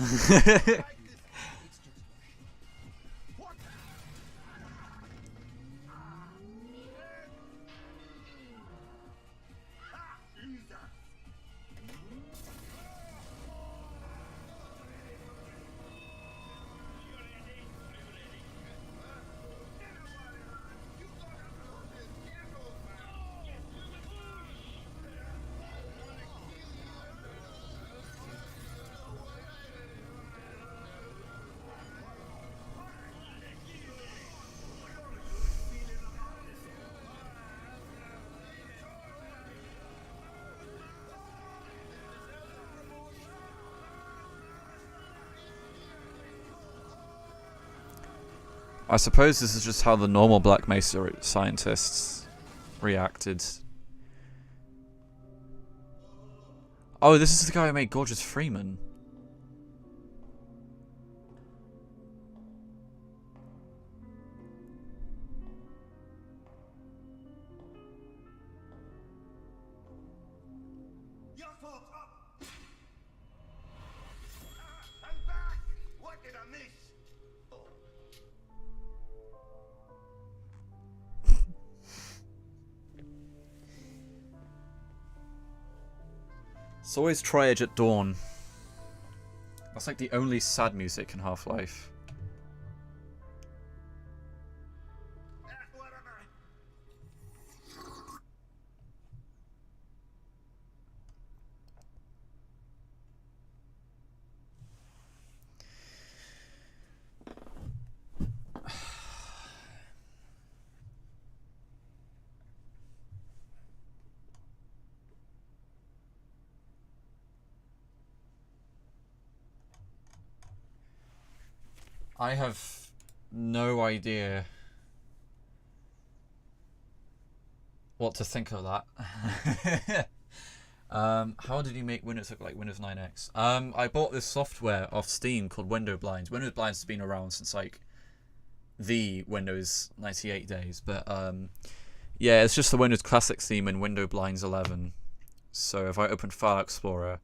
A: I suppose this is just how the normal Black Mesa scientists reacted. Oh, this is the guy who made Gorgeous Freeman.
J: Your fault. I'm back. What did I miss?
A: It's always Triage at Dawn. That's like the only sad music in Half-Life.
J: What am I?
A: I have no idea what to think of that. How did you make Windows look like Windows 9X? I bought this software off Steam called Window Blinds. Windows Blinds has been around since like the Windows 98 days, but yeah, it's just the Windows Classic theme in Window Blinds 11. So if I open File Explorer,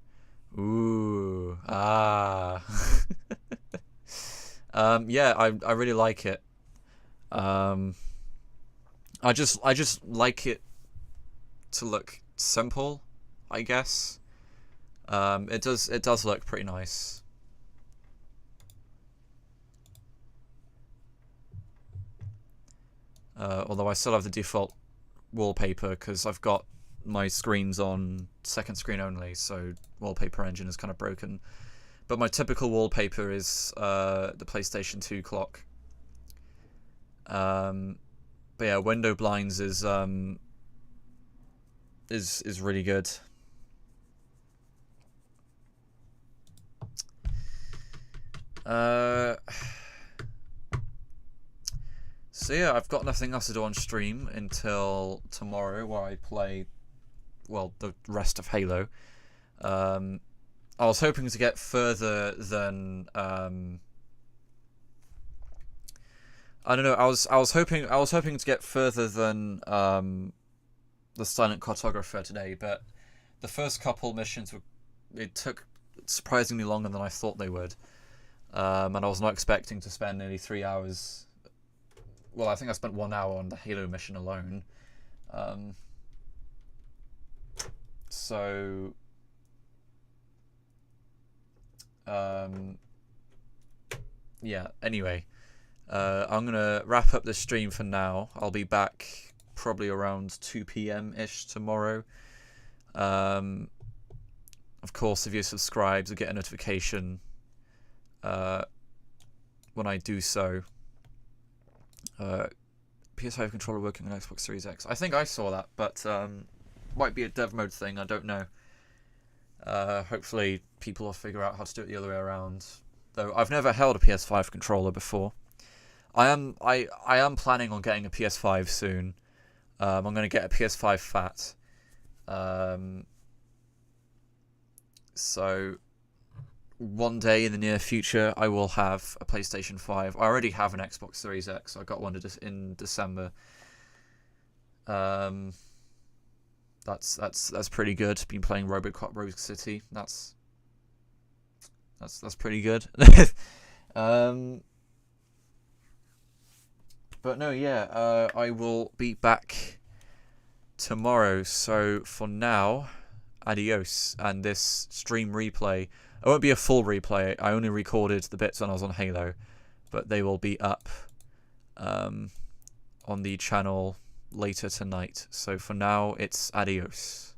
A: ooh, ah. Yeah, I really like it. I just like it to look simple, I guess. It does look pretty nice. Although I still have the default wallpaper because I've got my screens on second screen only, so wallpaper engine is kind of broken. But my typical wallpaper is the PlayStation 2 clock. But yeah, Window Blinds is really good. So yeah, I've got nothing else to do on stream until tomorrow, where I play, well, the rest of Halo. I was hoping to get further than I don't know. I was hoping to get further than the Silent Cartographer today, but the first couple missions it took surprisingly longer than I thought they would, and I was not expecting to spend nearly 3 hours. Well, I think I spent 1 hour on the Halo mission alone. So. Yeah, anyway, I'm gonna wrap up the stream for now. I'll be back probably around 2 p.m-ish tomorrow. Of course, if you're subscribed, you'll get a notification when I do so. PS5 controller working on Xbox Series X. I think I saw that, but might be a dev mode thing, I don't know. Hopefully people will figure out how to do it the other way around. Though I've never held a PS5 controller before. I am planning on getting a PS5 soon. I'm going to get a PS5 Fat. So one day in the near future I will have a PlayStation 5. I already have an Xbox Series X. I got one in December. That's pretty good. Been playing RoboCop Rogue City. That's pretty good. But no, yeah, I will be back tomorrow. So for now, adios. And this stream replay, it won't be a full replay. I only recorded the bits when I was on Halo, but they will be up on the channel later tonight. So for now, it's adios.